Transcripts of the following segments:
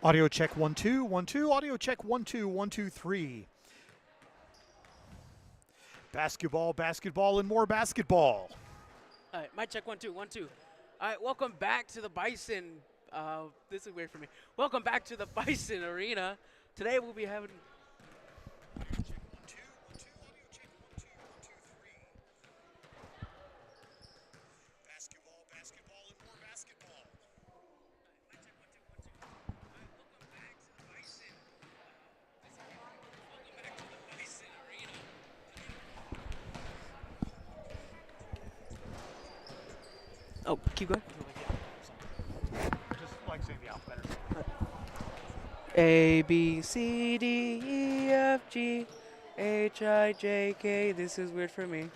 Audio check 1 2 1 2. Audio check 1 2 1 2 3. Basketball, basketball, and more basketball. All right, mic check 1 2 1 2. All right, welcome back to the Bison. This is weird for me. Welcome back to the Bison Arena. Today we'll be having. Basketball, basketball, and more basketball. Mic check 1 2 1 2. All right, welcome back to the Bison. Welcome back to the Bison Arena. Oh, keep going. Just like saying the alphabet or something. A B C D E F G H I J K. This is weird for me.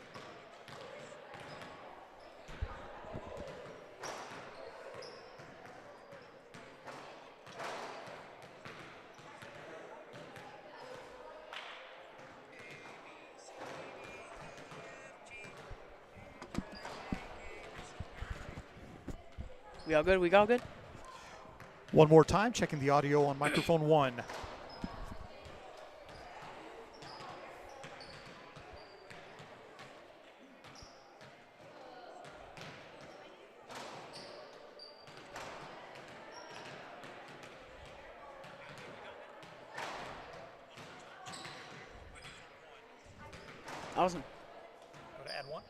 We all good? We all good? One more time, checking the audio on microphone 1. Awesome. Go to add 1.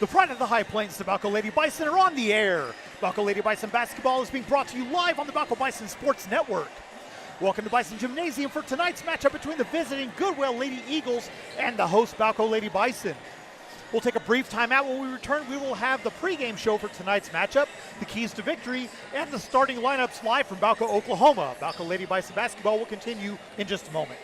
The pride of the High Plains, the Balko Lady Bison, are on the air. Balko Lady Bison basketball is being brought to you live on the Balko Bison Sports Network. Welcome to Bison Gymnasium for tonight's matchup between the visiting Goodwell Lady Eagles and the host Balko Lady Bison. We'll take a brief timeout. When we return, we will have the pregame show for tonight's matchup, the keys to victory, and the starting lineups live from Balko, Oklahoma. Balko Lady Bison basketball will continue in just a moment.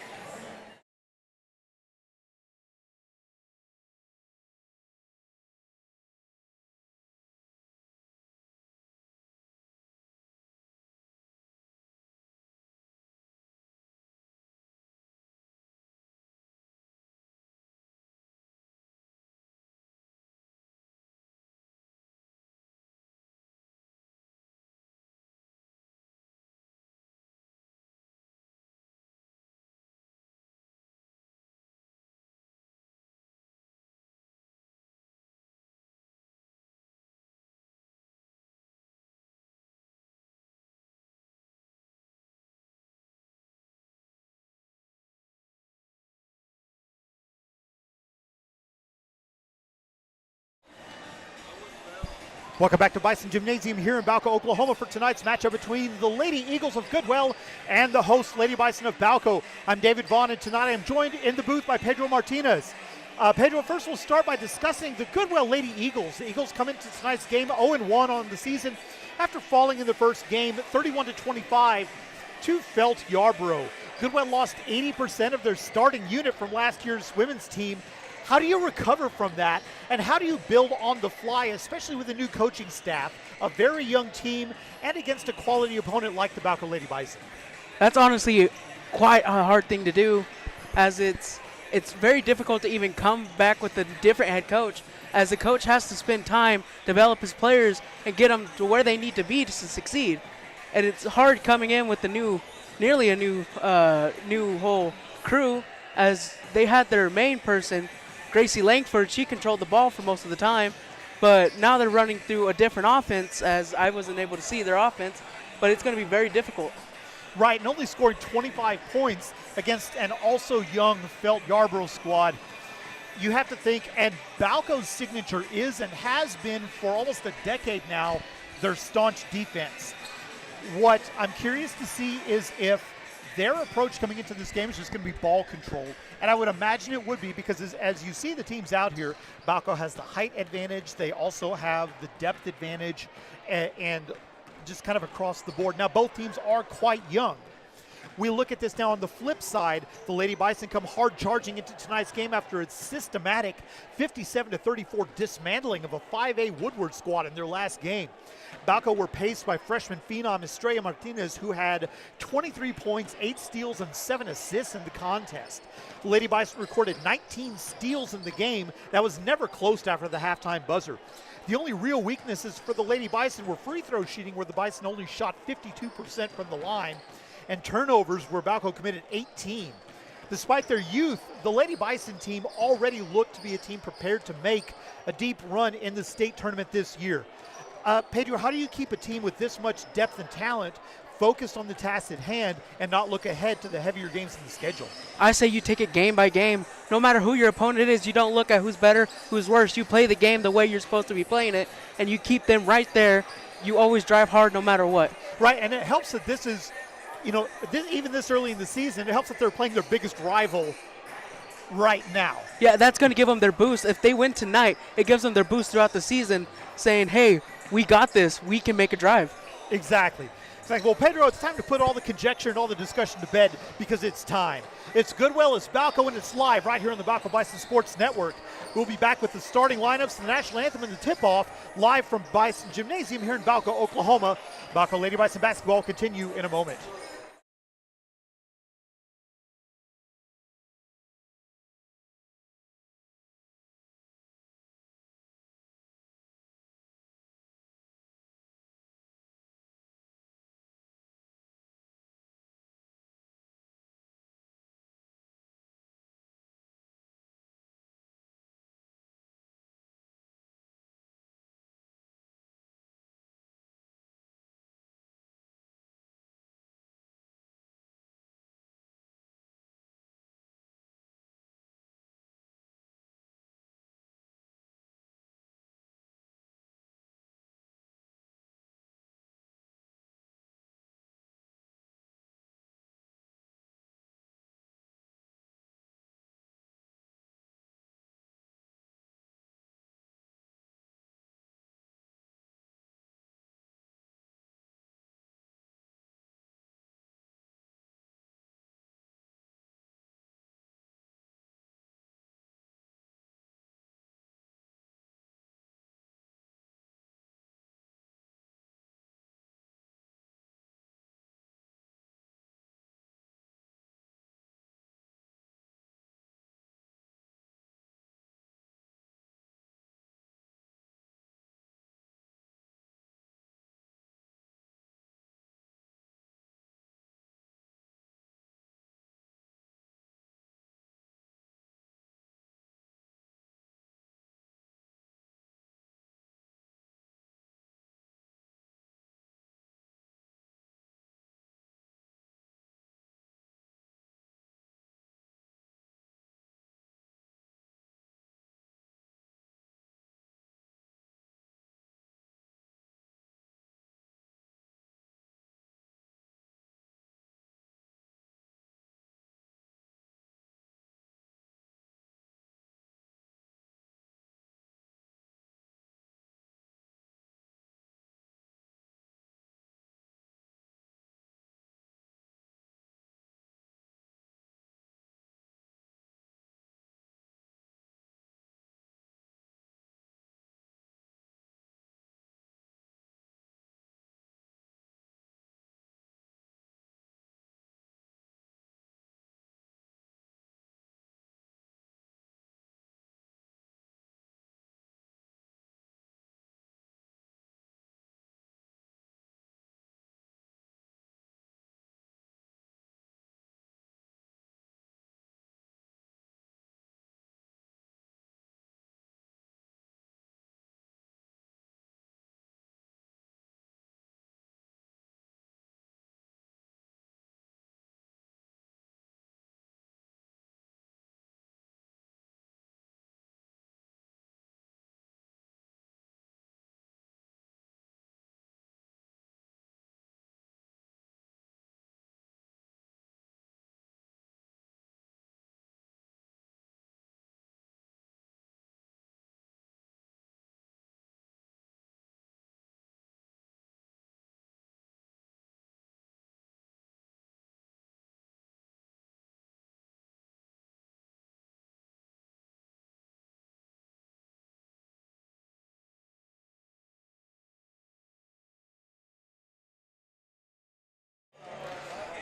Welcome back to Bison Gymnasium here in Balko, Oklahoma for tonight's matchup between the Lady Eagles of Goodwell and the host Lady Bison of Balko. I'm David Vaughn, and tonight I am joined in the booth by Pedro Martinez. Pedro, first we'll start by discussing the Goodwell Lady Eagles. The Eagles come into tonight's game 0-1 on the season after falling in the first game 31-25 to Felt Yarborough. Goodwell lost 80% of their starting unit from last year's women's team. How do you recover from that, and how do you build on the fly, especially with a new coaching staff, a very young team, and against a quality opponent like the Balko Lady Bison? That's honestly quite a hard thing to do, as it's very difficult to even come back with a different head coach, as the coach has to spend time, develop his players, and get them to where they need to be to succeed. And it's hard coming in with nearly a new whole crew, as they had their main person, Gracie Langford. She controlled the ball for most of the time, but now they're running through a different offense, as I wasn't able to see their offense, but it's going to be very difficult. Right, and only scoring 25 points against an also young Felt Yarborough squad. You have to think, and Balko's signature is and has been for almost a decade now, their staunch defense. What I'm curious to see is if their approach coming into this game is just going to be ball control. And I would imagine it would be, because as you see the teams out here, Balko has the height advantage. They also have the depth advantage, and just kind of across the board. Now, both teams are quite young. We look at this now on the flip side. The Lady Bison come hard charging into tonight's game after its systematic 57-34 dismantling of a 5A Woodward squad in their last game. Balko were paced by freshman phenom Estrella Martinez, who had 23 points, 8 steals, and 7 assists in the contest. The Lady Bison recorded 19 steals in the game. That was never close after the halftime buzzer. The only real weaknesses for the Lady Bison were free throw shooting, where the Bison only shot 52% from the line, and turnovers, where Balko committed 18. Despite their youth, the Lady Bison team already looked to be a team prepared to make a deep run in the state tournament this year. Pedro, how do you keep a team with this much depth and talent focused on the task at hand and not look ahead to the heavier games in the schedule? I say you take it game by game. No matter who your opponent is, you don't look at who's better, who's worse. You play the game the way you're supposed to be playing it, and you keep them right there. You always drive hard no matter what. Right, and it helps that this is, even this early in the season, it helps that they're playing their biggest rival right now. Yeah, that's going to give them their boost. If they win tonight, it gives them their boost throughout the season, saying, hey, we got this. We can make a drive. Exactly. Well, Pedro, it's time to put all the conjecture and all the discussion to bed, because it's time. It's Goodwell, it's Balko, and it's live right here on the Balko Bison Sports Network. We'll be back with the starting lineups, the national anthem, and the tip-off live from Bison Gymnasium here in Balko, Oklahoma. Balko Lady Bison basketball continue in a moment.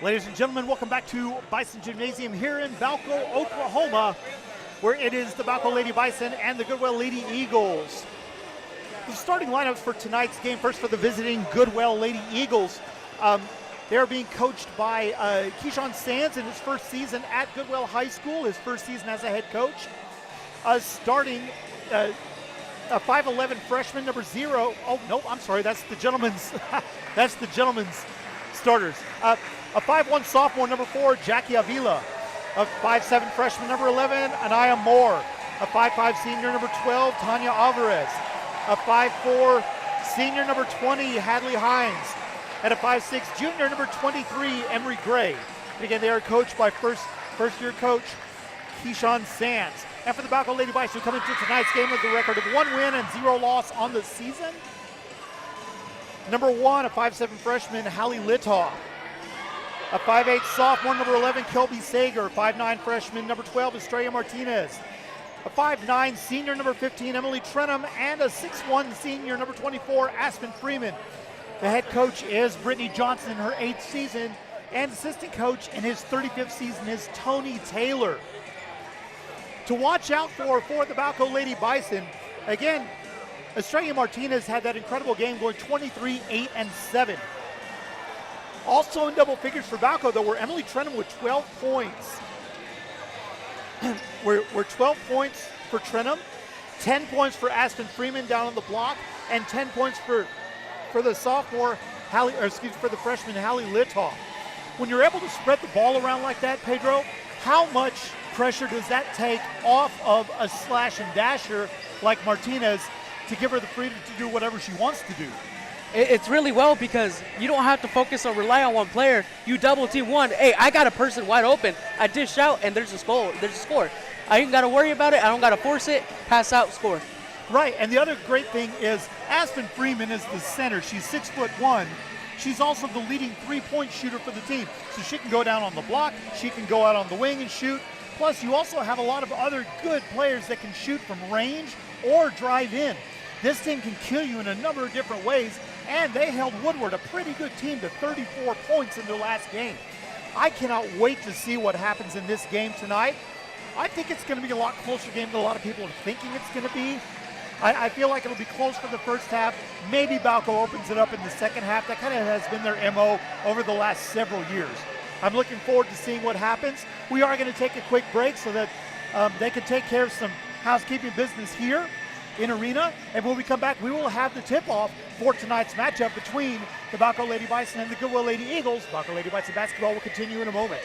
Ladies and gentlemen, welcome back to Bison Gymnasium here in Balko, Oklahoma, where it is the Balko Lady Bison and the Goodwell Lady Eagles. The starting lineups for tonight's game, first for the visiting Goodwell Lady Eagles. They're being coached by Keyshawn Sands in his first season at Goodwell High School, his first season as a head coach. Starting a 5'11 freshman, number 0. Oh, no, I'm sorry, that's the gentleman's, that's the gentleman's starters. A 5'1 sophomore, number 4, Jackie Avila. A 5'7 freshman, number 11, Anaya Moore. A 5'5 senior, number 12, Tanya Alvarez. A 5'4 senior, number 20, Hadley Hines. And a 5'6 junior, number 23, Emery Gray. And again, they are coached by first-year coach Keyshawn Sands. And for the Balko Lady Bison, coming to tonight's game with a record of 1 win and 0 loss on the season. Number 1, a 5'7 freshman, Hallie Litoff. A 5'8 sophomore, number 11, Kelby Sager. 5'9 freshman, number 12, Estrella Martinez. A 5'9 senior, number 15, Emily Trenum. And a 6'1 senior, number 24, Aspen Freeman. The head coach is Brittany Johnson in her 8th season. And assistant coach in his 35th season is Tony Taylor. To watch out for the Balko Lady Bison, again, Estrella Martinez had that incredible game going 23, 8, and 7. Also in double figures for Balko, though, were Emily Trenum with 12 points. were 12 points for Trenum, 10 points for Aspen Freeman down on the block, and 10 points for the sophomore, for the freshman, Hallie Litoff. When you're able to spread the ball around like that, Pedro, how much pressure does that take off of a slash and dasher like Martinez to give her the freedom to do whatever she wants to do? It's really well because you don't have to focus or rely on one player. You double team one. Hey, I got a person wide open. I dish out and there's a score. I ain't got to worry about it. I don't got to force it. Pass out, score. Right, and the other great thing is Aspen Freeman is the center. She's 6'1". She's also the leading three-point shooter for the team. So she can go down on the block. She can go out on the wing and shoot. Plus, you also have a lot of other good players that can shoot from range or drive in. This team can kill you in a number of different ways, and they held Woodward, a pretty good team, to 34 points in their last game. I cannot wait to see what happens in this game tonight. I think it's going to be a lot closer game than a lot of people are thinking it's going to be. I feel like it'll be close for the first half. Maybe Balko opens it up in the second half. That kind of has been their MO over the last several years. I'm looking forward to seeing what happens. We are going to take a quick break so that they can take care of some housekeeping business here in arena. And when we come back, we will have the tip-off for tonight's matchup between the Balko Lady Bison and the Goodwell Lady Eagles. Balko Lady Bison basketball will continue in a moment.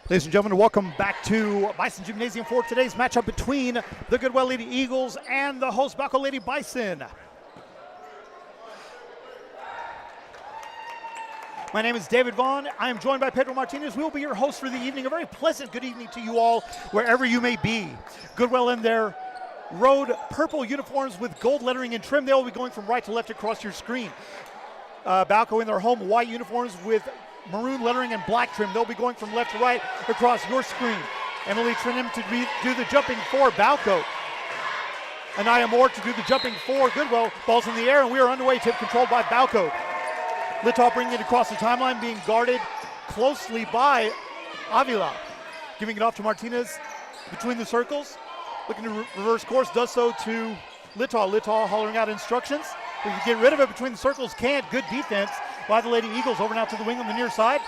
Ladies and gentlemen, welcome back to Bison Gymnasium for today's matchup between the Goodwell Lady Eagles and the host Balko Lady Bison. My name is David Vaughn. I am joined by Pedro Martinez. We will be your host for the evening. A very pleasant good evening to you all, wherever you may be. Goodwell in their road purple uniforms with gold lettering and trim. They will be going from right to left across your screen. Balko in their home white uniforms with maroon lettering and black trim. They'll be going from left to right across your screen. Emily Trinham to do the jumping for Balko. Anaya Moore to do the jumping for Goodwell. Ball's in the air and we are underway. Tip controlled by Balko. Litaw bringing it across the timeline, being guarded closely by Avila. Giving it off to Martinez between the circles. Looking to reverse course, does so to Litaw. Litaw hollering out instructions. We can get rid of it between the circles, can't. Good defense by the Lady Eagles. Over now to the wing on the near side.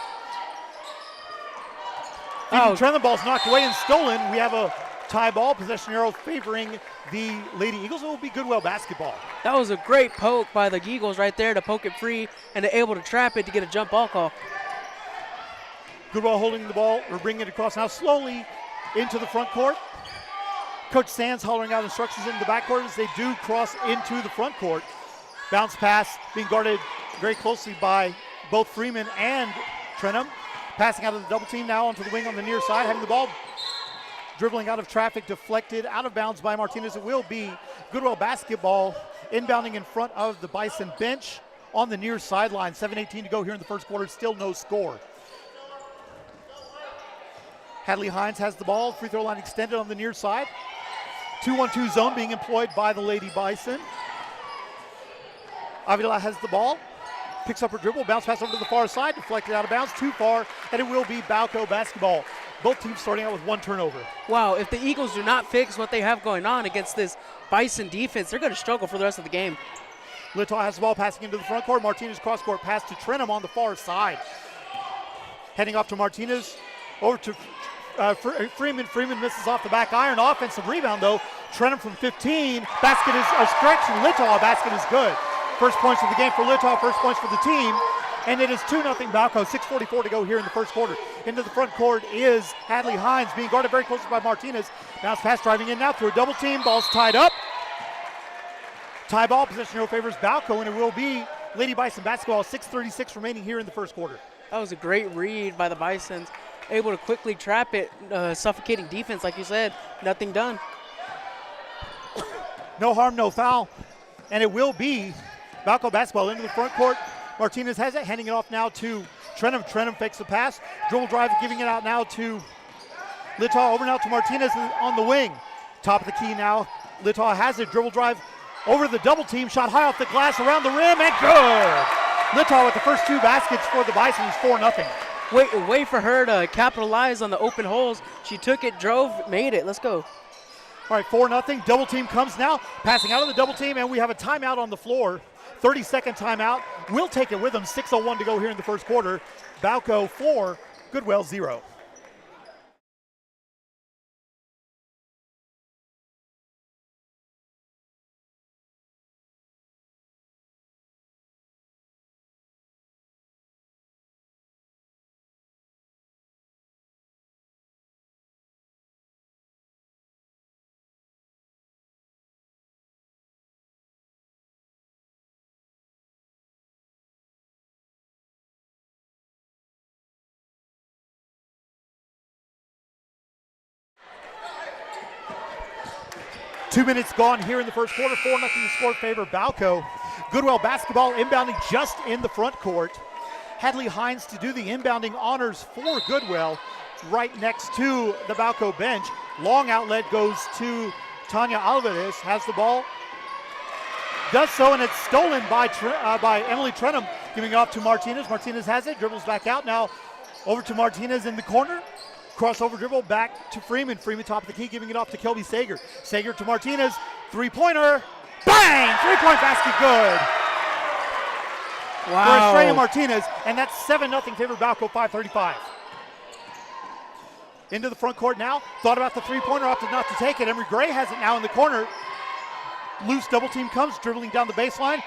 Trending ball's knocked away and stolen. We have a tie ball, possession arrow favoring the Lady Eagles. It will be Goodwell basketball. That was a great poke by the Eagles right there to poke it free and to able to trap it to get a jump ball call. Goodwell holding the ball, or bringing it across now slowly into the front court. Coach Sands hollering out instructions in the backcourt as they do cross into the front court. Bounce pass being guarded very closely by both Freeman and Trenham. Passing out of the double team now onto the wing on the near side, having the ball dribbling out of traffic, deflected out of bounds by Martinez. It will be Goodwell basketball, inbounding in front of the Bison bench on the near sideline. 7:18 to go here in the first quarter, still no score. Hadley Hines has the ball, free throw line extended on the near side. 2-1-2 zone being employed by the Lady Bison. Avila has the ball, picks up her dribble, bounce pass over to the far side, deflected out of bounds, too far, and it will be Balko basketball. Both teams starting out with one turnover. Wow, if the Eagles do not fix what they have going on against this Bison defense, they're going to struggle for the rest of the game. Litaw has the ball passing into the front court. Martinez cross-court pass to Trenham on the far side. Heading off to Martinez, over to Freeman. Freeman misses off the back iron. Offensive rebound, though. Trenham from 15. Basket is a stretch from Litaw. Basket is good. First points of the game for Litaw, first points for the team. And it is 2-0 Balko, 6:44 to go here in the first quarter. Into the front court is Hadley Hines, being guarded very closely by Martinez. Bounce pass driving in now through a double team. Ball's tied up. Tie ball, possession arrow favors Balko, and it will be Lady Bison basketball. 6:36 remaining here in the first quarter. That was a great read by the Bisons. Able to quickly trap it, suffocating defense, like you said. Nothing done. No harm, no foul. And it will be Balko basketball into the front court. Martinez has it, handing it off now to Trenham. Trenham fakes the pass. Dribble drive, giving it out now to Litaw. Over now to Martinez on the wing. Top of the key now. Litaw has it. Dribble drive over the double team. Shot high off the glass, around the rim, and good! Litaw with the first two baskets for the Bisons, 4-0. Wait for her to capitalize on the open holes. She took it, drove, made it. Let's go. All right, 4-0. Double team comes now. Passing out of the double team, and we have a timeout on the floor. 30-second timeout. We'll take it with them. 6:01 to go here in the first quarter. Balko 4, Goodwell 0. Two minutes gone here in the first quarter. 4-0 to score favor Balko. Goodwell basketball inbounding just in the front court. Hadley Hines to do the inbounding honors for Goodwell right next to the Balko bench. Long outlet goes to Tanya Alvarez. Has the ball. Does so, and it's stolen by Emily Trenham, giving it off to Martinez. Martinez has it, dribbles back out. Now over to Martinez in the corner. Crossover dribble back to Freeman. Freeman top of the key, giving it off to Kelby Sager. Sager to Martinez. Three-pointer. Bang! Three-point basket good. Wow. For Estrella Martinez, and that's 7-0 favor Balko, 5:35. Into the front court now. Thought about the three-pointer, opted not to take it. Emery Gray has it now in the corner. Loose double team comes, dribbling down the baseline.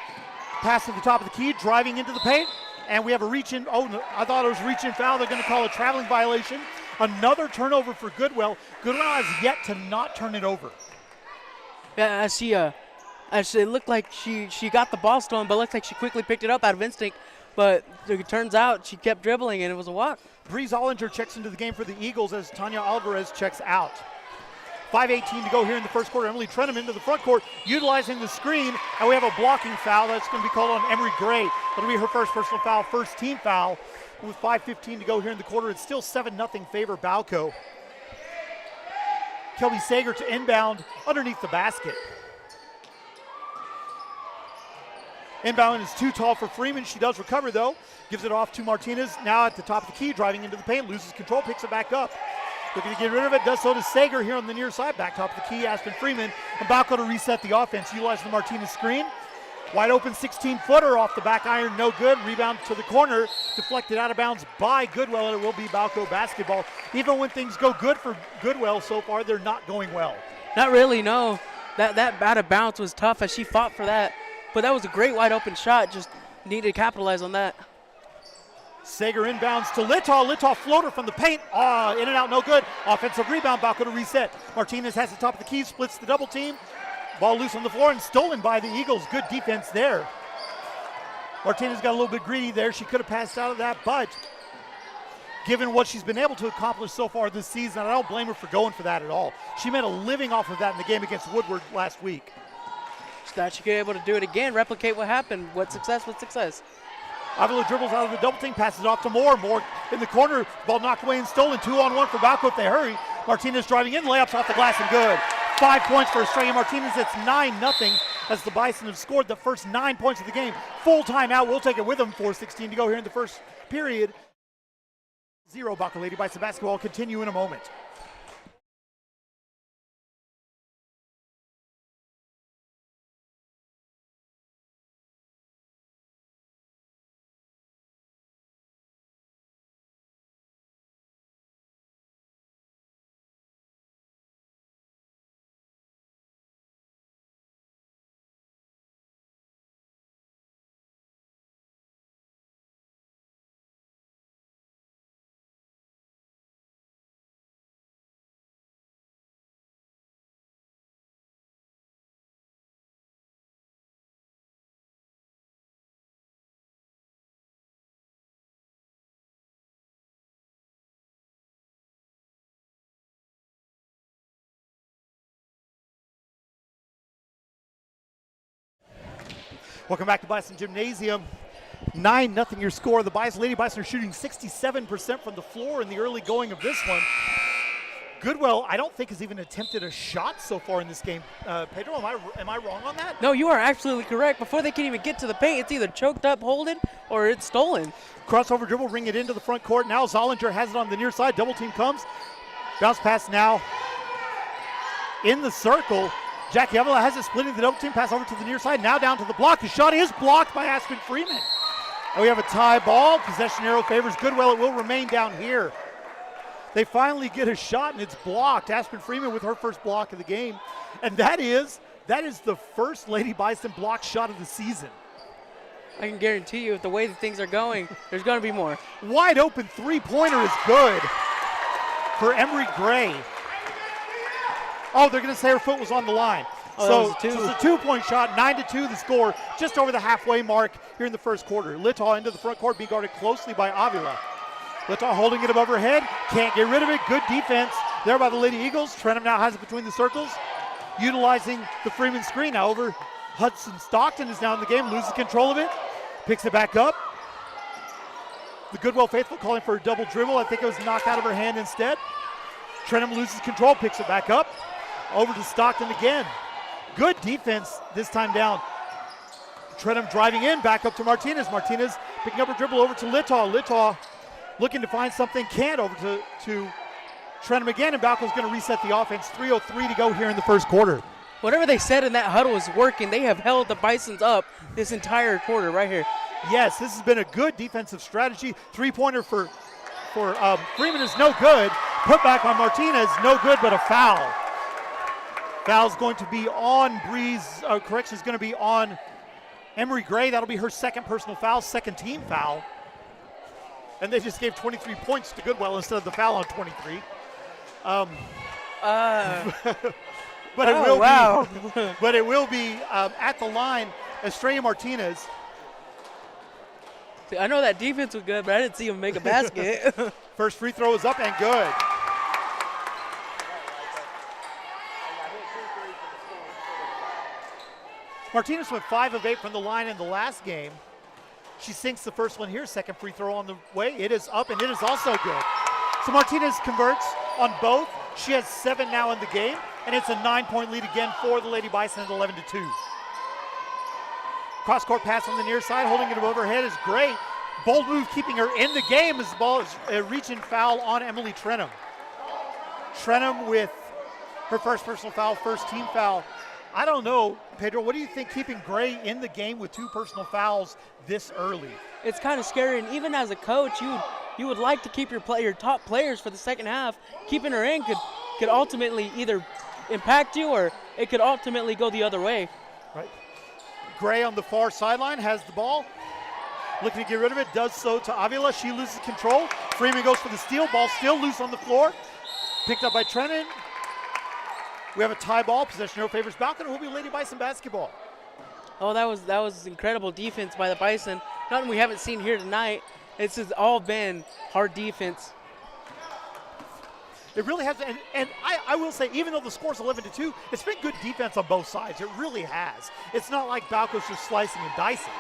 Pass to the top of the key, driving into the paint. And we have a reach-in. Oh, no, I thought it was reach-in foul. They're going to call a traveling violation Another turnover for Goodwell. Goodwell has yet to not turn it over. Yeah, as it looked like she got the ball stolen, but it looked like she quickly picked it up out of instinct. But it turns out she kept dribbling, and it was a walk. Bree Zollinger checks into the game for the Eagles as Tanya Alvarez checks out. 5:18 to go here in the first quarter. Emily Trenum into the front court, utilizing the screen, and we have a blocking foul that's going to be called on Emery Gray. That'll be her first personal foul, first team foul. With 5:15 to go here in the quarter, it's still 7-0 favor Balko. Kelby Sager to inbound underneath the basket. Inbound is too tall for Freeman. She does recover, though. Gives it off to Martinez. Now at the top of the key, driving into the paint, loses control, picks it back up. Looking to get rid of it, does so to Sager here on the near side. Back top of the key, Aspen Freeman. And Balko to reset the offense, utilizing the Martinez screen. Wide open 16-footer off the back iron, no good. Rebound to the corner, deflected out of bounds by Goodwell, and it will be Balko basketball. Even when things go good for Goodwell so far, they're not going well. Not really, no. That out of bounds was tough as she fought for that. But that was a great wide open shot, just needed to capitalize on that. Sager inbounds to Litaw. Litaw floater from the paint. In and out, no good. Offensive rebound, Balko to reset. Martinez has the top of the key, splits the double team. Ball loose on the floor and stolen by the Eagles. Good defense there. Martinez got a little bit greedy there. She could have passed out of that, but given what she's been able to accomplish so far this season, I don't blame her for going for that at all. She made a living off of that in the game against Woodward last week. She thought she could be able to do it again, replicate what happened. What success with success. Avila dribbles out of the double team, passes off to Moore. Moore in the corner, ball knocked away and stolen. 2-on-1 for Balko if they hurry. Martinez driving in, layups off the glass and good. 5 points for Estrella Martinez. It's 9-0 as the Bison have scored the first 9 points of the game. Full timeout. We'll take it with them. 4:16 to go here in the first period. 0 Balko Lady Bison basketball. Continue in a moment. Welcome back to Bison Gymnasium. 9-0 your score. The Lady Bison are shooting 67% from the floor in the early going of this one. Goodwell, I don't think has even attempted a shot so far in this game. Pedro, am I wrong on that? No, you are absolutely correct. Before they can even get to the paint, it's either choked up, holding, or it's stolen. Crossover dribble, ring it into the front court. Now Zollinger has it on the near side. Double team comes. Bounce pass now in the circle. Jackie Avila has it, splitting the double team, pass over to the near side. Now down to the block. The shot is blocked by Aspen Freeman. And we have a tie ball. Possession arrow favors Goodwell. It will remain down here. They finally get a shot, and it's blocked. Aspen Freeman with her first block of the game. And that is the first Lady Bison block shot of the season. I can guarantee you, with the way that things are going, there's going to be more. Wide open three-pointer is good for Emery Gray. Oh, they're going to say her foot was on the line. Oh, so it's a 2-point shot, 9-2 the score, just over the halfway mark here in the first quarter. Litaw into the front court, being guarded closely by Avila. Litaw holding it above her head, can't get rid of it. Good defense there by the Lady Eagles. Trenum now has it between the circles, utilizing the Freeman screen. Now over Hudson Stockton is now in the game, loses control of it, picks it back up. The Goodwell faithful calling for a double dribble. I think it was knocked out of her hand instead. Trenum loses control, picks it back up. Over to Stockton again. Good defense this time down. Trenum driving in, back up to Martinez. Martinez picking up her dribble over to Litaw. Litaw looking to find something, can't, over to Trenum again, and Balko's going to reset the offense. 3:03 to go here in the first quarter. Whatever they said in that huddle is working. They have held the Bisons up this entire quarter right here. Yes, this has been a good defensive strategy. Three-pointer for Freeman is no good. Put back on Martinez, no good, but a foul. Foul's going to be on correction's going to be on Emery Gray. That'll be her second personal foul, second team foul. And they just gave 23 points to Goodwell instead of the foul on 23. But it will be. But it will be at the line. Estrella Martinez. See, I know that defense was good, but I didn't see him make a basket. First free throw is up and good. Martinez went 5 of 8 from the line in the last game. She sinks the first one here. Second free throw on the way. It is up and it is also good. So Martinez converts on both. She has 7 now in the game, and it's a 9-point lead again for the Lady Bison at 11-2. Cross-court pass on the near side, holding it overhead is great. Bold move keeping her in the game as the ball is a reach-in foul on Emily Trenum. Trenum with her first personal foul, first team foul. I don't know, Pedro, what do you think keeping Gray in the game with 2 personal fouls this early? It's kind of scary, and even as a coach, you would like to keep your top players for the second half. Keeping her in could ultimately either impact you or it could ultimately go the other way. Right. Gray on the far sideline has the ball. Looking to get rid of it, does so to Avila. She loses control. Freeman goes for the steal. Ball still loose on the floor. Picked up by Trennan. We have a tie ball. Possession arrow favors Balko. It will be Lady Bison basketball. Oh, that was incredible defense by the Bison. Nothing we haven't seen here tonight. It's just all been hard defense. It really has, and I will say, even though the score's 11-2, it's been good defense on both sides. It really has. It's not like Balko's just slicing and dicing.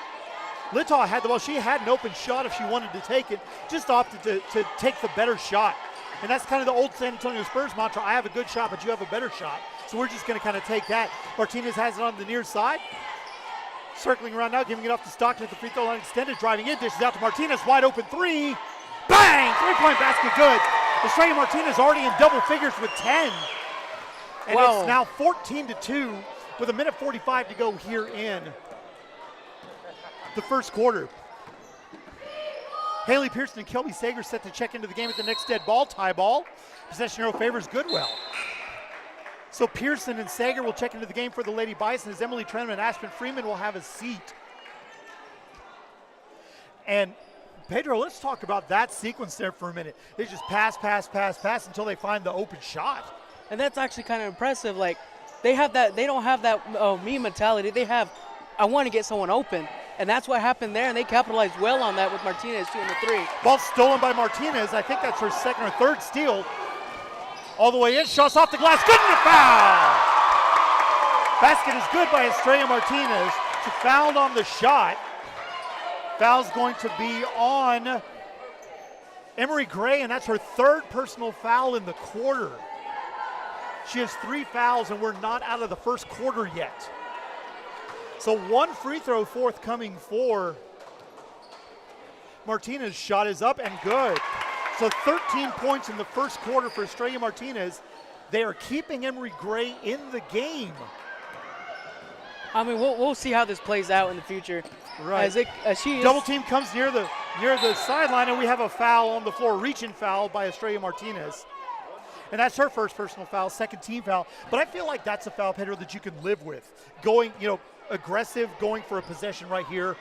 Litaw had the ball. She had an open shot if she wanted to take it, just opted to take the better shot. And that's kind of the old San Antonio Spurs mantra. I have a good shot, but you have a better shot. So we're just going to kind of take that. Martinez has it on the near side. Circling around now, giving it off to Stockton at the free throw line extended, driving in, dishes out to Martinez, wide open 3. Bang! 3-point basket, good. Estrella Martinez already in double figures with 10. And it's now 14-2 with 1:45 to go here in the first quarter. Haley Pearson and Kelby Sager set to check into the game at the next dead ball, tie ball. Possession arrow favors Goodwell. So Pearson and Sager will check into the game for the Lady Bison as Emily Trenum and Aspen Freeman will have a seat. And Pedro, let's talk about that sequence there for a minute. They just pass until they find the open shot. And that's actually kind of impressive. Like, they don't have that me mentality. They have, I want to get someone open. And that's what happened there, and they capitalized well on that with Martinez shooting the 3. Ball stolen by Martinez. I think that's her second or third steal. All the way in, shots off the glass, good and a foul! Basket is good by Estrella Martinez. She fouled on the shot. Foul's going to be on Emery Gray, and that's her third personal foul in the quarter. She has 3 fouls, and we're not out of the first quarter yet. So 1 free throw forthcoming for Martinez. Shot is up and good. So 13 points in the first quarter for Estrella Martinez. They are keeping Emery Gray in the game. I mean, we'll see how this plays out in the future. Right. Double team comes near the sideline, and we have a foul on the floor, reaching foul by Estrella Martinez. And that's her first personal foul, second team foul. But I feel like that's a foul, Pedro, that you can live with. Going, aggressive, going for a possession right here.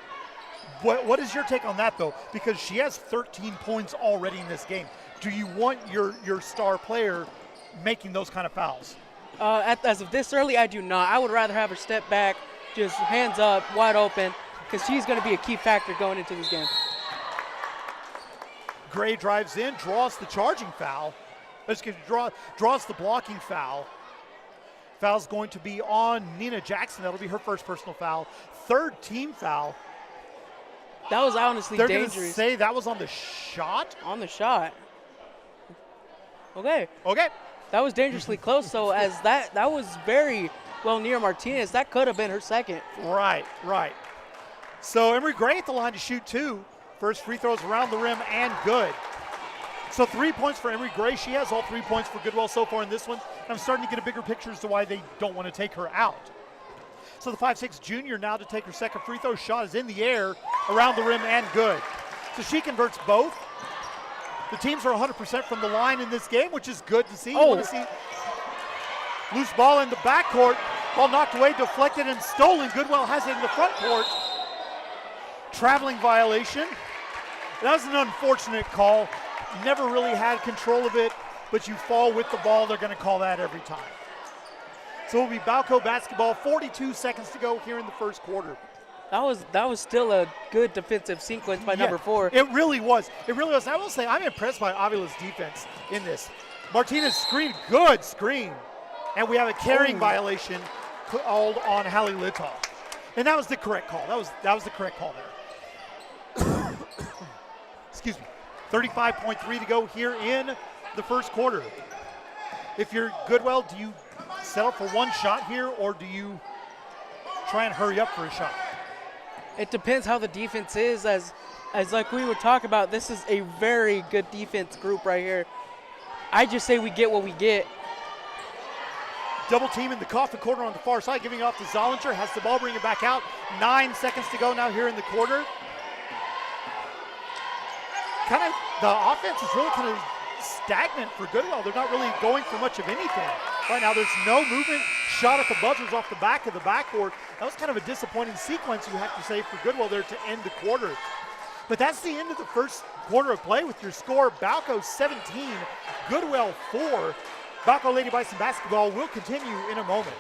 What is your take on that, though? Because she has 13 points already in this game. Do you want your star player making those kind of fouls? As of this early, I do not. I would rather have her step back, just hands up, wide open, because she's going to be a key factor going into this game. Gray drives in, draws the charging foul. Draws the blocking foul. Foul's going to be on Nina Jackson. That'll be her first personal foul. Third team foul. That was honestly dangerous. They're going to say that was on the shot? On the shot. Okay. That was dangerously close, so as that was very well near Martinez. That could have been her second. Right. So Emery Gray at the line to shoot 2. First free throws around the rim and good. So 3 points for Emery Gray. She has all 3 points for Goodwell so far in this one. And I'm starting to get a bigger picture as to why they don't want to take her out. So the 5'6" junior now to take her second free throw. Shot is in the air, around the rim and good. So she converts both. The teams are 100% from the line in this game, which is good to see. You want to see loose ball in the backcourt. Ball knocked away, deflected, and stolen. Goodwell has it in the front court. Traveling violation. That was an unfortunate call. Never really had control of it, but you fall with the ball. They're going to call that every time. So it'll be Balko basketball, 42 seconds to go here in the first quarter. That was still a good defensive sequence by number 4. It really was. It really was. I will say I'm impressed by Avila's defense in this. Martinez screen, good screen. And we have a carrying violation called on Hallie Littall. And that was the correct call. That was the correct call there. Excuse me. 35.3 to go here in the first quarter. If you're Goodwell, do you settle for one shot here, or do you try and hurry up for a shot? It depends how the defense is. As like we would talk about, this is a very good defense group right here. I just say we get what we get. Double team in the coffin corner on the far side, giving off to Zollinger, has the ball, bring it back out. 9 seconds to go now here in the quarter. The offense is really kind of stagnant for Goodwell. They're not really going for much of anything. Right now there's no movement. Shot at the buzzers off the back of the backboard. That was kind of a disappointing sequence, you have to say, for Goodwell there to end the quarter. But that's the end of the first quarter of play with your score. Balko 17, Goodwell 4. Balko Lady Bison basketball will continue in a moment.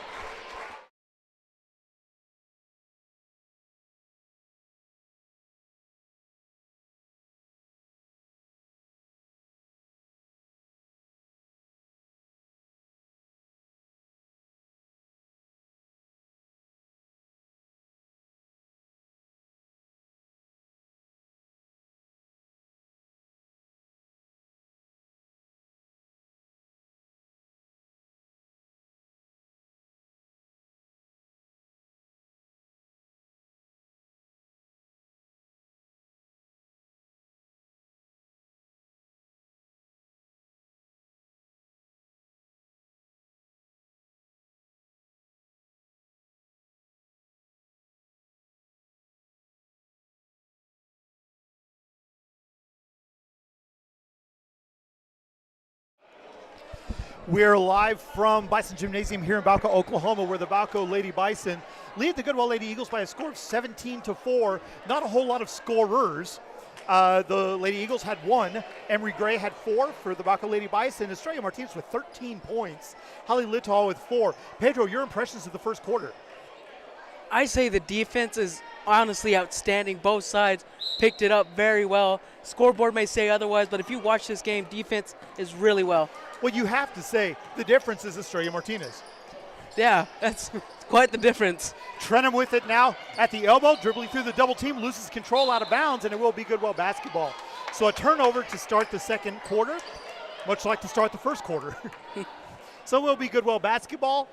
We're live from Bison Gymnasium here in Balko, Oklahoma, where the Balko Lady Bison lead the Goodwell Lady Eagles by a score of 17-4. Not a whole lot of scorers. The Lady Eagles had 1. Emery Gray had 4 for the Balko Lady Bison. Estrella Martinez with 13 points. Hallie Littall with 4. Pedro, your impressions of the first quarter? I say the defense is honestly outstanding. Both sides picked it up very well. Scoreboard may say otherwise, but if you watch this game, defense is really well. Well, you have to say the difference is Estrella Martinez. Yeah, that's quite the difference. Trenum with it now at the elbow, dribbling through the double team, loses control out of bounds, and it will be Goodwell basketball. So a turnover to start the second quarter, much like to start the first quarter. So it will be Goodwell basketball.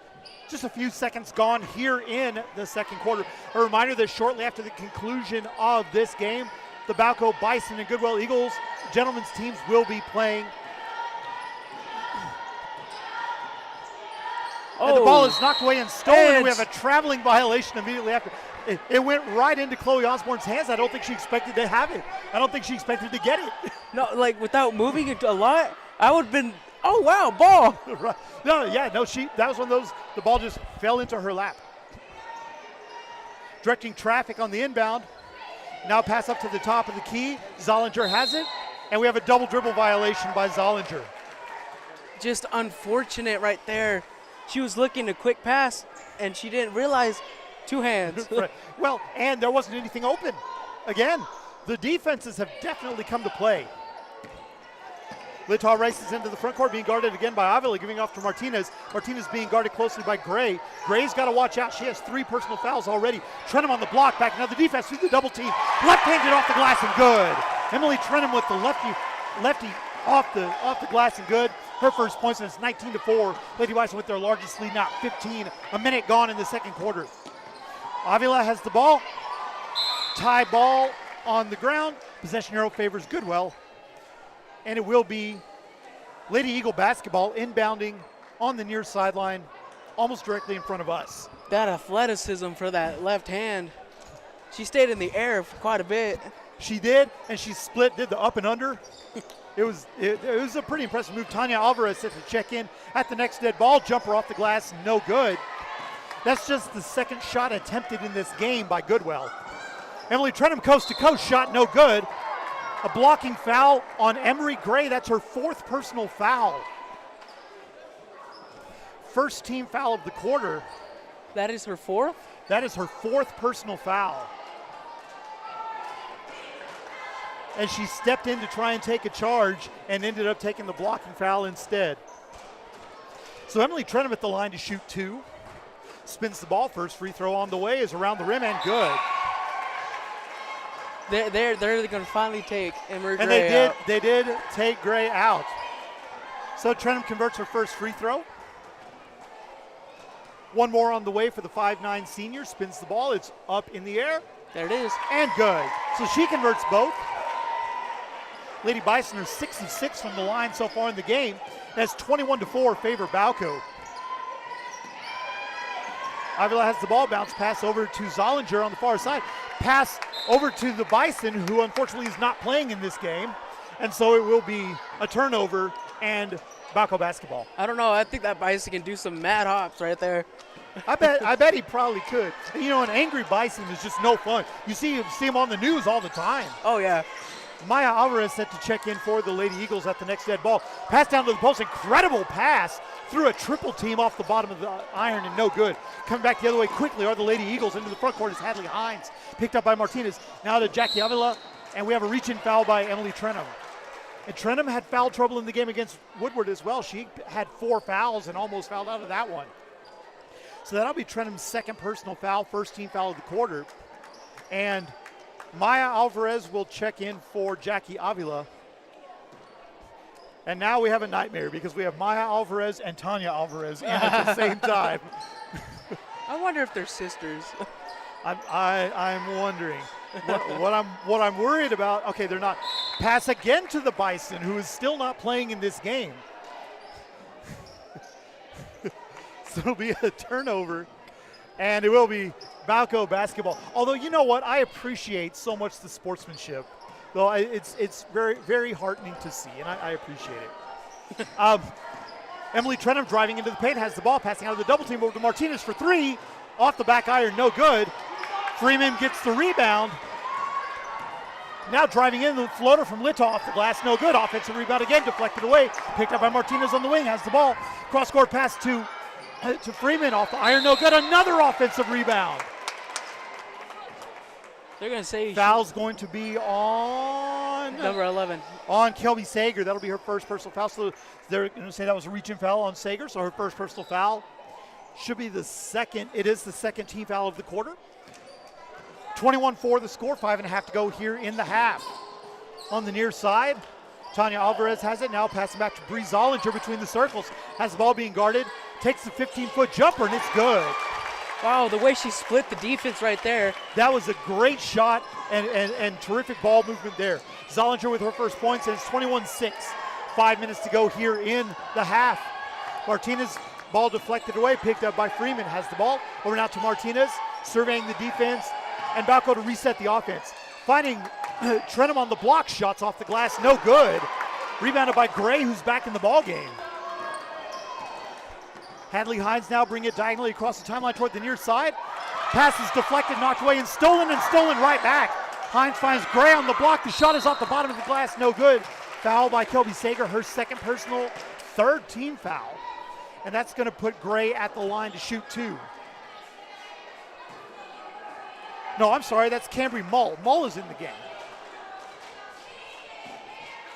Just a few seconds gone here in the second quarter. A reminder that shortly after the conclusion of this game, the Balko Bison and Goodwell Eagles gentlemen's teams will be playing. And the ball is knocked away and stolen, and we have a traveling violation immediately after. It went right into Chloe Osborne's hands. I don't think she expected to have it. I don't think she expected to get it. No, like without moving it a lot, I would have been, oh wow, ball. Right. That was one of those, the ball just fell into her lap. Directing traffic on the inbound. Now pass up to the top of the key. Zollinger has it, and we have a double dribble violation by Zollinger. Just unfortunate right there. She was looking to quick pass, and she didn't realize 2 hands. Right. Well, and there wasn't anything open. Again, the defenses have definitely come to play. Littall races into the front court, being guarded again by Avila, giving off to Martinez. Martinez being guarded closely by Gray. Gray's got to watch out. She has 3 personal fouls already. Trenum on the block, back now the defense through the double team. Left-handed off the glass and good. Emily Trenum with the lefty off the glass and good. Her first points, and it's 19-4. Lady Bison with their largest lead now, 15. A minute gone in the second quarter. Avila has the ball. Tie ball on the ground. Possession arrow favors Goodwell. And it will be Lady Eagle basketball inbounding on the near sideline, almost directly in front of us. That athleticism for that left hand. She stayed in the air for quite a bit. She did, and she did the up and under. It was a pretty impressive move. Tanya Alvarez set to check in at the next dead ball. Jumper off the glass, no good. That's just the second shot attempted in this game by Goodwell. Emily Trenum coast to coast, shot no good. A blocking foul on Emery Gray. That's her 4th personal foul. First team foul of the quarter. That is her 4th? That is her 4th personal foul. And she stepped in to try and take a charge and ended up taking the blocking foul instead. So Emily Trenum at the line to shoot 2. Spins the ball. First free throw on the way is around the rim and good. They're going to finally take Emery Gray And out. they did take Gray out. So Trenum converts her first free throw. One more on the way for the 5'9" senior. Spins the ball. It's up in the air. There it is. And good. So she converts both. Lady Bison are 6 of 6 from the line so far in the game. That's 21-4 favor Balko. Avila has the ball, bounce pass over to Zollinger on the far side. Pass over to the Bison, who unfortunately is not playing in this game. And so it will be a turnover and Balko basketball. I don't know. I think that Bison can do some mad hops right there. I bet he probably could. And you know, an angry Bison is just no fun. You see him on the news all the time. Oh, yeah. Maya Alvarez set to check in for the Lady Eagles at the next dead ball. Pass down to the post, incredible pass through a triple team off the bottom of the iron and no good. Coming back the other way quickly are the Lady Eagles. Into the front court is Hadley Hines, picked up by Martinez. Now to Jackie Avila, and we have a reach-in foul by Emily Trenum. And Trenum had foul trouble in the game against Woodward as well. She had 4 fouls and almost fouled out of that one. So that'll be Trenum's 2nd personal foul, 1st team foul of the quarter. And Maya Alvarez will check in for Jackie Avila. And now we have a nightmare because we have Maya Alvarez and Tanya Alvarez in at the same time. I wonder if they're sisters. I'm wondering. What I'm worried about, okay, they're not. Pass again to the Bison, who is still not playing in this game. So it'll be a turnover, and it will be Balko basketball. Although, you know what? I appreciate so much the sportsmanship. Though it's very, very heartening to see, and I appreciate it. Emily Trenum driving into the paint, has the ball, passing out of the double team over to Martinez for 3. Off the back iron, no good. Freeman gets the rebound. Now driving in, the floater from Lita off the glass, no good. Offensive rebound again, deflected away. Picked up by Martinez on the wing, has the ball. Cross-court pass to Freeman, off the iron, no good. Another offensive rebound. They're going to say foul's going to be on number 11. On Kelby Sager. That'll be her first personal foul. So they're going to say that was a reach-in foul on Sager. So her first personal foul should be the 2nd. It is the 2nd team foul of the quarter. 21-4 the score. 5.5 to go here in the half. On the near side, Tanya Alvarez has it. Now passing back to Bree Zollinger between the circles. Has the ball being guarded. Takes the 15-foot jumper, and it's good. Wow, the way she split the defense right there. That was a great shot and terrific ball movement there. Zollinger with her first points, and it's 21-6. 5 minutes to go here in the half. Martinez, ball deflected away, picked up by Freeman, has the ball. Over now to Martinez, surveying the defense, and Balko to reset the offense. Finding Trenum on the block, shots off the glass, no good. Rebounded by Gray, who's back in the ball game. Hadley Hines now bring it diagonally across the timeline toward the near side. Pass is deflected, knocked away, and stolen right back. Hines finds Gray on the block. The shot is off the bottom of the glass, no good. Foul by Kelby Sager, her 2nd personal, 3rd team foul. And that's going to put Gray at the line to shoot 2. No, I'm sorry, that's Cambry Mull. Mull is in the game.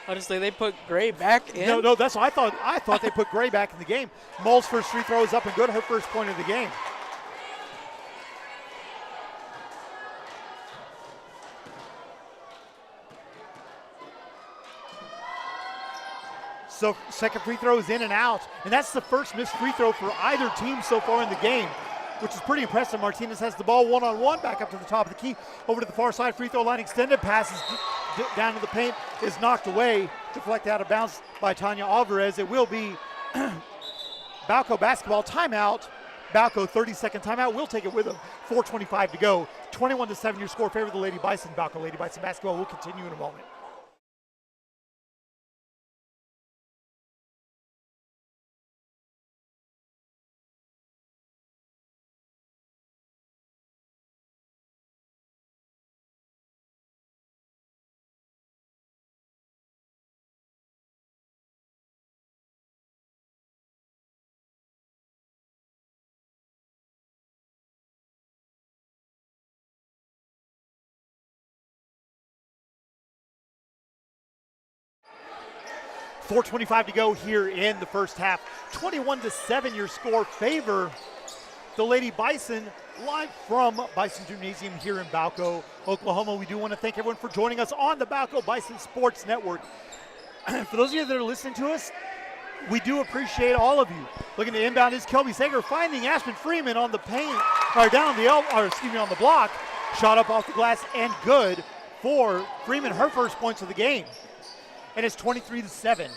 Honestly, they put Gray back in. No, that's what I thought. I thought they put Gray back in the game. Mull's first free throw is up and good. Her first point of the game. So 2nd free throw is in and out, and that's the first missed free throw for either team so far in the game, which is pretty impressive. Martinez has the ball one-on-one, back up to the top of the key, over to the far side, free throw line extended, passes down to the paint, is knocked away, deflected out of bounds by Tanya Alvarez. It will be Balko basketball timeout. Balko 30-second timeout. We'll take it with them. 4:25 to go. 21-7 your score, favor the Lady Bison. Balko Lady Bison basketball will continue in a moment. 4:25 to go here in the first half. 21-7 your score favor the Lady Bison, live from Bison Gymnasium here in Balko, Oklahoma. We do want to thank everyone for joining us on the Balko Bison Sports Network. For those of you that are listening to us, we do appreciate all of you. Looking to inbound is Kelby Sager, finding Aspen Freeman on the paint, or down the on the block. Shot up off the glass and good for Freeman, her first points of the game. And it's 23-7.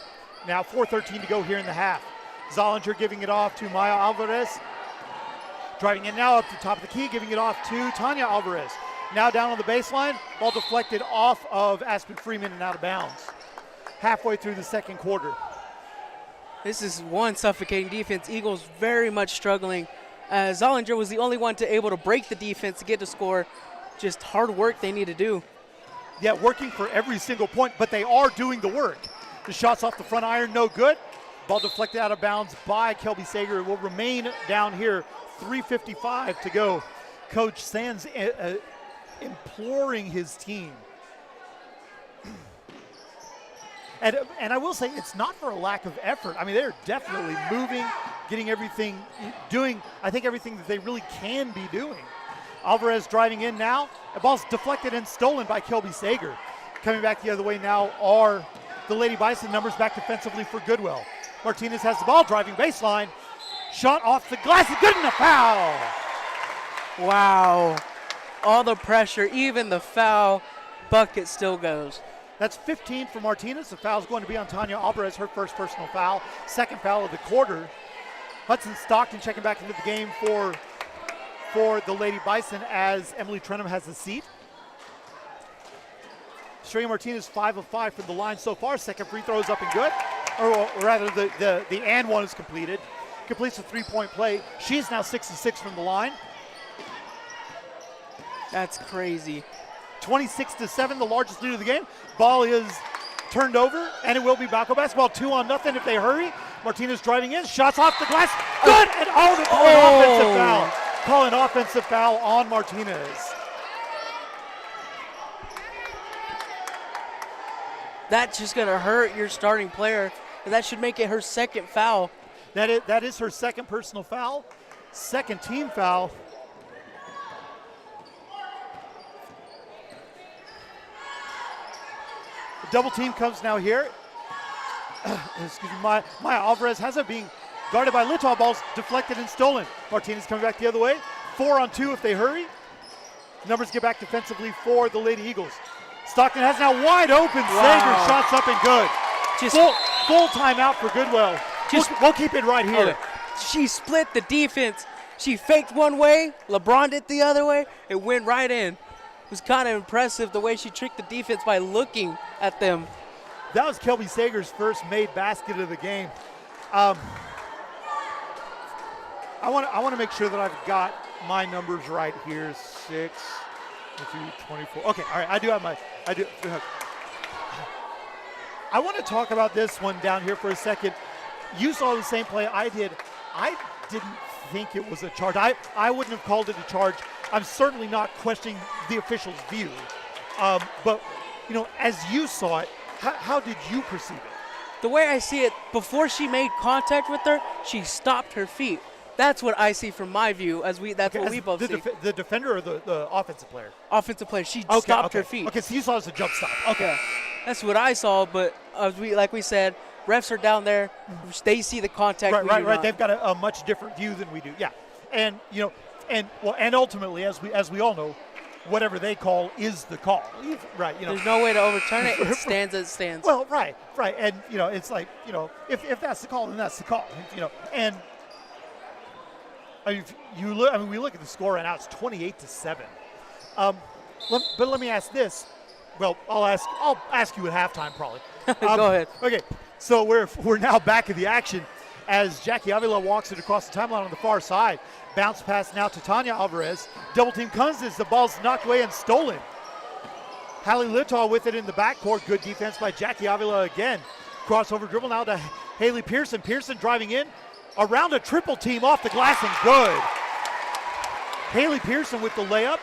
Now 4:13 to go here in the half. Zollinger giving it off to Maya Alvarez. Driving in now up to the top of the key, giving it off to Tanya Alvarez. Now down on the baseline, ball deflected off of Aspen Freeman and out of bounds. Halfway through the second quarter. This is one suffocating defense. Eagles very much struggling. Zollinger was the only one able to break the defense to get to score. Just hard work they need to do. Yeah, working for every single point, but they are doing the work. The shots off the front iron, no good. Ball deflected out of bounds by Kelby Sager. It will remain down here. 3:55 to go. Coach Sands imploring his team. And I will say it's not for a lack of effort. I mean, they're definitely moving, getting everything, doing, I think, everything that they really can be doing. Alvarez driving in now. The ball's deflected and stolen by Kelby Sager. Coming back the other way now are the Lady Bison. Numbers back defensively for Goodwell. Martinez has the ball, driving baseline. Shot off the glass, good and a foul. Wow. All the pressure, even the foul, bucket still goes. That's 15 for Martinez. The foul's going to be on Tanya Alvarez, her first personal foul. Second foul of the quarter. Hudson Stockton checking back into the game for the Lady Bison as Emily Trenham has the seat. Estrella Martinez 5 of 5 from the line so far. Second free throw is up and good. Or rather, the and one is completed. Completes a three-point play. She's now 6 of 6 from the line. That's crazy. 26-7, the largest lead of the game. Ball is turned over, and it will be Balko basketball. 2-0 if they hurry. Martinez driving in, shots off the glass. Good, and they call an offensive foul. Call an offensive foul on Martinez. That's just going to hurt your starting player. That should make it her second foul. That is her second personal foul, second team foul. The double team comes now here. Excuse me, Maya Alvarez has it being guarded by Litaw. Ball's deflected and stolen. Martinez coming back the other way. 4-on-2 if they hurry. Numbers get back defensively for the Lady Eagles. Stockton has now wide open. Wow. Sager shots up and good. Just full timeout for Goodwell. We'll keep it right here. Okay. She split the defense. She faked one way, LeBron did the other way, it went right in. It was kind of impressive the way she tricked the defense by looking at them. That was Kelby Sager's first made basket of the game. I want to make sure that I've got my numbers right here. 6, 24. Okay, all right. I want to talk about this one down here for a second. You saw the same play I did. I didn't think it was a charge. I wouldn't have called it a charge. I'm certainly not questioning the official's view. But, as you saw it, how did you perceive it? The way I see it, before she made contact with her, she stopped her feet. That's what I see from my view. What we both see. The defender or the offensive player? Offensive player. She stopped her feet. Okay, so you saw it as a jump stop. Okay. Yeah. That's what I saw, but like we said, refs are down there. They see the contact. Right. They've got a much different view than we do. Yeah, and and ultimately, as we all know, whatever they call is the call. Right. There's no way to overturn it. It stands as it stands. Well, right, and it's like if that's the call, then that's the call. And we look at the score right now. It's 28-7. But let me ask this. Well, I'll ask you at halftime probably. Go ahead. Okay, so we're now back in the action as Jackie Avila walks it across the timeline on the far side. Bounce pass now to Tanya Alvarez. Double team comes as the ball's knocked away and stolen. Hallie Litaw with it in the backcourt. Good defense by Jackie Avila again. Crossover dribble now to Haley Pearson. Pearson driving in around a triple team off the glass and good. Haley Pearson with the layup.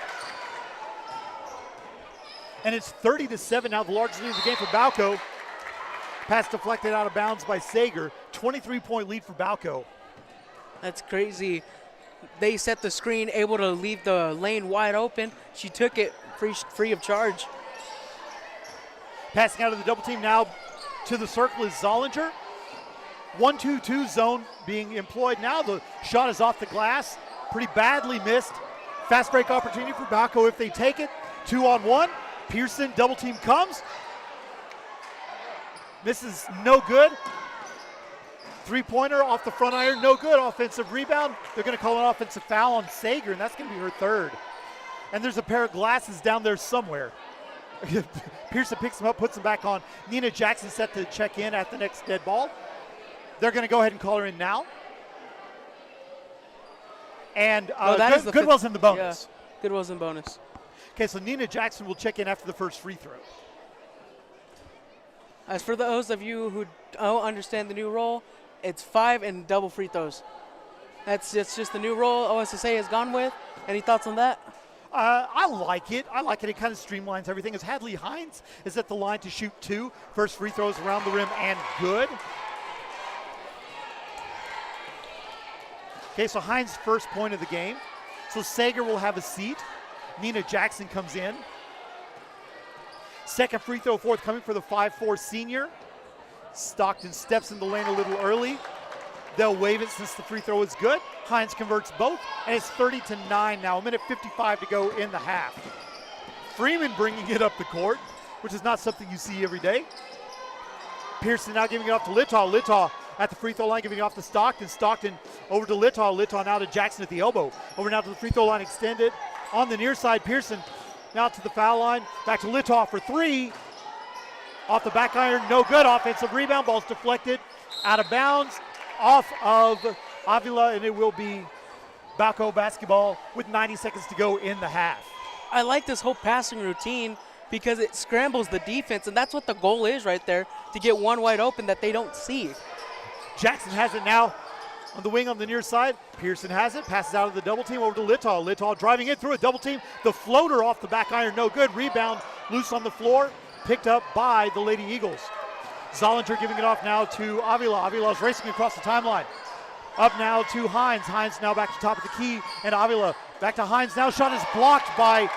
And it's 30-7 now, the largest lead of the game for Balko. Pass deflected out of bounds by Sager. 23-point lead for Balko. That's crazy. They set the screen, able to leave the lane wide open. She took it free of charge. Passing out of the double team now to the circle is Zollinger. 1-2-2 zone being employed now. The shot is off the glass. Pretty badly missed. Fast break opportunity for Balko if they take it. 2-on-1. Pearson, double team comes. Misses, no good. Three-pointer off the front iron, no good. Offensive rebound. They're going to call an offensive foul on Sager, and that's going to be her third. And there's a pair of glasses down there somewhere. Pearson picks them up, puts them back on. Nina Jackson set to check in at the next dead ball. They're going to go ahead and call her in now. And Goodwell's in the bonus. Yeah, Goodwell's in bonus. Okay, so Nina Jackson will check in after the first free throw. As for those of you who don't understand the new rule, it's 5 and double free throws. That's just the new rule OSSA has gone with. Any thoughts on that? I like it. I like it. It kind of streamlines everything. As Hadley Hines is at the line to shoot 2. First free throws around the rim and good. Okay, so Hines' first point of the game. So Sager will have a seat. Nina Jackson comes in. Second free throw forthcoming for the 5'4 senior. Stockton steps in the lane a little early. They'll waive it since the free throw is good. Hines converts both, and it's 30-9 now. 1:55 to go in the half. Freeman bringing it up the court, which is not something you see every day. Pearson now giving it off to Littaw. Littaw at the free throw line, giving it off to Stockton. Stockton over to Littaw. Littaw now to Jackson at the elbow. Over now to the free throw line extended. On the near side, Pearson now to the foul line. Back to Littaw for 3. Off the back iron, no good. Offensive rebound, ball's deflected. Out of bounds, off of Avila, and it will be Balko basketball with 90 seconds to go in the half. I like this whole passing routine because it scrambles the defense, and that's what the goal is right there, to get one wide open that they don't see. Jackson has it now on the wing on the near side. Pearson has it, passes out of the double team over to Littaw. Littaw driving in through a double team. The floater off the back iron, no good. Rebound loose on the floor, picked up by the Lady Eagles. Zollinger giving it off now to Avila. Avila's racing across the timeline. Up now to Hines. Hines now back to top of the key, and Avila back to Hines. Now shot is blocked by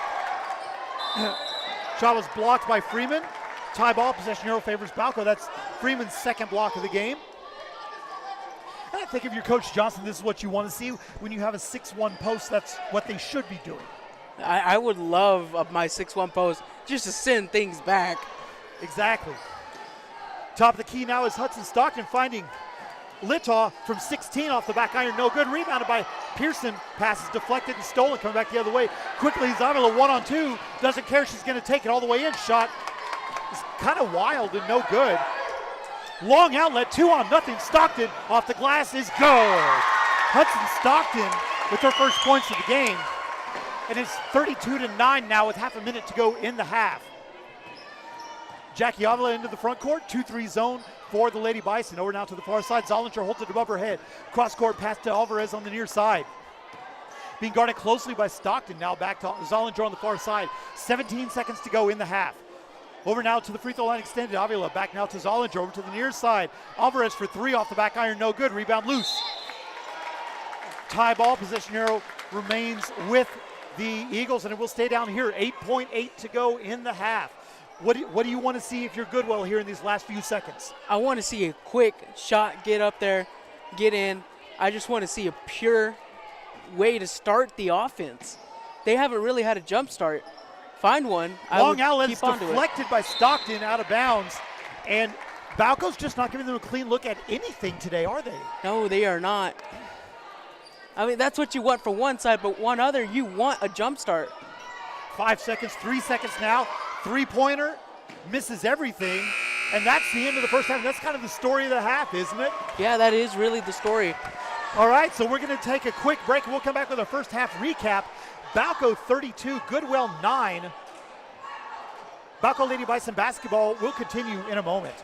Freeman. Tie ball, possession arrow favors Balko. That's Freeman's second block of the game. And I think if you're Coach Johnson, this is what you want to see. When you have a 6-1 post, that's what they should be doing. I would love my 6-1 post just to send things back. Exactly. Top of the key now is Hudson Stockton finding Littaw from 16 off the back iron. No good. Rebounded by Pearson. Passes deflected and stolen. Coming back the other way. Quickly, Zavila 1-on-2. Doesn't care. She's going to take it all the way in. Shot is kind of wild and no good. Long outlet. 2-on-0. Stockton off the glass is good. Hudson Stockton with her first points of the game. And it's 32-9 now with half a minute to go in the half. Jackie Avila into the front court, 2-3 zone for the Lady Bison. Over now to the far side. Zollinger holds it above her head. Cross court pass to Alvarez on the near side. Being guarded closely by Stockton. Now back to Zollinger on the far side. 17 seconds to go in the half. Over now to the free throw line extended. Avila back now to Zollinger. Over to the near side. Alvarez for 3 off the back iron. No good. Rebound loose. Tie ball. Possession arrow remains with the Eagles, and it will stay down here. 8.8 to go in the half. What do you want to see if you're Goodwell here in these last few seconds? I want to see a quick shot, get up there, get in. I just want to see a pure way to start the offense. They haven't really had a jump start. Find one. Long outlet is deflected by Stockton out of bounds, and Balko's just not giving them a clean look at anything today, are they? No, they are not. I mean, that's what you want for one side, but one other, you want a jump start. 5 seconds, 3 seconds now. Three-pointer, misses everything, and that's the end of the first half. That's kind of the story of the half, isn't it? Yeah, that is really the story. All right, so we're going to take a quick break, and we'll come back with our first half recap. Balko 32, Goodwell 9. Balko Lady Bison basketball will continue in a moment.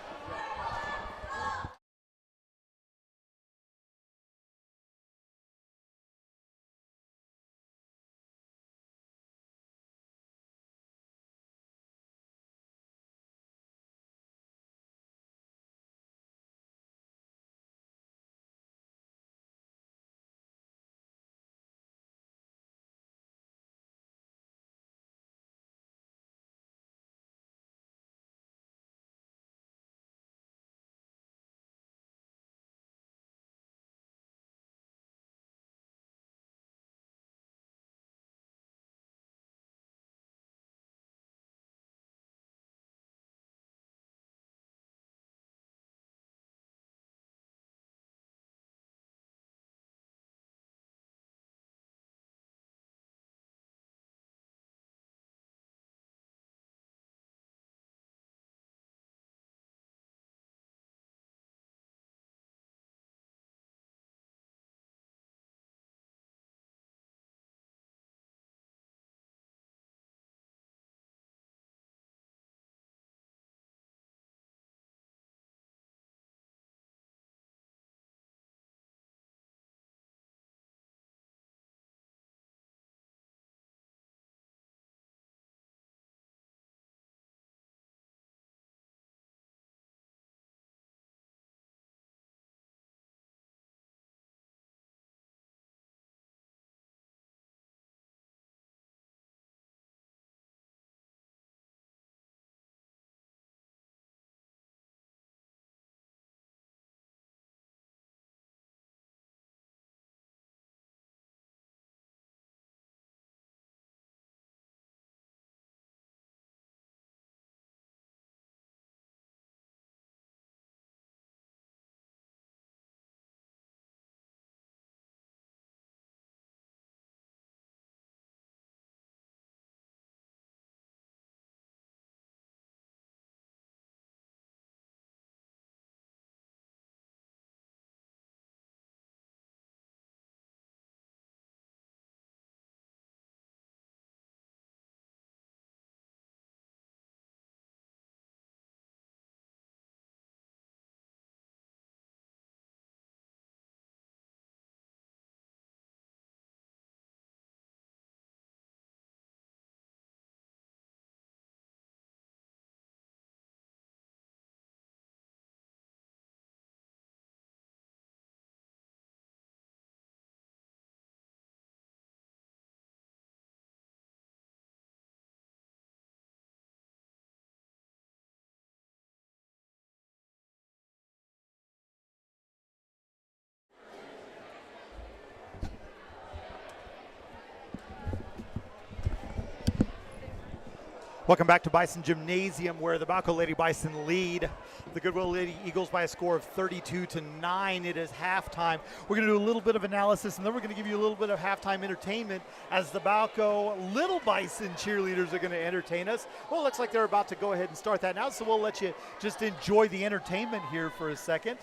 Welcome back to Bison Gymnasium, where the Balko Lady Bison lead the Goodwell Lady Eagles by a score of 32-9. It is halftime. We're going to do a little bit of analysis, and then we're going to give you a little bit of halftime entertainment as the Balko Little Bison cheerleaders are going to entertain us. Well, it looks like they're about to go ahead and start that now, so we'll let you just enjoy the entertainment here for a second.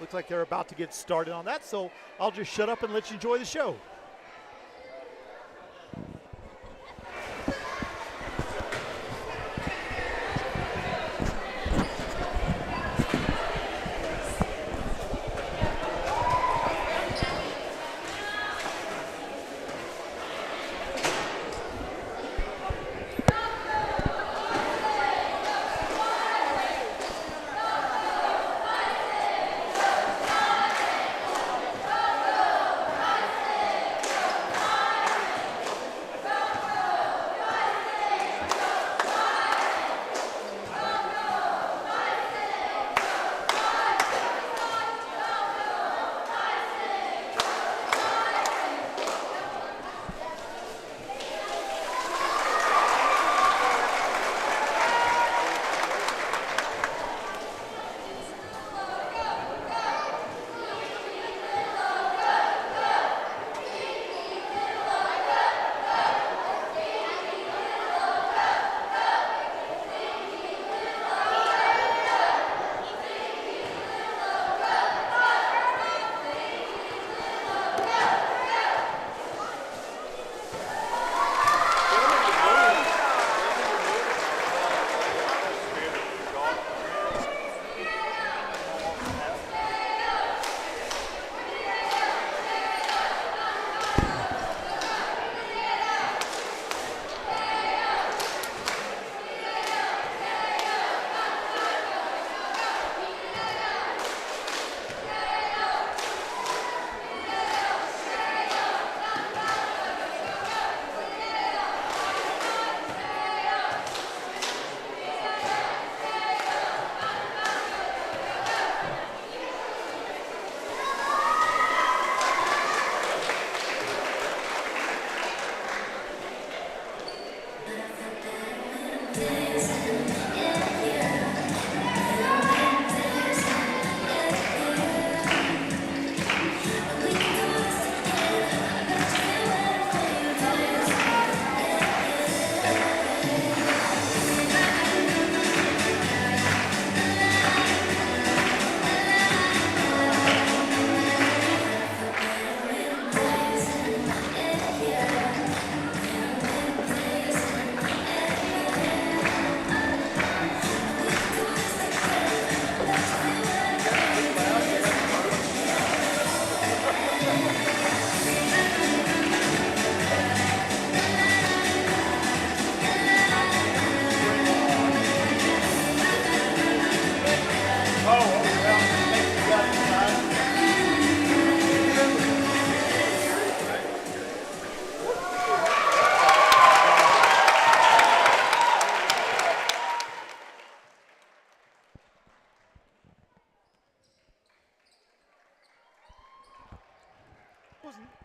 Looks like they're about to get started on that, so I'll just shut up and let you enjoy the show.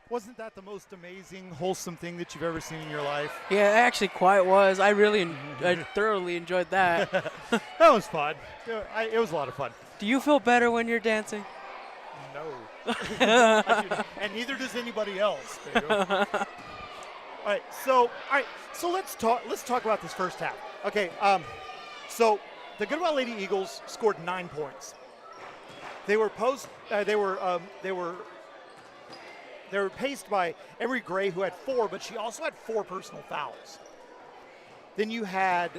Wasn't that the most amazing, wholesome thing that you've ever seen in your life? Yeah, it actually quite was. I thoroughly enjoyed that. That was fun. It was a lot of fun. Do you feel better when you're dancing? No. And neither does anybody else. All right, so let's talk about this first half. Okay, so the Goodwell Lady Eagles scored 9 points. They were paced by Emery Gray, who had 4, but she also had 4 personal fouls. Then you had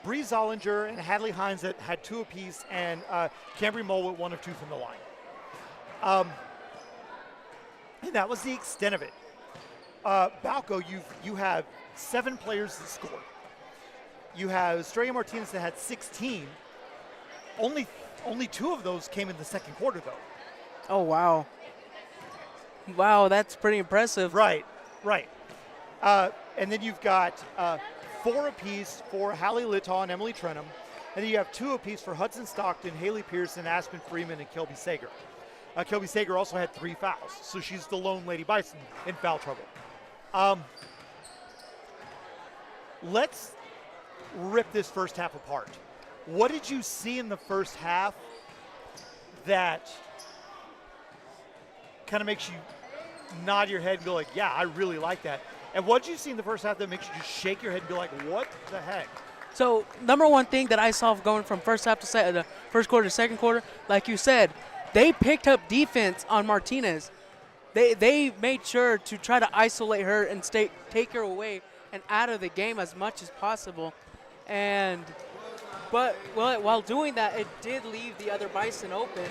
Bree Zollinger and Hadley Hines that had 2 apiece, and Cambry Mole with 1 of 2 from the line. And that was the extent of it. Balko, you have 7 players that scored. You have Estrella Martinez that had 16. Only 2 of those came in the second quarter, though. Oh, wow. Wow, that's pretty impressive. Right. And then you've got 4 apiece for Hallie Littaw and Emily Trenum. And then you have 2 apiece for Hudson Stockton, Haley Pearson, Aspen Freeman, and Kelby Sager. Kelby Sager also had 3 fouls, so she's the lone Lady Bison in foul trouble. let's rip this first half apart. What did you see in the first half that kind of makes you nod your head and go like, yeah, I really like that? And what did you see in the first half that makes you just shake your head and go like, what the heck? So number one thing that I saw going from first half to the first quarter to second quarter, like you said, they picked up defense on Martinez. They made sure to try to isolate her and take her away and out of the game as much as possible. But while doing that, it did leave the other Bison open,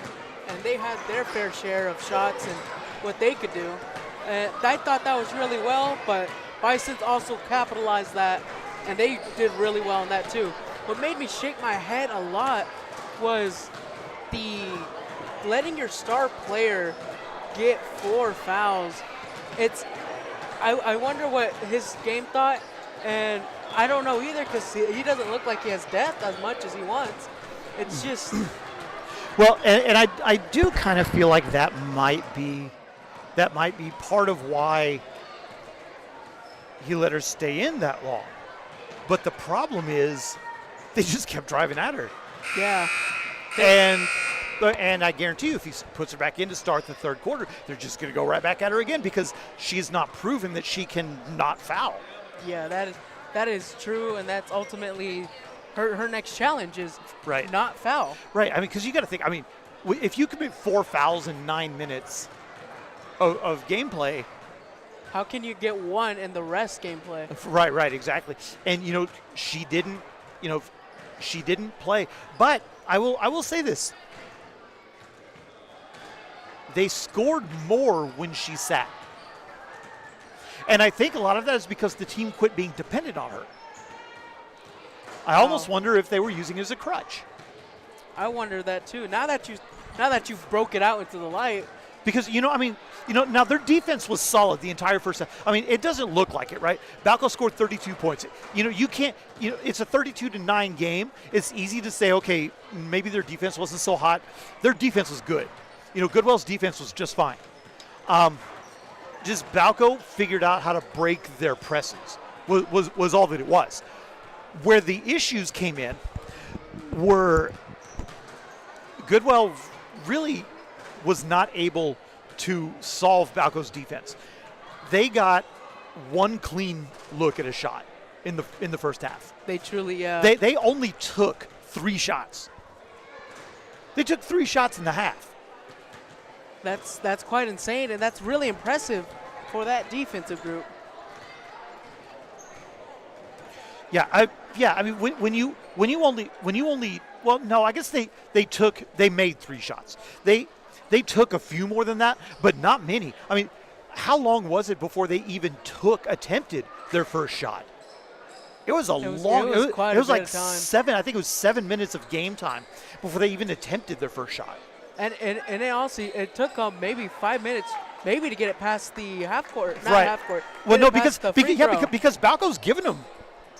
and they had their fair share of shots and what they could do. And I thought that was really well, but Bison's also capitalized that, and they did really well in that too. What made me shake my head a lot was the letting your star player get 4 fouls. I wonder what his game thought, and I don't know either because he doesn't look like he has depth as much as he wants. It's just well, and I do kind of feel like that might be part of why he let her stay in that long. But the problem is they just kept driving at her. Yeah. And I guarantee you, if he puts her back in to start the third quarter, they're just going to go right back at her again because she's not proven that she can not foul. Yeah, that is true, and that's ultimately her next challenge is right. Not foul. Right. I mean, because you got to think. I mean, if you commit 4 fouls in 9 minutes of gameplay, how can you get 1 in the rest gameplay? Right, exactly. And she didn't play. But I will say this: they scored more when she sat. And I think a lot of that is because the team quit being dependent on her. I almost wonder if they were using it as a crutch. I wonder that too. Now that you've broke it out into the light. Because, now their defense was solid the entire first half. I mean, it doesn't look like it, right? Balko scored 32 points. You can't, it's a 32-9 game. It's easy to say, okay, maybe their defense wasn't so hot. Their defense was good. Goodwell's defense was just fine. Just Balko figured out how to break their presses was all that it was. Where the issues came in were Goodwell really was not able to solve Balko's defense. They got 1 clean look at a shot in the first half. They truly They only took 3 shots. They took 3 shots in the half. That's quite insane, and that's really impressive for that defensive group. Yeah, I mean when you only well, no, I guess they made 3 shots. They took a few more than that, but not many. I mean, how long was it before they even attempted their first shot? It was long. It was like 7. I think it was 7 minutes of game time before they even attempted their first shot. And it took them maybe 5 minutes, maybe to get it past the half court. Not right. half court. Well, no, because Balko's giving them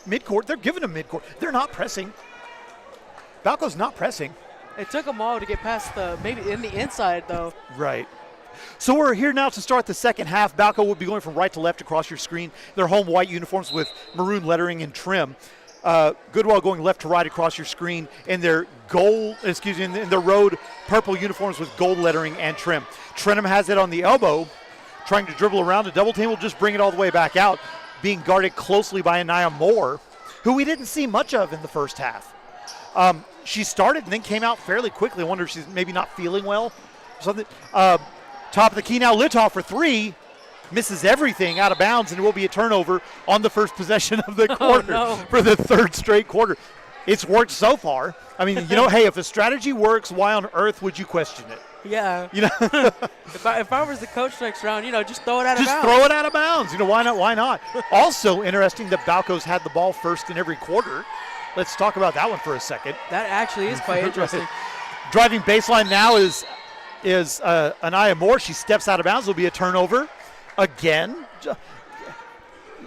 midcourt. They're giving them midcourt. They're not pressing. Balko's not pressing. It took them all to get past maybe in the inside though. Right. So we're here now to start the second half. Balko will be going from right to left across your screen. Their home white uniforms with maroon lettering and trim. Goodwell going left to right across your screen in their in their road purple uniforms with gold lettering and trim. Trentham has it on the elbow, trying to dribble around. A double team will just bring it all the way back out, being guarded closely by Anaya Moore, who we didn't see much of in the first half. She started and then came out fairly quickly. I wonder if she's maybe not feeling well or something. Top of the key now, Litoff for 3. Misses everything out of bounds, and it will be a turnover on the first possession of the quarter for the 3rd straight quarter. It's worked so far. I mean, hey, if a strategy works, why on earth would you question it? Yeah. If I was the coach next round, just throw it out of bounds. Just throw it out of bounds. Why not? Why not? Also interesting that Balko's had the ball first in every quarter. Let's talk about that one for a second. That actually is quite interesting. Driving baseline now is Anaya Moore. She steps out of bounds. It'll be a turnover again.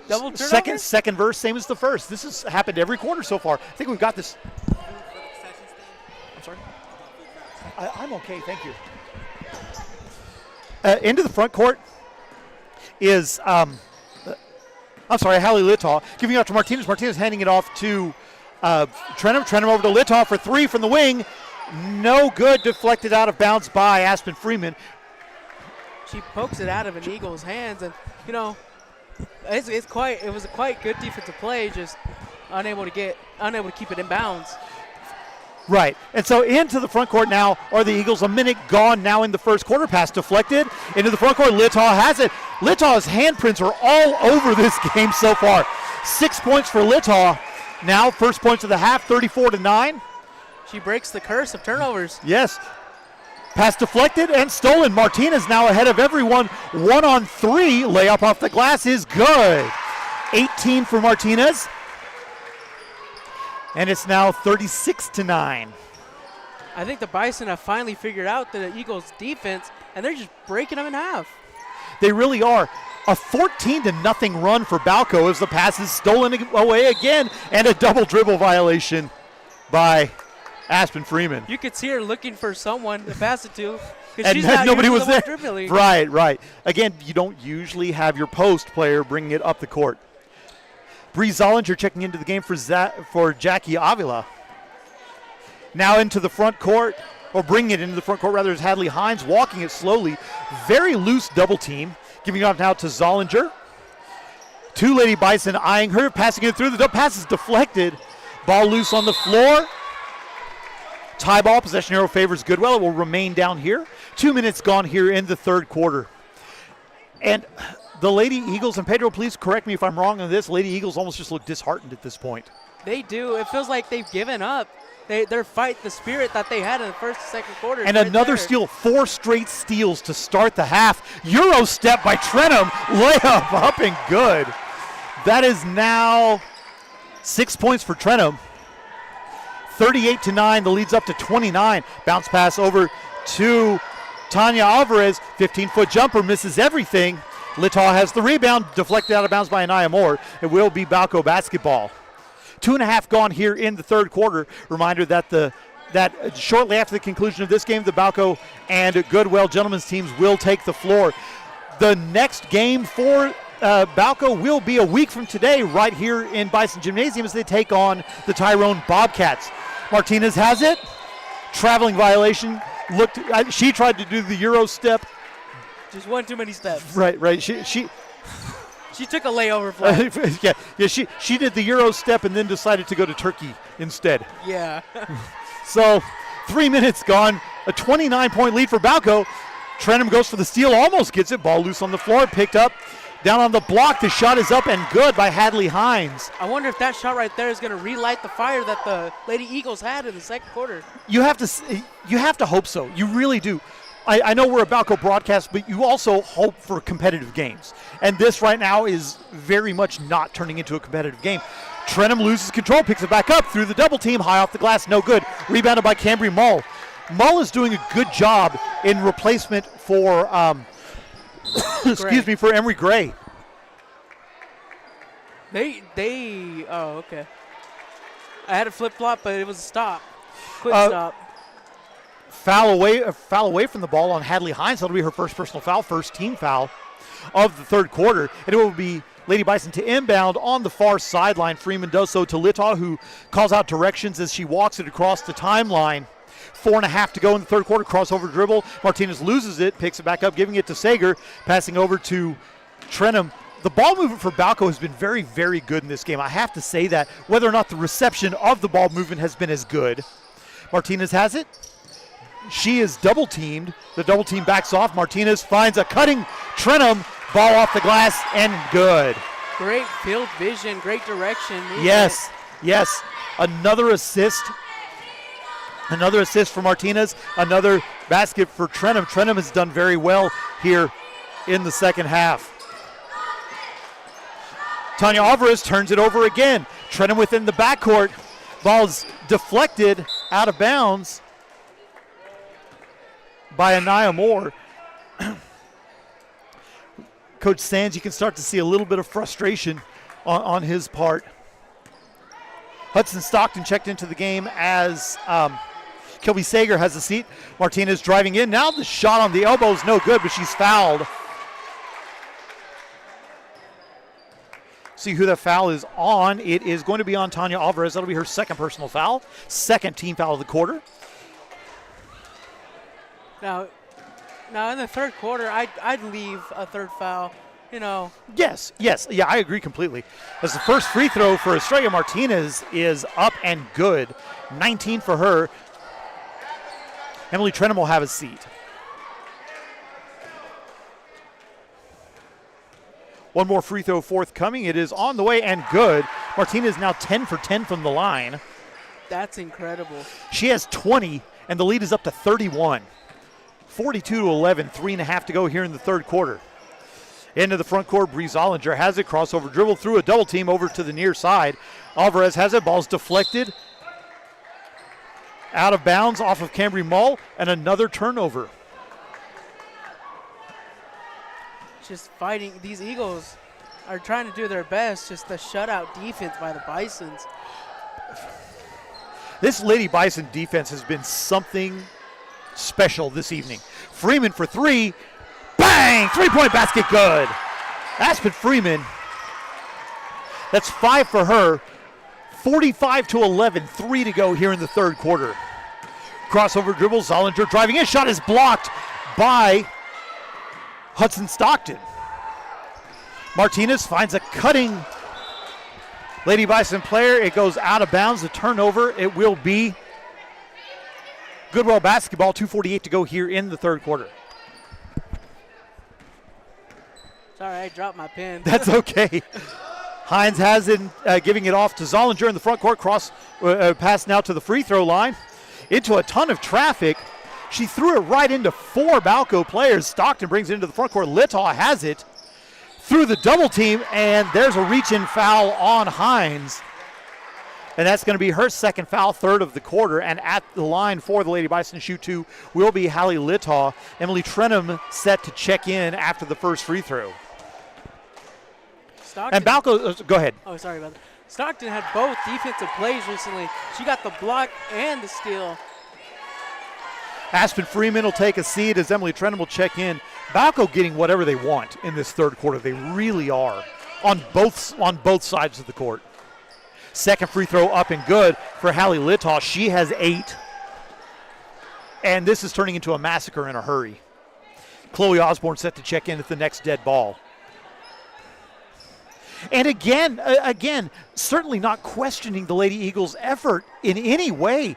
Double turnover? Second verse, same as the first. This has happened every quarter so far. I think we've got this. I'm sorry? I'm okay, thank you. Into the front court is Hallie Littaw, giving it off to Martinez. Martinez handing it off to Trenum. Trenum over to Littaw for three from the wing. No good, deflected out of bounds by Aspen Freeman. She pokes it out of an Eagles' hands, and you know, it was a quite good defensive play, just unable to keep it in bounds. Right, and so into the front court now are the Eagles. A minute gone now in the first quarter. Pass deflected into the front court. Littaw has it. Littaw's handprints are all over this game so far. 6 points for Littaw. Now first points of the half, 34-9. She breaks the curse of turnovers. Yes. Pass deflected and stolen. Martinez now ahead of everyone. 1-on-3. Layup off the glass is good. 18 for Martinez. And it's now 36-9. I think the Bison have finally figured out the Eagles' defense, and they're just breaking them in half. They really are. A 14-0 run for Balko as the pass is stolen away again, and a double dribble violation by Aspen Freeman. You could see her looking for someone to pass it to, because And she's not nobody was usually the there. one dribbling. Right. Again, you don't usually have your post player bringing it up the court. Bree Zollinger checking into the game for Jackie Avila. Now into the front court, or bringing it into the front court rather, is Hadley Hines walking it slowly. Very loose double team. Giving it off now to Zollinger. Two Lady Bison eyeing her, passing it through. The pass is deflected. Ball loose on the floor. Tie ball, possession arrow favors Goodwell. It will remain down here. 2 minutes gone here in the third quarter. And the Lady Eagles, and Pedro, please correct me if I'm wrong on this, Lady Eagles almost just look disheartened at this point. They do. It feels like they've given up. Their fight, the spirit that they had in the first and second quarter. And right another there. steal, 4 straight steals to start the half. Euro step by Trenum, layup up and good. That is now 6 points for Trenum. 38-9, the lead's up to 29. Bounce pass over to Tanya Alvarez, 15-foot jumper, misses everything. Littaw has the rebound, deflected out of bounds by Anaya Moore. It will be Balko basketball. 2.5 gone here in the third quarter. Reminder that shortly after the conclusion of this game, the Balko and Goodwell gentlemen's teams will take the floor. The next game for Balko will be a week from today right here in Bison Gymnasium as they take on the Tyrone Bobcats. Martinez has it. Traveling violation. She tried to do the Euro step. Just one too many steps. Right. She took a layover flag. yeah. She did the Euro step and then decided to go to Turkey instead. Yeah. So 3 minutes gone. A 29-point lead for Balko. Trenum goes for the steal, almost gets it. Ball loose on the floor, picked up. Down on the block, the shot is up and good by Hadley Hines. I wonder if that shot right there is going to relight the fire that the Lady Eagles had in the second quarter. You have to hope so. You really do. I know we're a Balko broadcast, but you also hope for competitive games. And this right now is very much not turning into a competitive game. Trenum loses control, picks it back up through the double team, high off the glass, no good. Rebounded by Cambry Mull. Mull is doing a good job in replacement for, for Emery Gray. Oh, okay. I had a flip-flop, but it was a stop. Quick stop. Foul away from the ball on Hadley Hines. That'll be her first personal foul, first team foul of the third quarter. And it will be Lady Bison to inbound on the far sideline. Freeman does so to Littaw, who calls out directions as she walks it across the timeline. 4.5 to go in the third quarter. Crossover dribble. Martinez loses it, picks it back up, giving it to Sager, passing over to Trenum. The ball movement for Balko has been very, very good in this game. I have to say that, whether or not the reception of the ball movement has been as good. Martinez has it. She is double teamed. The double team backs off. Martinez finds a cutting Trenum. Ball off the glass and good. Great field vision, great direction. Yes. Another assist. Another assist for Martinez. Another basket for Trenum. Trenum has done very well here in the second half. Tanya Alvarez turns it over again. Trenum within the backcourt. Ball's deflected out of bounds by Anaya Moore. Coach Sands, you can start to see a little bit of frustration on his part. Hudson Stockton checked into the game as Kilby Sager has a seat. Martinez driving in. Now the shot on the elbow is no good, but she's fouled. See who that foul is on. It is going to be on Tanya Alvarez. That'll be her second personal foul. Second team foul of the quarter. Now in the third quarter, I'd leave a third foul. Yes. Yeah, I agree completely. As the first free throw for Estrella Martinez is up and good. 19 for her. Emily Trenholm will have a seat. One more free throw forthcoming. It is on the way and good. Martinez now 10 for 10 from the line. That's incredible. She has 20, and the lead is up to 31. 42-11, 3.5 to go here in the third quarter. Into the front court, Bree Zollinger has it, crossover dribble through a double team over to the near side. Alvarez has it, ball's deflected. Out of bounds off of Cambry Mull, and another turnover. Just fighting. These Eagles are trying to do their best, just the shutout defense by the Bisons. This Lady Bison defense has been something special this evening. Freeman for three. Bang! Three-point basket good. Aspen Freeman. That's 5 for her. 45-11, 3 to go here in the third quarter. Crossover dribble, Zollinger driving in. Shot is blocked by Hudson Stockton. Martinez finds a cutting Lady Bison player. It goes out of bounds. The turnover, it will be Goodwell basketball. 2:48 to go here in the third quarter. Sorry, I dropped my pen. That's okay. Hines has it, giving it off to Zollinger in the front court. Pass now to the free throw line. Into a ton of traffic. She threw it right into 4 Balko players. Stockton brings it into the front court. Littaw has it through the double team, and there's a reach-in foul on Hines. And that's going to be her second foul, third of the quarter. And at the line for the Lady Bison to shoot 2 will be Hallie Littaw. Emily Trenholm set to check in after the first free throw. Stockton. And Balko, go ahead. Oh, sorry about that. Stockton had both defensive plays recently. She got the block and the steal. Aspen Freeman will take a seat as Emily Trenholm will check in. Balko getting whatever they want in this third quarter. They really are on both sides of the court. Second free throw up and good for Hallie Littaw. She has 8. And this is turning into a massacre in a hurry. Chloe Osborne set to check in at the next dead ball. And again, certainly not questioning the Lady Eagles' effort in any way.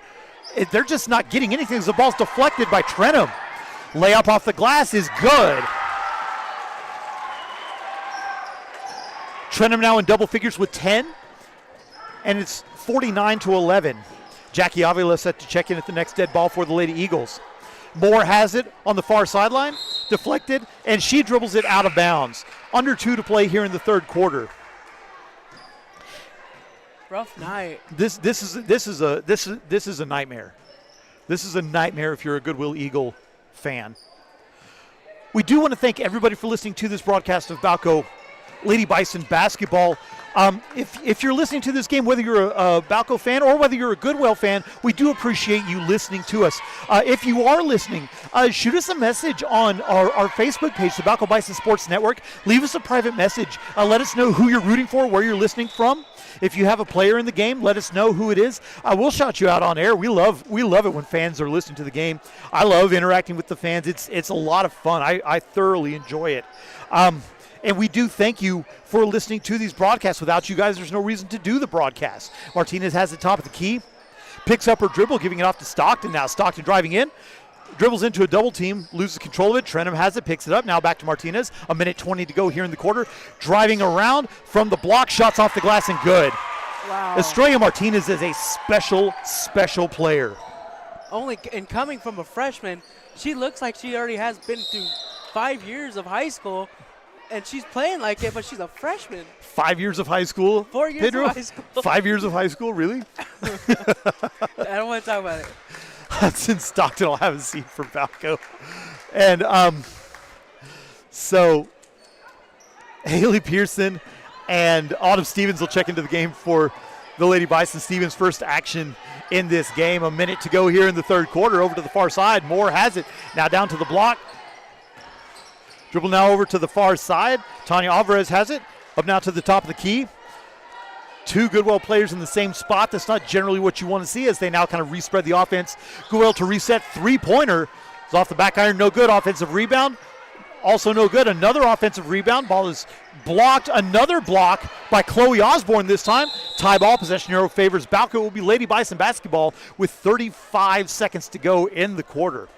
They're just not getting anything as the ball's deflected by Trenholm. Layup off the glass is good. Trenholm now in double figures with 10. And it's 49-11. Jackie Avila set to check in at the next dead ball for the Lady Eagles. Moore has it on the far sideline, deflected, and she dribbles it out of bounds. Under 2 to play here in the third quarter. Rough night. This is a nightmare. This is a nightmare if you're a Goodwill Eagle fan. We do want to thank everybody for listening to this broadcast of Balko Lady Bison basketball. If you're listening to this game, whether you're a Balko fan or whether you're a Goodwell fan, we do appreciate you listening to us. If you are listening, shoot us a message on our Facebook page, the Balko Bison Sports Network. Leave us a private message. Let us know who you're rooting for, where you're listening from. If you have a player in the game, let us know who it is. We'll shout you out on air. We love it when fans are listening to the game. I love interacting with the fans. It's a lot of fun. I thoroughly enjoy it. And we do thank you for listening to these broadcasts. Without you guys, there's no reason to do the broadcast. Martinez has the top of the key, picks up her dribble, giving it off to Stockton. Now Stockton driving in, dribbles into a double team, loses control of it. Trenholm has it, picks it up. Now back to Martinez. 1:20 to go here in the quarter. Driving around from the block, shots off the glass and good. Wow. Estrella Martinez is a special player. And coming from a freshman, she looks like she already has been through 5 years of high school. And she's playing like it, but she's a freshman. 5 years of high school? 4 years Pedro? of high school. 5 years of high school, really? I don't want to talk about it. Hudson Stockton will have a seat for Balko. And so Haley Pearson and Autumn Stevens will check into the game for the Lady Bison. Stevens' first action in this game. 1 minute to go here in the third quarter. Over to the far side. Moore has it. Now down to the block. Dribble now over to the far side. Tanya Alvarez has it. Up now to the top of the key. Two Goodwell players in the same spot. That's not generally what you want to see as they now kind of respread the offense. Goodwell to reset. Three-pointer is off the back iron. No good. Offensive rebound. Also no good. Another offensive rebound. Ball is blocked. Another block by Chloe Osborne this time. Tie ball. Possession arrow favors Balko. It will be Lady Bison basketball with 35 seconds to go in the quarter.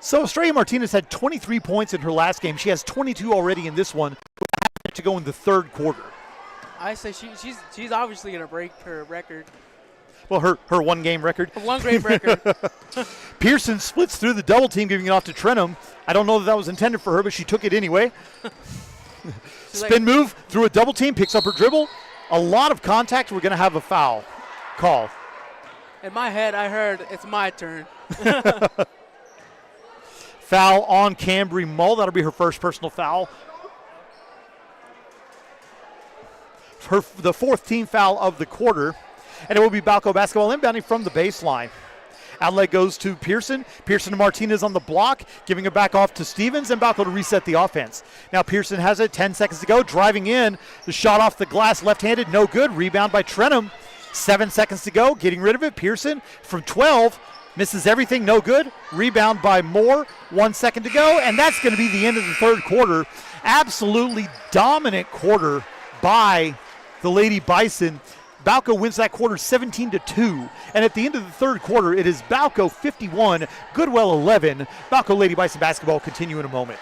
So Estrella Martinez had 23 points in her last game. She has 22 already in this one, with a half minute to go in the third quarter. I say she's obviously going to break her record. Well, her one-game record. Her one-game record. Pearson splits through the double team, giving it off to Trenum. I don't know that was intended for her, but she took it anyway. Spin move through a double team, picks up her dribble. A lot of contact. We're going to have a foul call. In my head, I heard it's my turn. Foul on Cambry Mull. That'll be her first personal foul. The fourth team foul of the quarter. And it will be Balko basketball inbounding from the baseline. Outlet goes to Pearson. Pearson to Martinez on the block, giving it back off to Stevens, and Balko to reset the offense. Now Pearson has it, 10 seconds to go, driving in. The shot off the glass, left-handed, no good. Rebound by Trenum. 7 seconds to go, getting rid of it. Pearson from 12. Misses everything, no good. Rebound by Moore, 1 second to go, and that's going to be the end of the third quarter. Absolutely dominant quarter by the Lady Bison. Balko wins that quarter 17-2, and at the end of the third quarter, it is Balko 51, Goodwell 11. Balko Lady Bison basketball continue in a moment.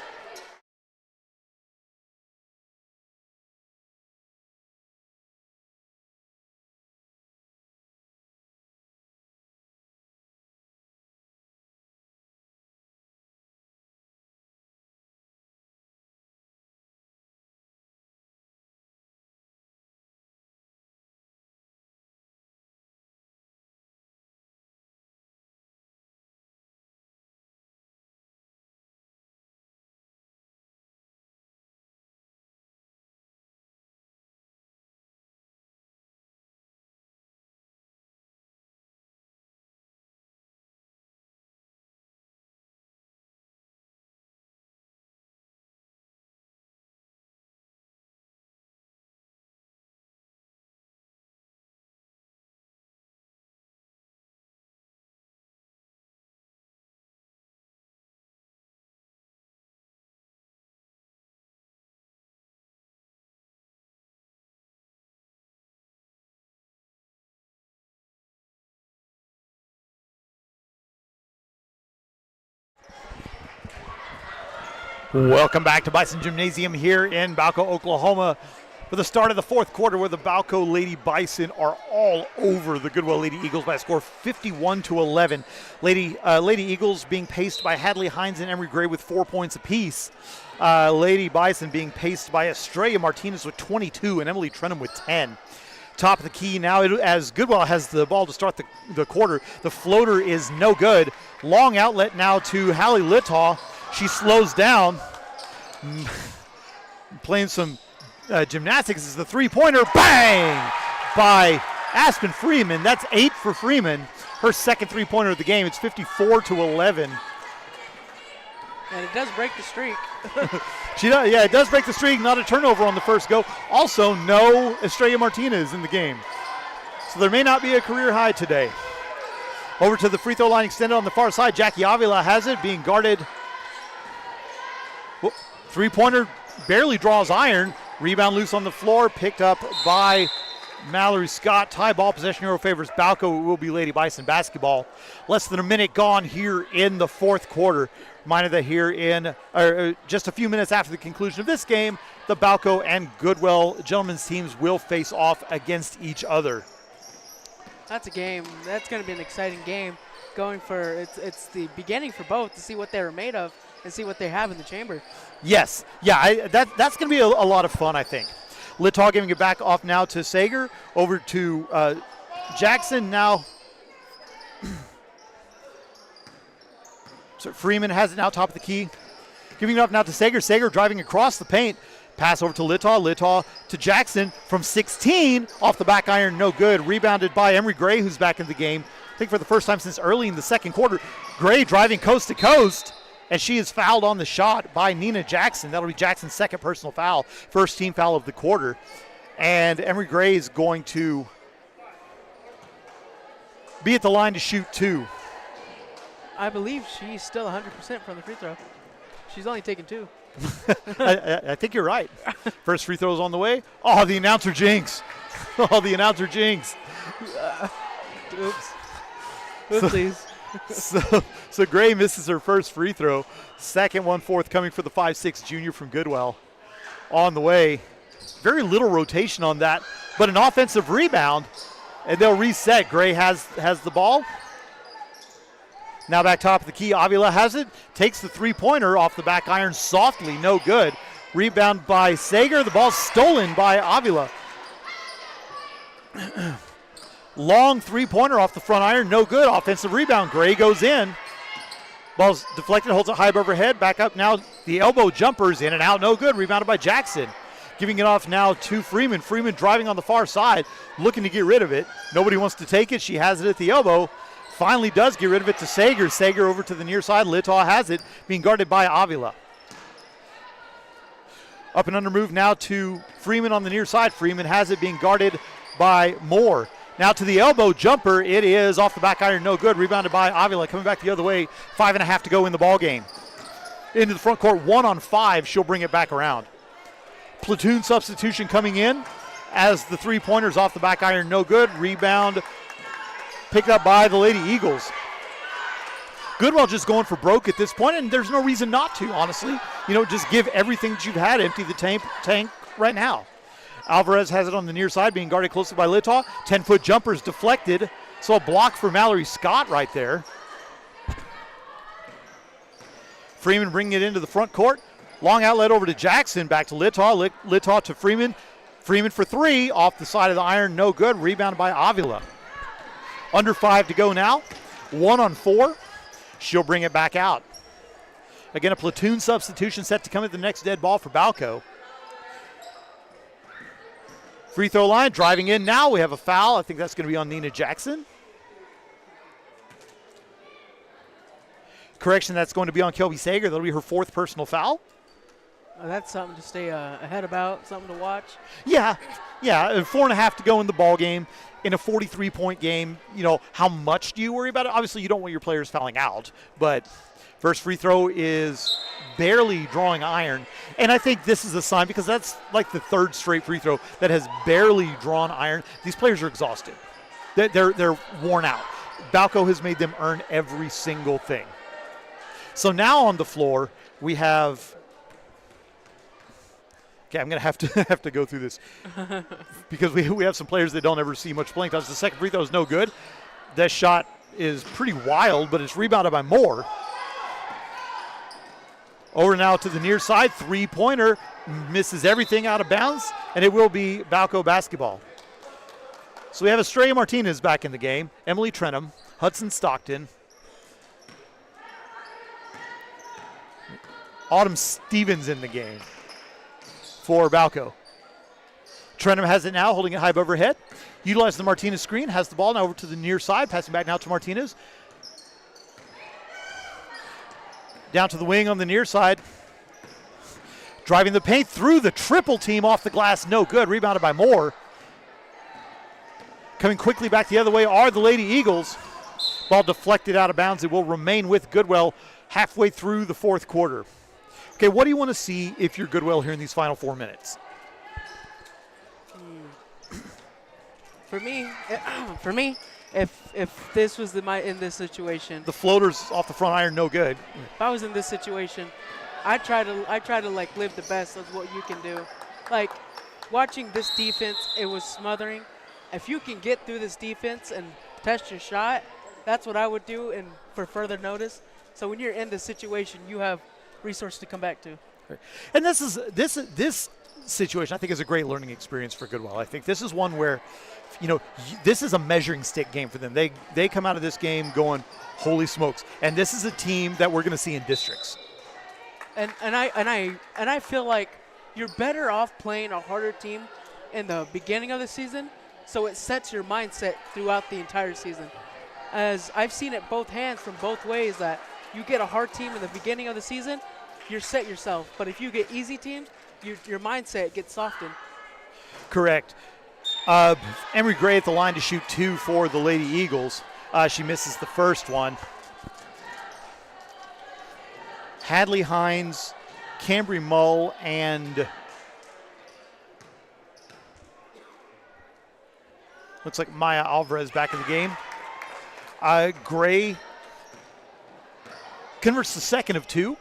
Welcome back to Bison Gymnasium here in Balko, Oklahoma, for the start of the fourth quarter, where the Balko Lady Bison are all over the Goodwell Lady Eagles by a score of 51-11. Lady Eagles being paced by Hadley Hines and Emery Gray with 4 points apiece. Lady Bison being paced by Estrella Martinez with 22 and Emily Trenum with 10. Top of the key now as Goodwell has the ball to start the quarter. The floater is no good. Long outlet now to Hallie Littaw. She slows down, playing some gymnastics. Is the three-pointer, bang, by Aspen Freeman. That's 8 for Freeman. Her second three-pointer of the game. It's 54-11. And it does break the streak. It does break the streak. Not a turnover on the first go. Also, no Estrella Martinez in the game. So there may not be a career high today. Over to the free throw line extended on the far side. Jackie Avila has it, being guarded. Three-pointer barely draws iron. Rebound loose on the floor, picked up by Mallory Scott. Tie ball, possession arrow favors Balko. It will be Lady Bison basketball. Less than a minute gone here in the fourth quarter. Reminder that here in just a few minutes after the conclusion of this game, the Balko and Goodwell gentlemen's teams will face off against each other. That's a game. That's going to be an exciting game. Going for it's the beginning for both to see what they're made of and see what they have in the chamber. Yes. Yeah, that's going to be a lot of fun, I think. Littaw giving it back off now to Sager. Over to Jackson now. So Freeman has it now, top of the key. Giving it up now to Sager. Sager driving across the paint. Pass over to Littaw. Littaw to Jackson from 16. Off the back iron, no good. Rebounded by Emery Gray, who's back in the game. I think for the first time since early in the second quarter. Gray driving coast to coast And she is fouled on the shot by Nina Jackson. That'll be Jackson's second personal foul, first team foul of the quarter. And Emory Gray is going to be at the line to shoot 2. I believe she's still 100% from the free throw. She's only taken 2. I think you're right. First free throw's on the way. Oh, the announcer jinx. Oh, the announcer jinx. Oops. Oopsies. So Gray misses her first free throw. Second one forthcoming for the 5'6" junior from Goodwell. On the way. Very little rotation on that, but an offensive rebound, and they'll reset. Gray has the ball. Now back top of the key, Avila has it. Takes the three-pointer off the back iron softly, no good. Rebound by Sager. The ball's stolen by Avila. Long three-pointer off the front iron, no good. Offensive rebound, Gray goes in. Ball's deflected, holds it high above her head. Back up now, the elbow jumper's in and out, no good. Rebounded by Jackson. Giving it off now to Freeman. Freeman driving on the far side, looking to get rid of it. Nobody wants to take it. She has it at the elbow. Finally does get rid of it to Sager. Sager over to the near side. Litaw has it, being guarded by Avila. Up and under move now to Freeman on the near side. Freeman has it, being guarded by Moore. Now to the elbow jumper. It is off the back iron, no good. Rebounded by Avila. Coming back the other way. 5.5 to go in the ball game. Into the front court, 1-on-5. She'll bring it back around. Platoon substitution coming in as the three-pointers off the back iron, no good. Rebound picked up by the Lady Eagles. Goodwell just going for broke at this point, and there's no reason not to, honestly. You know, just give everything that you've had, empty the tank right now. Alvarez has it on the near side, being guarded closely by Litaw. 10-foot jumper is deflected, so a block for Mallory Scott right there. Freeman bringing it into the front court. Long outlet over to Jackson, back to Litaw. Litaw to Freeman. Freeman for 3, off the side of the iron, no good. Rebounded by Avila. Under 5 to go now. 1-on-4. She'll bring it back out. Again, a platoon substitution set to come at the next dead ball for Balko. Free throw line, driving in now. We have a foul. I think that's going to be on Nina Jackson. Correction, that's going to be on Kelby Sager. That'll be her 4th personal foul. That's something to stay ahead about, something to watch. Yeah, 4.5 to go in the ball game. In a 43-point game, you know, how much do you worry about it? Obviously, you don't want your players fouling out, but first free throw is barely drawing iron. And I think this is a sign, because that's like the 3rd straight free throw that has barely drawn iron. These players are exhausted. They're worn out. Balko has made them earn every single thing. So now on the floor, we have... Okay, I'm going to have to go through this because we have some players that don't ever see much playing time. The second free throw is no good. That shot is pretty wild, but it's rebounded by Moore. Over now to the near side. Three-pointer misses everything out of bounds, and it will be Balko basketball. So we have Estrella Martinez back in the game, Emily Trenum, Hudson Stockton, Autumn Stevens in the game for Balko. Trenum has it now, holding it high above her head. Utilizes the Martinez screen, has the ball now over to the near side, passing back now to Martinez. Down to the wing on the near side. Driving the paint through the triple team off the glass, no good. Rebounded by Moore. Coming quickly back the other way are the Lady Eagles. Ball deflected out of bounds. It will remain with Goodwell halfway through the 4th quarter. Okay, what do you want to see if you're Goodwell here in these final 4 minutes? For me, if this was in this situation, the floater's off the front iron, no good. If I was in this situation, I try to like live the best of what you can do. Like watching this defense, it was smothering. If you can get through this defense and test your shot, that's what I would do, and for further notice. So when you're in this situation, you have resource to come back to. And this situation I think is a great learning experience for Goodwell. I think this is one where, you know, this is a measuring stick game for them. They come out of this game going, holy smokes. And this is a team that we're going to see in districts. And I feel like you're better off playing a harder team in the beginning of the season, so it sets your mindset throughout the entire season. As I've seen it both hands from both ways, that you get a hard team in the beginning of the season, you're set yourself. But if you get easy teams, your mindset gets softened. Correct. Emery Gray at the line to shoot 2 for the Lady Eagles. She misses the first one. Hadley Hines, Cambry Mull, and looks like Maya Alvarez back in the game. Gray converts the second of 2.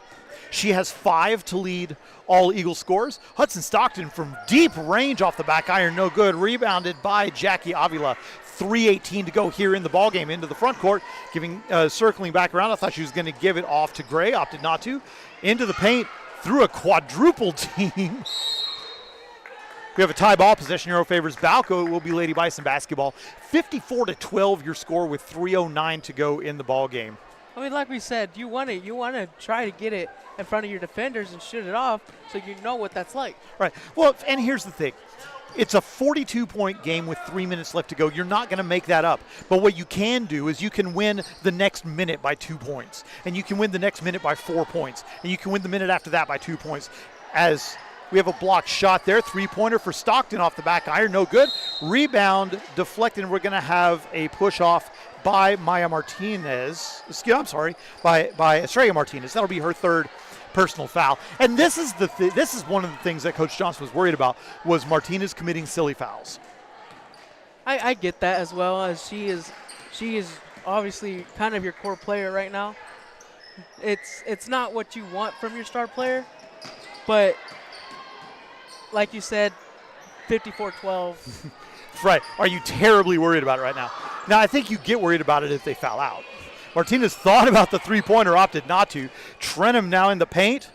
She has 5 to lead all Eagle scores. Hudson Stockton from deep range off the back iron, no good. Rebounded by Jackie Avila. 3:18 to go here in the ballgame. Into the front court, circling back around. I thought she was going to give it off to Gray, opted not to. Into the paint, through a quadruple team. We have a tie ball possession. Euro favors Balko. It will be Lady Bison basketball. 54-12 your score with 3:09 to go in the ball game. I mean, like we said, you want to try to get it in front of your defenders and shoot it off so you know what that's like. Right. Well, and here's the thing. It's a 42-point game with 3 minutes left to go. You're not going to make that up. But what you can do is you can win the next minute by 2 points. And you can win the next minute by 4 points. And you can win the minute after that by 2 points. As we have a blocked shot there. 3-pointer for Stockton off the back iron. No good. Rebound deflected. We're going to have a push off by Maya Martinez. By Estrella Martinez. That'll be her third personal foul. And this is one of the things that Coach Johnson was worried about, was Martinez committing silly fouls. I get that as well, as she is obviously kind of your core player right now. It's not what you want from your star player, but like you said, 54-12. Right. Are you terribly worried about it right now? Now, I think you get worried about it if they foul out. Martinez thought about the three-pointer, opted not to. Trenum now in the paint.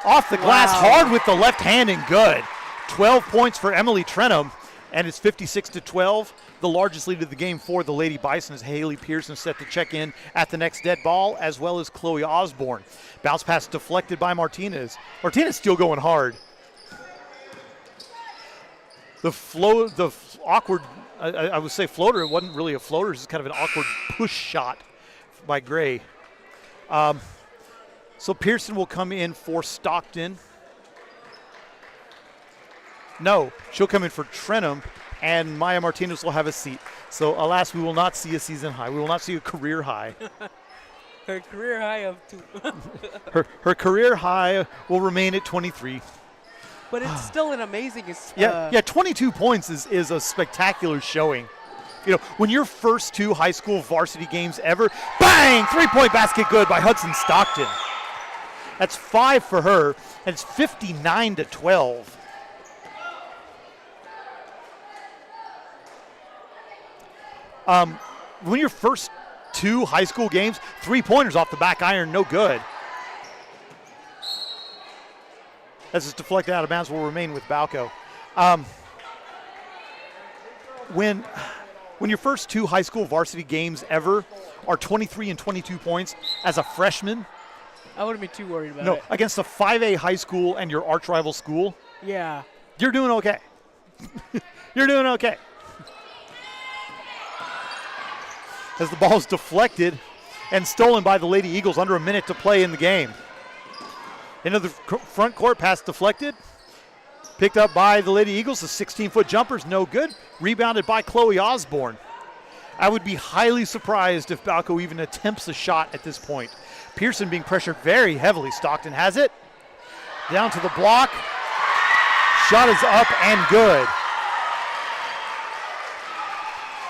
Off the glass, hard with the left hand and good. 12 points for Emily Trenum, and it's 56-12. The largest lead of the game for the Lady Bison is Haley Pearson set to check in at the next dead ball, as well as Chloe Osborne. Bounce pass deflected by Martinez. Martinez still going hard. The awkward, I would say floater. It wasn't really a floater. It's kind of an awkward push shot by Gray. So Pearson will come in for Stockton. No, she'll come in for Trenum, and Maya Martinez will have a seat. So alas, we will not see a season high. We will not see a career high. Her career high of 2. her career high will remain at 23. But it's still an amazing. 22 points is a spectacular showing. You know, when your first 2 high school varsity games ever, bang, 3-point basket good by Hudson Stockton. That's 5 for her, and it's 59-12. When your first 2 high school games, 3-pointers off the back iron, no good. As it's deflected out of bounds, will remain with Balko. When your first 2 high school varsity games ever are 23 and 22 points as a freshman, I wouldn't be too worried about it. No, against a 5A high school and your arch rival school, yeah, you're doing okay. You're doing okay. As the ball is deflected and stolen by the Lady Eagles, under a minute to play in the game. Into the front court, pass deflected. Picked up by the Lady Eagles. The 16-foot jumper's no good. Rebounded by Chloe Osborne. I would be highly surprised if Balko even attempts a shot at this point. Pearson being pressured very heavily. Stockton has it. Down to the block. Shot is up and good.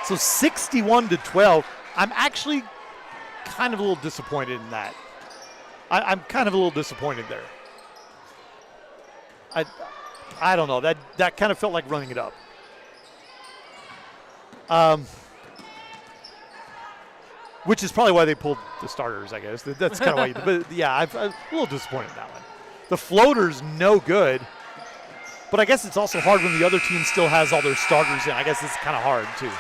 So 61-12. I'm actually kind of a little disappointed in that. I'm kind of a little disappointed there. I don't know. That kind of felt like running it up. Which is probably why they pulled the starters, I guess. That's kind of why. But yeah, I'm a little disappointed in that one. The floater's no good. But I guess it's also hard when the other team still has all their starters in. I guess it's kind of hard too.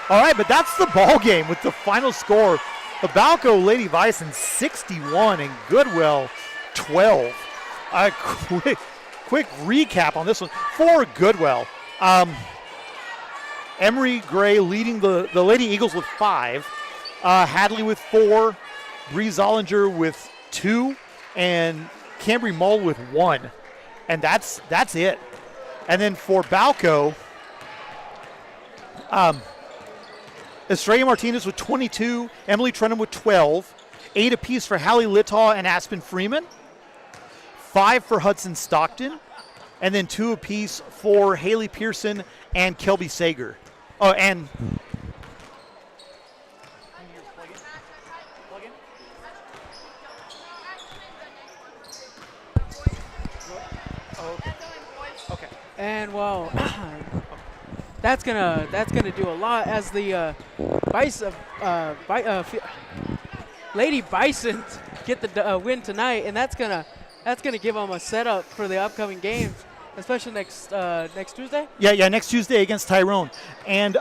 All right, but that's the ball game with the final score. The Balko Lady Bison 61 and Goodwell 12. A quick recap on this one for Goodwell. Emery Gray leading the Lady Eagles with 5. Hadley with 4. Bree Zollinger with 2, and Cambry Mull with 1. And that's it. And then for Balko, Estrella Martinez with 22, Emily Trenum with 12, 8 apiece for Hallie Littaw and Aspen Freeman, 5 for Hudson Stockton, and then 2 apiece for Haley Pearson and Kelby Sager. Oh, and okay. And well, that's gonna do a lot as the Lady Bison get the win tonight, and that's gonna give them a setup for the upcoming games, especially next Tuesday. Yeah, next Tuesday against Tyrone. And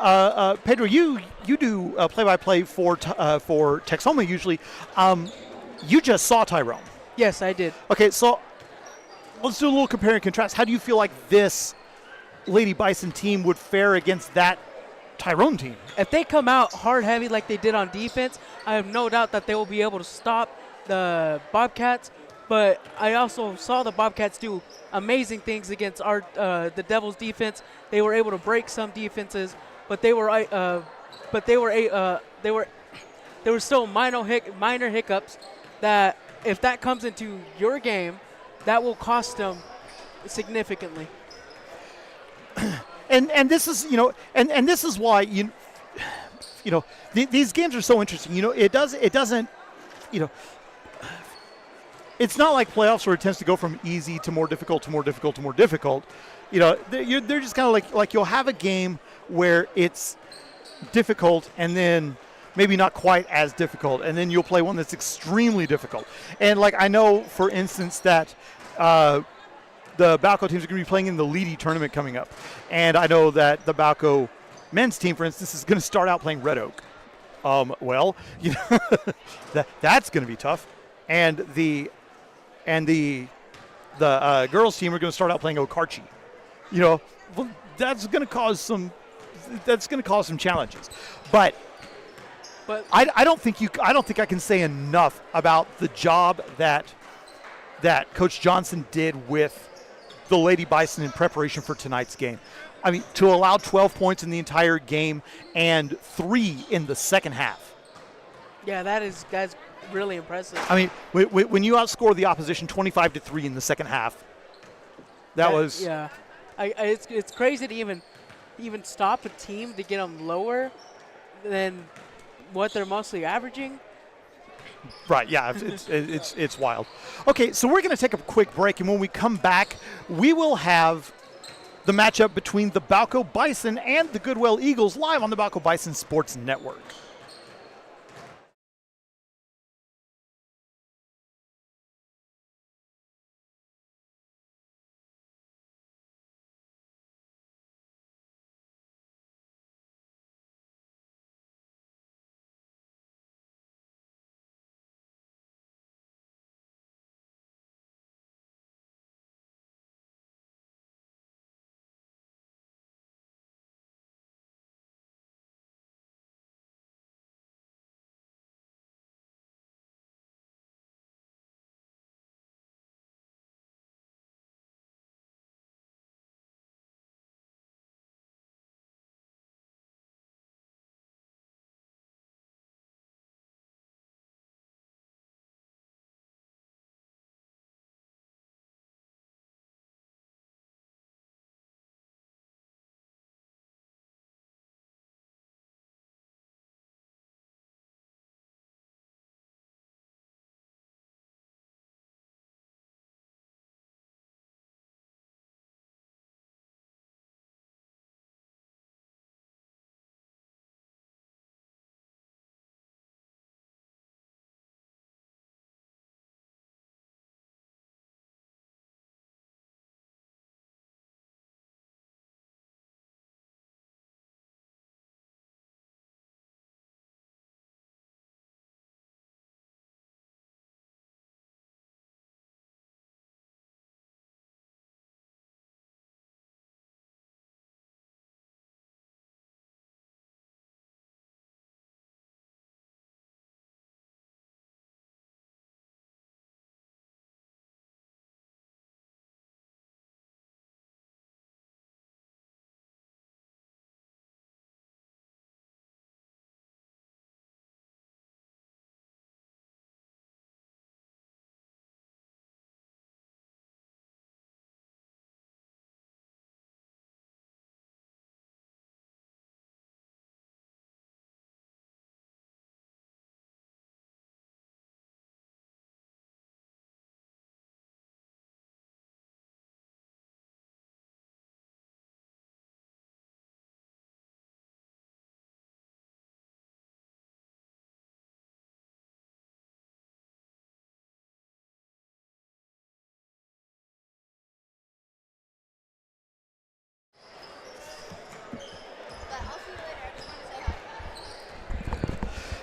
Pedro, you do play-by-play for Texoma usually. You just saw Tyrone. Yes, I did. Okay, so let's do a little compare and contrast. How do you feel like this Lady Bison team would fare against that Tyrone team? If they come out hard heavy like they did on defense, I have no doubt that they will be able to stop the Bobcats. But I also saw the Bobcats do amazing things against the Devils defense. They were able to break some defenses, but they were still minor hiccups that if that comes into your game, that will cost them significantly. And this is and this is why these games are so interesting. It doesn't it's not like playoffs where it tends to go from easy to more difficult to more difficult to more difficult. They're just kind of like you'll have a game where it's difficult and then maybe not quite as difficult, and then you'll play one that's extremely difficult. And I know, for instance, that the Balko teams are going to be playing in the Leedy tournament coming up, and I know that the Balko men's team, for instance, is going to start out playing Red Oak. That's going to be tough, and the girls team are going to start out playing Okarchi. That's going to cause some challenges, but I don't think I can say enough about the job that Coach Johnson did with the Lady Bison in preparation for tonight's game. I mean, to allow 12 points in the entire game and 3 in the second half. Yeah, that's really impressive. I mean, when you outscore the opposition 25-3 in the second half, that was yeah. It's crazy to even stop a team to get them lower than what they're mostly averaging. Right, yeah, it's wild. Okay, so we're going to take a quick break, and when we come back, we will have the matchup between the Balko Bison and the Goodwell Eagles live on the Balko Bison Sports Network.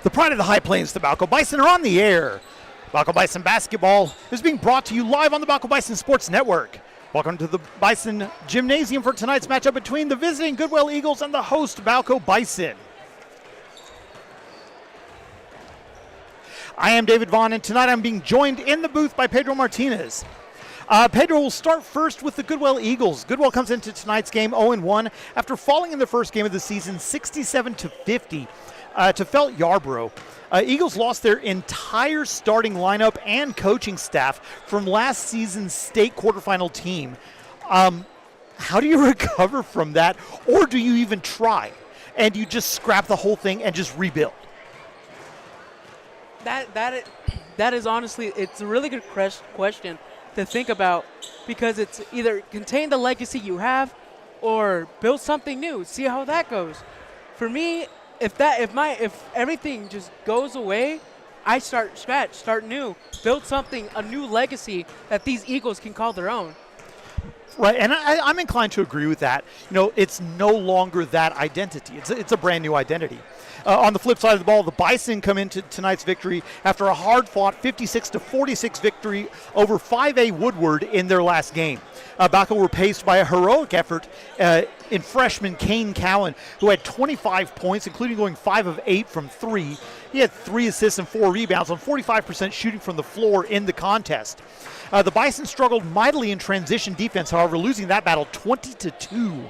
The pride of the High Plains, the Balko Bison, are on the air. Balko Bison basketball is being brought to you live on the Balko Bison Sports Network. Welcome to the Bison Gymnasium for tonight's matchup between the visiting Goodwell Eagles and the host Balko Bison. I am David Vaughn, and tonight I'm being joined in the booth by Pedro Martinez. Pedro will start first with the Goodwell Eagles. Goodwell comes into tonight's game 0-1 after falling in the first game of the season 67-50 to Felt Yarborough. Eagles lost their entire starting lineup and coaching staff from last season's state quarterfinal team. How do you recover from that, or do you even try and you just scrap the whole thing and just rebuild? That is honestly, it's a really good question to think about, because it's either contain the legacy you have or build something new, see how that goes. For me, if everything just goes away, I start scratch, start new, build something, a new legacy that these Eagles can call their own. Right, and I'm inclined to agree with that. You know, it's no longer that identity. It's a brand new identity. On the flip side of the ball, the Bison come into tonight's victory after a hard-fought 56-46 victory over 5A Woodward in their last game. Balko were paced by a heroic effort in freshman Kane Cowan, who had 25 points, including going 5 of 8 from 3. He had 3 assists and 4 rebounds on 45% shooting from the floor in the contest. The Bison struggled mightily in transition defense, however, losing that battle 20-2.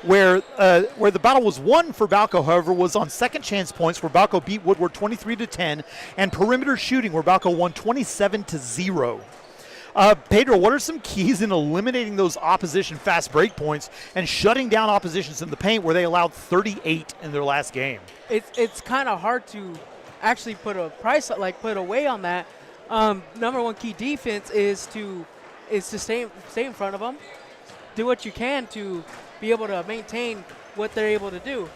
Where the battle was won for Balko, however, was on second chance points, where Balko beat Woodward 23-10, and perimeter shooting, where Balko won 27-0. Pedro, what are some keys in eliminating those opposition fast break points and shutting down oppositions in the paint, where they allowed 38 in their last game? It's kind of hard to actually put a weight on that. Number one key defense is to stay in front of them, do what you can to be able to maintain what they're able to do.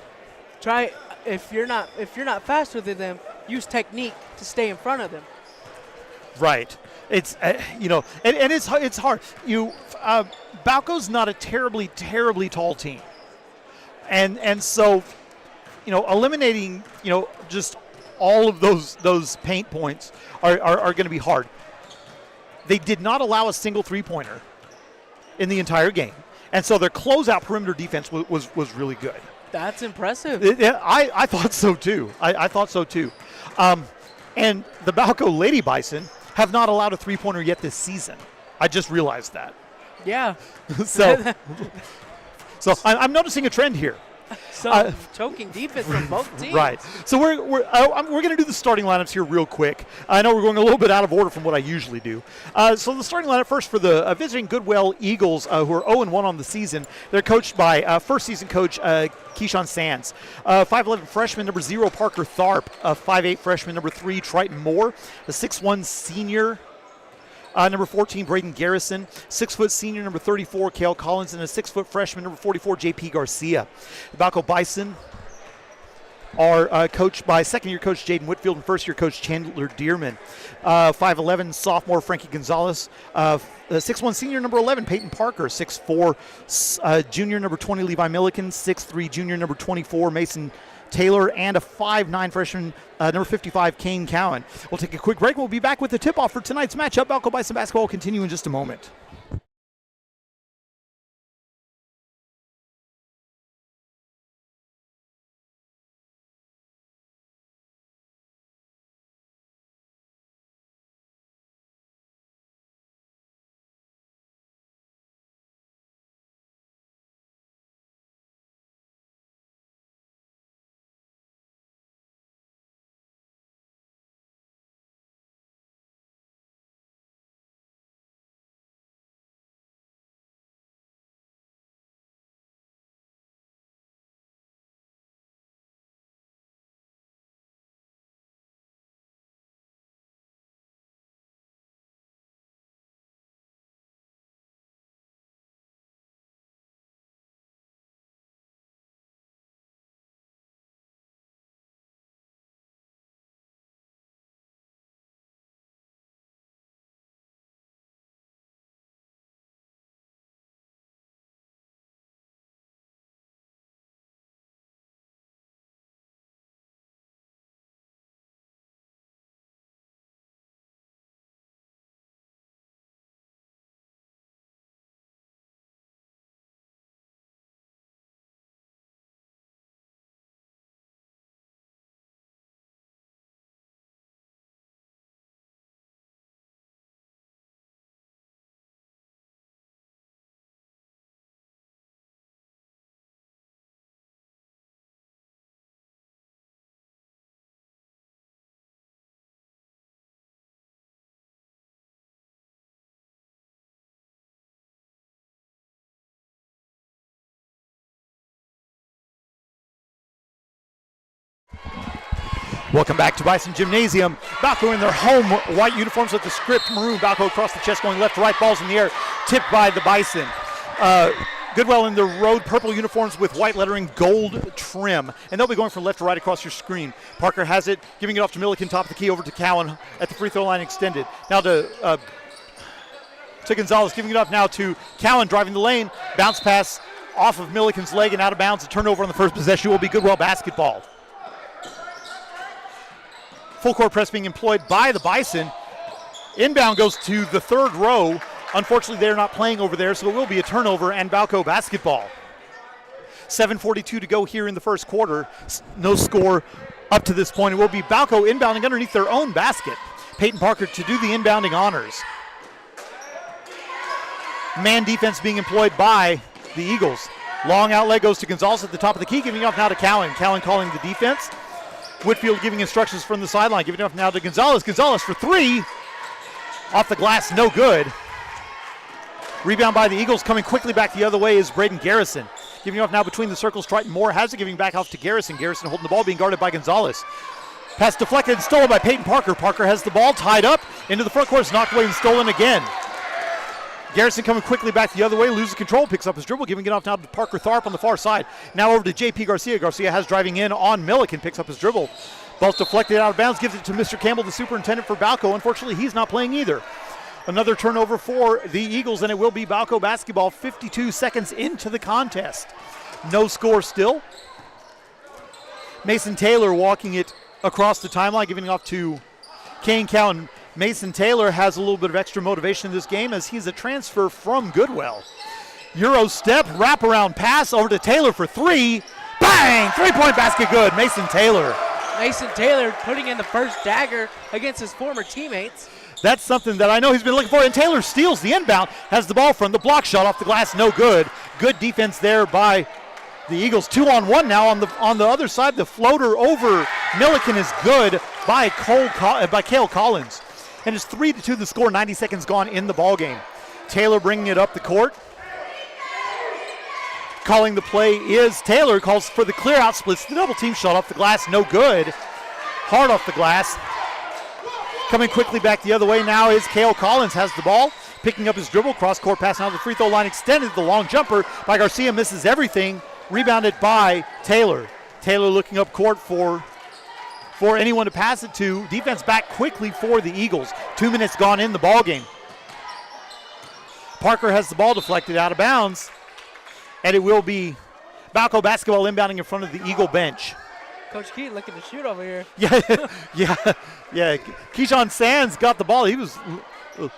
Try, if you're not faster than them, use technique to stay in front of them. Right. It's and it's hard. Balko's not a terribly tall team, and so eliminating just all of those paint points are going to be hard. They did not allow a single three-pointer in the entire game. And so their closeout perimeter defense was really good. That's impressive. I thought so too. I thought so too. And the Balko Lady Bison have not allowed a three-pointer yet this season. I just realized that. Yeah. so I'm noticing a trend here. Choking defense from both teams. Right. So we're going to do the starting lineups here real quick. I know we're going a little bit out of order from what I usually do. So the starting lineup first for the visiting Goodwell Eagles, who are 0-1 on the season. They're coached by first-season coach Keyshawn Sands, 5'11 freshman number 0 Parker Tharp, 5'8 freshman number 3 Triton Moore, a 6'1 senior. Number 14, Braden Garrison. 6-foot senior, number 34, Kale Collins. And a 6-foot freshman, number 44, J.P. Garcia. The Balko Bison are coached by second-year coach Jaden Whitfield and first-year coach Chandler Dearman. 5'11 sophomore Frankie Gonzalez. 6'1 senior, number 11, Peyton Parker. 6'4 junior, number 20, Levi Milliken. 6'3 junior, number 24, Mason Taylor, and a 5'9 freshman, number 55, Kane Cowan. We'll take a quick break. We'll be back with the tip-off for tonight's matchup. Balko Bison basketball will continue in just a moment. Welcome back to Bison Gymnasium. Balko in their home white uniforms with the script maroon. Balko across the chest going left to right, balls in the air, tipped by the Bison. Goodwell in their road purple uniforms with white lettering, gold trim. And they'll be going from left to right across your screen. Parker has it, giving it off to Milliken, top of the key, over to Cowan at the free throw line extended. Now to Gonzalez, giving it up now to Cowan, driving the lane. Bounce pass off of Milliken's leg and out of bounds. A turnover on the first possession will be Goodwell basketball. Full court press being employed by the Bison. Inbound goes to the third row. Unfortunately, they're not playing over there, so it will be a turnover and Balko basketball. 7:42 to go here in the first quarter. No score up to this point. It will be Balko inbounding underneath their own basket. Peyton Parker to do the inbounding honors. Man defense being employed by the Eagles. Long outlet goes to Gonzalez at the top of the key, giving it off now to Cowan. Cowan calling the defense. Whitfield giving instructions from the sideline, giving it off now to Gonzalez. Gonzalez for three. Off the glass, no good. Rebound by the Eagles. Coming quickly back the other way is Braden Garrison. Giving it off now between the circles. Triton Moore has it, giving back off to Garrison. Garrison holding the ball, being guarded by Gonzalez. Pass deflected and stolen by Peyton Parker. Parker has the ball tied up into the front court. It's knocked away and stolen again. Garrison coming quickly back the other way, loses control, picks up his dribble, giving it off now to Parker Tharp on the far side. Now over to J.P. Garcia. Garcia has driving in on Milliken, picks up his dribble. Ball's deflected out of bounds, gives it to Mr. Campbell, the superintendent for Balko. Unfortunately, he's not playing either. Another turnover for the Eagles, and it will be Balko basketball 52 seconds into the contest. No score still. Mason Taylor walking it across the timeline, giving it off to Kane Cowan. Mason Taylor has a little bit of extra motivation in this game as he's a transfer from Goodwell. Euro step, wraparound pass over to Taylor for three. Bang! Three-point basket good. Mason Taylor. Mason Taylor putting in the first dagger against his former teammates. That's something that I know he's been looking for. And Taylor steals the inbound, has the ball from the block shot off the glass, no good. Good defense there by the Eagles. 2-on-1 now on the other side. The floater over Milliken is good by Cale Collins. And it's 3-2 the score, 90 seconds gone in the ball game. Taylor bringing it up the court. Calling the play is Taylor, calls for the clear out, splits the double team shot off the glass, no good. Hard off the glass. Coming quickly back the other way now is Cale Collins, has the ball, picking up his dribble, cross court pass now to the free throw line, extended, the long jumper by Garcia, misses everything, rebounded by Taylor. Taylor looking up court for anyone to pass it to. Defense back quickly for the Eagles. 2 minutes gone in the ball game. Parker has the ball deflected out of bounds, and it will be Balko basketball inbounding in front of the Eagle bench. Coach Keaton looking to shoot over here. Yeah. Keyshawn Sands got the ball. He was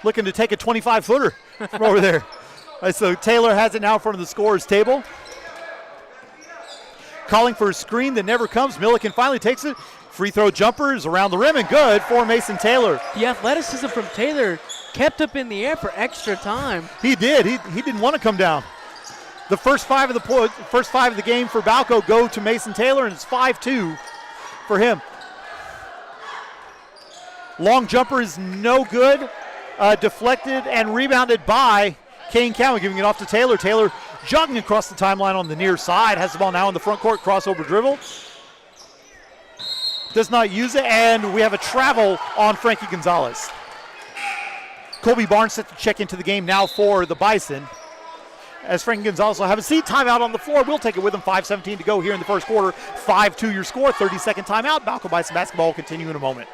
looking to take a 25-footer from over there. All right, so Taylor has it now in front of the scorer's table. Calling for a screen that never comes. Milliken finally takes it. Free throw jumper is around the rim and good for Mason Taylor. The athleticism from Taylor kept up in the air for extra time. He did. He didn't want to come down. The first five of the game for Balko go to Mason Taylor, and it's 5-2 for him. Long jumper is no good. Deflected and rebounded by Kane Cowan, giving it off to Taylor. Taylor jogging across the timeline on the near side. Has the ball now in the front court, crossover dribble. Does not use it, and we have a travel on Frankie Gonzalez. Colby Barnes set to check into the game now for the Bison. As Frankie Gonzalez will have a seat. Timeout on the floor. We'll take it with him. 5:17 to go here in the first quarter. 5-2 your score. 30-second timeout. Balko Bison basketball will continue in a moment.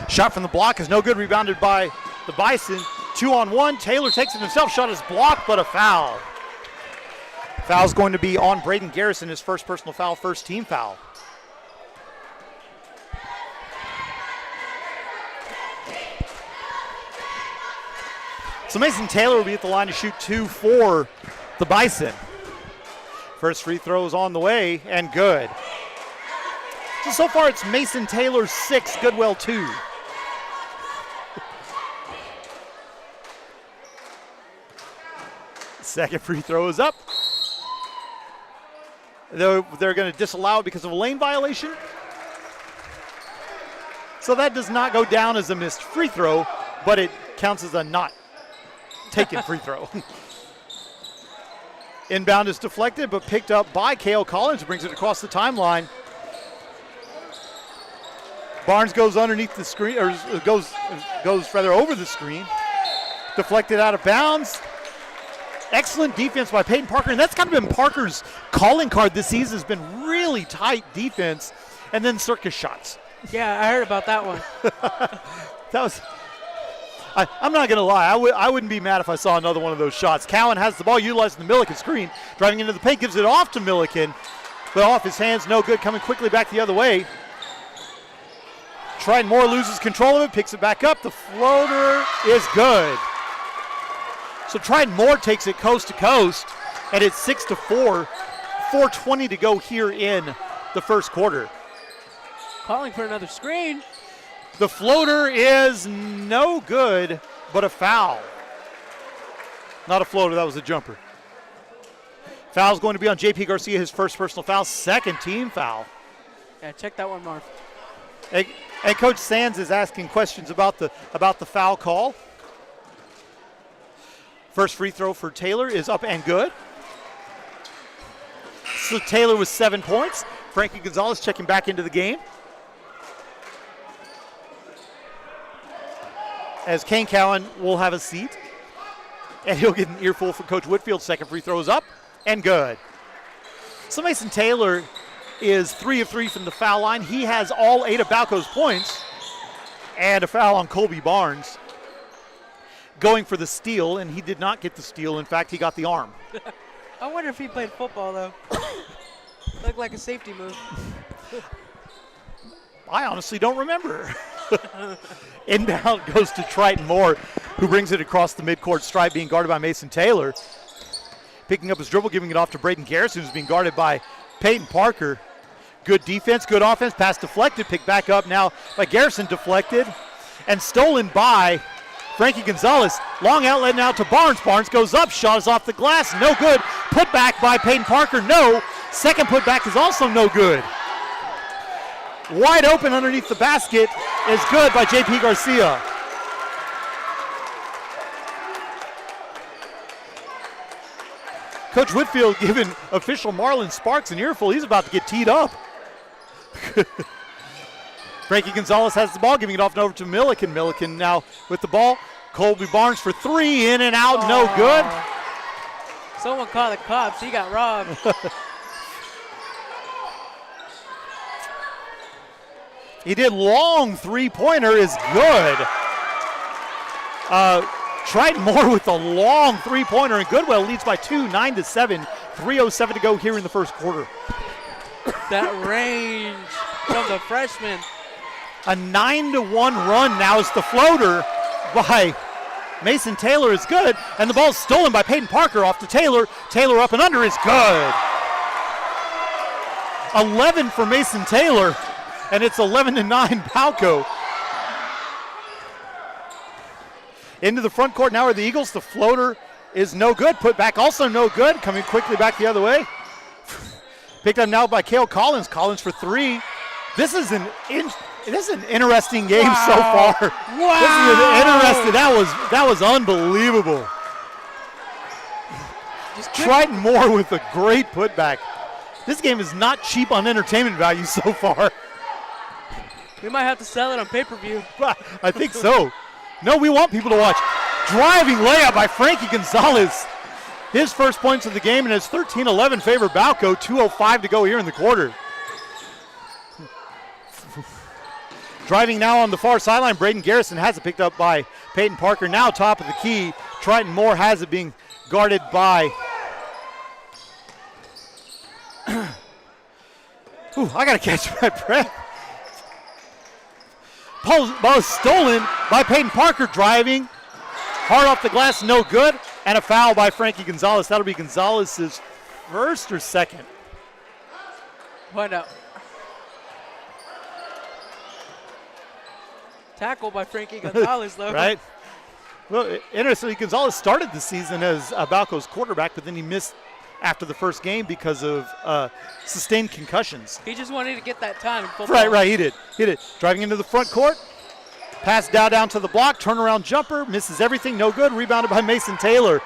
Shot from the block is no good, rebounded by the Bison. 2-on-1, Taylor takes it himself, shot is blocked, but a foul. Foul's going to be on Braden Garrison, his first personal foul, first team foul. So Mason Taylor will be at the line to shoot 2 for the Bison. First free throw is on the way and good. So far it's Mason Taylor 6, Goodwell 2. Second free throw is up. They're going to disallow it because of a lane violation. So that does not go down as a missed free throw, but it counts as a not taken free throw. Inbound is deflected, but picked up by Kale Collins, brings it across the timeline. Barnes goes underneath the screen, or goes rather over the screen. Deflected out of bounds. Excellent defense by Peyton Parker, and that's kind of been Parker's calling card this season, has been really tight defense and then circus shots. Yeah, I heard about that one. That was, I'm not going to lie, I wouldn't be mad if I saw another one of those shots. Cowan has the ball, utilizing the Milliken screen, driving into the paint, gives it off to Milliken, but off his hands, no good, coming quickly back the other way. Triton Moore loses control of it, picks it back up, the floater is good. So Triton Moore takes it coast to coast, and it's 6-4, 4:20 to go here in the first quarter. Calling for another screen. The floater is no good, but a foul. Not a floater, that was a jumper. Foul's going to be on J.P. Garcia, his first personal foul, second team foul. Yeah, check that one, Marv. And Coach Sands is asking questions about the foul call. First free throw for Taylor is up and good. So Taylor with 7 points. Frankie Gonzalez checking back into the game. As Kane Cowan will have a seat. And he'll get an earful from Coach Whitfield. Second free throw is up and good. So Mason Taylor is 3 of 3 from the foul line. He has all 8 of Balko's points. And a foul on Colby Barnes. Going for the steal, and he did not get the steal. In fact, he got the arm. I wonder if he played football, though. Looked like a safety move. I honestly don't remember. Inbound goes to Triton Moore, who brings it across the midcourt stripe, being guarded by Mason Taylor. Picking up his dribble, giving it off to Braden Garrison, who's being guarded by Peyton Parker. Good defense, good offense, pass deflected, picked back up now by Garrison, deflected, and stolen by Frankie Gonzalez. Long outlet now to Barnes. Barnes goes up, shot is off the glass, no good. Put back by Peyton Parker, no. Second put back is also no good. Wide open underneath the basket is good by J.P. Garcia. Coach Whitfield giving official Marlon Sparks an earful. He's about to get teed up. Frankie Gonzalez has the ball, giving it off and over to Milliken. Milliken now with the ball. Colby Barnes for 3, in and out, no good. Someone called the cops. He got robbed. He did long three-pointer, is good. Triton Moore with a long three-pointer, and Goodwell leads by 2, 9-7. 3:07 to go here in the first quarter. That range from the freshman. A 9-1 run now is the floater by Mason Taylor is good, and the ball's stolen by Peyton Parker off to Taylor. Taylor up and under is good. 11 for Mason Taylor, and it's 11-9 Balko. Into the front court now are the Eagles. The floater is no good. Put back also no good. Coming quickly back the other way. Picked up now by Kale Collins. Collins for 3. This is an interesting game so far. Wow. This is interesting. That was unbelievable. Triton Moore with a great putback. This game is not cheap on entertainment value so far. We might have to sell it on pay-per-view. I think so. No, we want people to watch. Driving layup by Frankie Gonzalez. His first points of the game, and it's 13-11 favor Balko. 2:05 to go here in the quarter. Driving now on the far sideline, Braden Garrison has it picked up by Peyton Parker. Now top of the key. Triton Moore has it being guarded by... Ooh, I got to catch my breath. Ball is stolen by Peyton Parker driving. Hard off the glass, no good. And a foul by Frankie Gonzalez. That'll be Gonzalez's first or second. What up? Tackle by Frankie Gonzalez, though. Right? Well, interestingly, Gonzalez started the season as Balko's quarterback, but then he missed after the first game because of sustained concussions. He just wanted to get that time in football. Right, he did. Driving into the front court. Pass down to the block. Turnaround jumper. Misses everything. No good. Rebounded by Mason Taylor.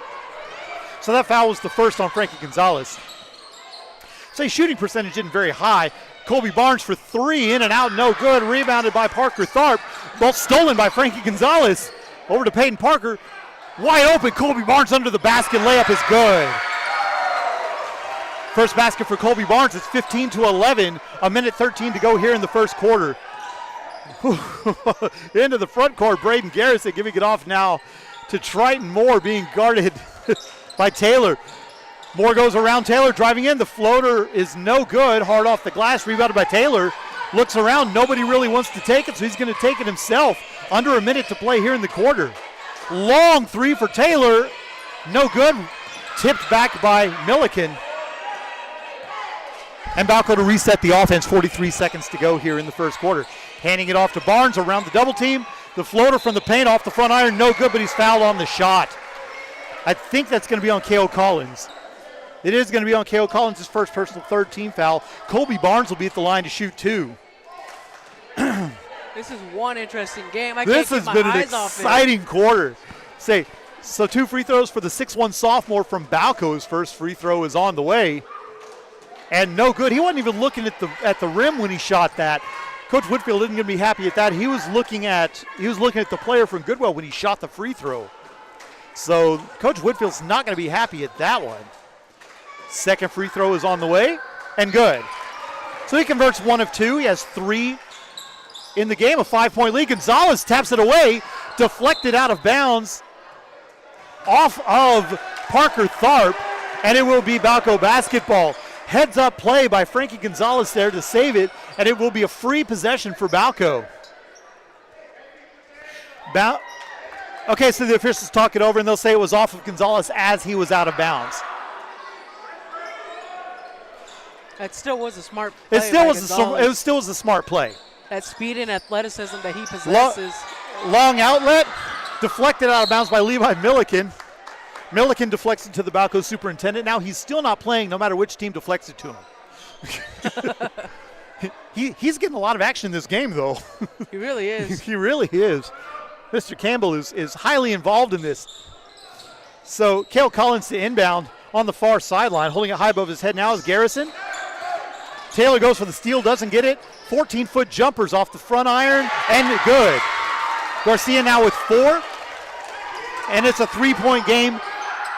So that foul was the first on Frankie Gonzalez. So his shooting percentage isn't very high. Colby Barnes for three. In and out. No good. Rebounded by Parker Tharp. Ball stolen by Frankie Gonzalez. Over to Peyton Parker. Wide open. Colby Barnes under the basket. Layup is good. First basket for Colby Barnes. It's 15-11. A minute 13 to go here in the first quarter. Into the front court. Braden Garrison giving it off now to Triton Moore, being guarded by Taylor. Moore goes around Taylor, driving in. The floater is no good. Hard off the glass. Rebounded by Taylor. Looks around. Nobody really wants to take it, so he's going to take it himself. Under a minute to play here in the quarter. Long three for Taylor. No good. Tipped back by Milliken. And Balko to reset the offense. 43 seconds to go here in the first quarter. Handing it off to Barnes around the double team. The floater from the paint off the front iron. No good, but he's fouled on the shot. I think that's going to be on K.O. Collins. It is going to be on K.O. Collins, his first personal third team foul. Colby Barnes will be at the line to shoot two. This is one interesting game. This has been an exciting quarter. So two free throws for the 6'1 sophomore from Balko. His first free throw is on the way. And no good. He wasn't even looking at the rim when he shot that. Coach Whitfield isn't going to be happy at that. He was looking at the player from Goodwell when he shot the free throw. So Coach Whitfield's not going to be happy at that one. Second free throw is on the way and good. So he converts one of two. He has three in the game, a 5-point lead. Gonzalez taps it away, deflected out of bounds off of Parker Tharp, and it will be Balko basketball. Heads up play by Frankie Gonzalez there to save it, and it will be a free possession for Balko. Okay, so the officials talk it over, and they'll say it was off of Gonzalez as he was out of bounds. That still was a smart play. It still was a smart play. That speed and athleticism that he possesses. Long outlet, deflected out of bounds by Levi Milliken. Milliken deflects it to the Balko superintendent. Now he's still not playing no matter which team deflects it to him. He's getting a lot of action in this game, though. He really is. He really is. Mr. Campbell is highly involved in this. So Cale Collins to inbound on the far sideline. Holding it high above his head now is Garrison. Taylor goes for the steal, doesn't get it. 14-foot jumpers off the front iron, and good. Garcia now with 4. And it's a 3-point game.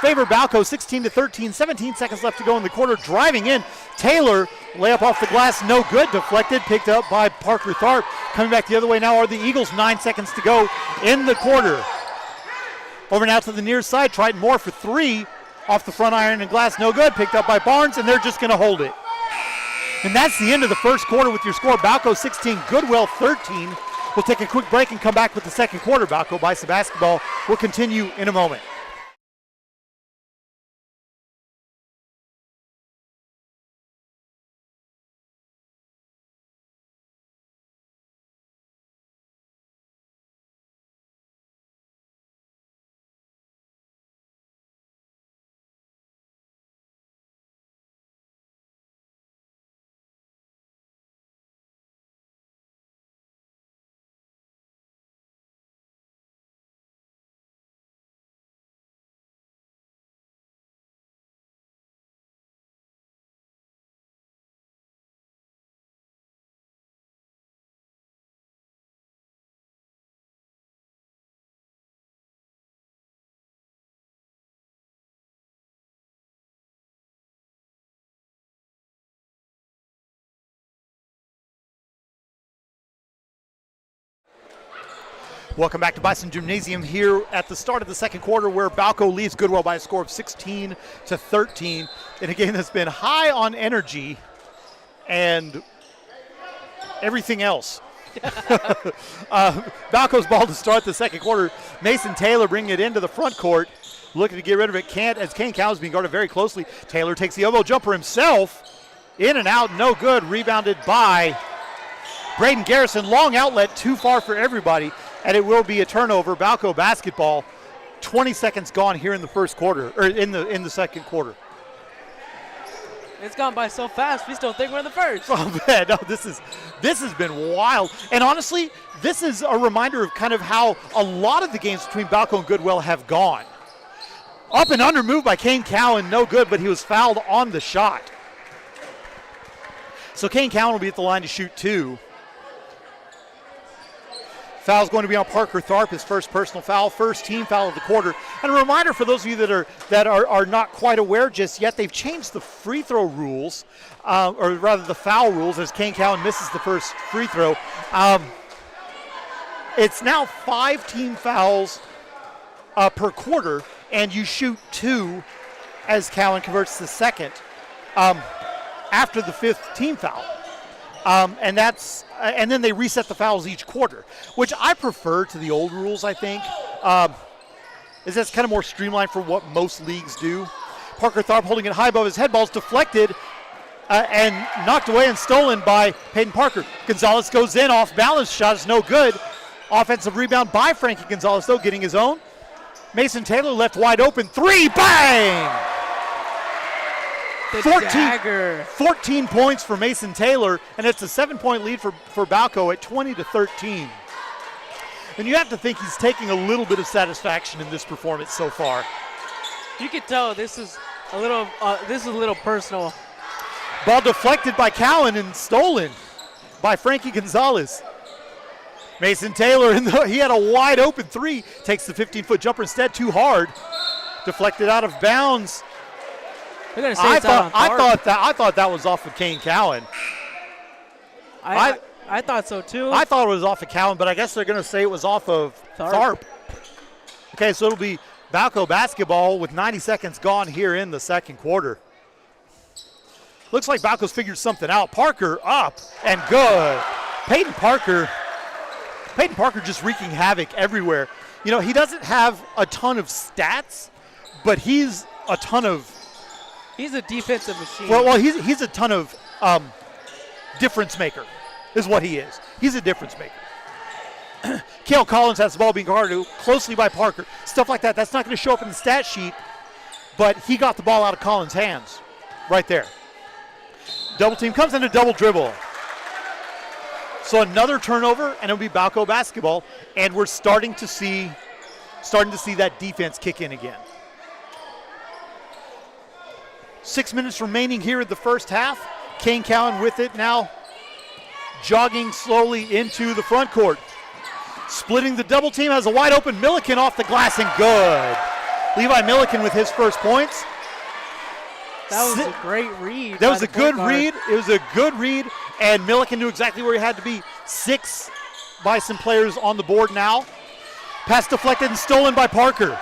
Favor Balko, 16-13, 17 seconds left to go in the quarter. Driving in, Taylor, layup off the glass, no good. Deflected, picked up by Parker Tharp. Coming back the other way now are the Eagles, 9 seconds to go in the quarter. Over now to the near side, Triton Moore for 3. Off the front iron and glass, no good. Picked up by Barnes, and they're just going to hold it. And that's the end of the first quarter with your score. Balko 16, Goodwell 13. We'll take a quick break and come back with the second quarter. Balko Bison basketball will continue in a moment. Welcome back to Bison Gymnasium here at the start of the second quarter, where Balko leads Goodwell by a score of 16-13 in a game that's been high on energy and everything else. Balko's ball to start the second quarter. Mason Taylor bringing it into the front court. Looking to get rid of it. Can't, as Kane Cowan is being guarded very closely. Taylor takes the elbow jumper himself. In and out, no good. Rebounded by Braden Garrison. Long outlet, too far for everybody. And it will be a turnover. Balko basketball. 20 seconds gone here in the first quarter, or in the second quarter. It's gone by so fast, we still think we're the first. Oh man, no, this has been wild. And honestly, this is a reminder of kind of how a lot of the games between Balko and Goodwell have gone. Up and under move by Kane Cowan, no good, but he was fouled on the shot. So Kane Cowan will be at the line to shoot 2. Foul's going to be on Parker Tharp, his first personal foul, first team foul of the quarter. And a reminder for those of you that are not quite aware just yet, they've changed the free throw rules, or rather the foul rules, as Kane Cowan misses the first free throw. It's now 5 team fouls per quarter, and you shoot 2 as Cowan converts the second after the 5th team foul. And then they reset the fouls each quarter, which I prefer to the old rules, I think. Is that's kind of more streamlined for what most leagues do. Parker Tharp holding it high above his head, ball's deflected and knocked away and stolen by Peyton Parker. Gonzalez goes in, off balance, shot is no good. Offensive rebound by Frankie Gonzalez, though, getting his own. Mason Taylor left wide open, 3, bang! 14 points for Mason Taylor, and it's a 7-point lead for Balko at 20-13. And you have to think he's taking a little bit of satisfaction in this performance so far. You can tell this is a little personal. Ball deflected by Cowan and stolen by Frankie Gonzalez. Mason Taylor, he had a wide open 3, takes the 15-foot jumper instead, too hard. Deflected out of bounds. I thought that was off of Kane Cowan. I thought so too. I thought it was off of Cowan, but I guess they're going to say it was off of Tharp. Okay, so it'll be Balko basketball with 90 seconds gone here in the second quarter. Looks like Balko's figured something out. Parker up and good. Peyton Parker just wreaking havoc everywhere. You know, he doesn't have a ton of stats, but he's a defensive machine. Well, he's a ton of difference maker is what he is. He's a difference maker. Cale Collins has the ball being guarded closely by Parker. Stuff like that. That's not going to show up in the stat sheet, but he got the ball out of Collins' hands right there. Double team comes into double dribble. So another turnover, and it'll be Balko basketball, and we're starting to see that defense kick in again. 6 minutes remaining here in the first half. Kane Cowan with it now, jogging slowly into the front court. Splitting the double team, has a wide open Milliken off the glass and good. Levi Milliken with his first points. That was a great read. That was a good read. It was a good read, and Milliken knew exactly where he had to be. 6 Bison players on the board now. Pass deflected and stolen by Parker.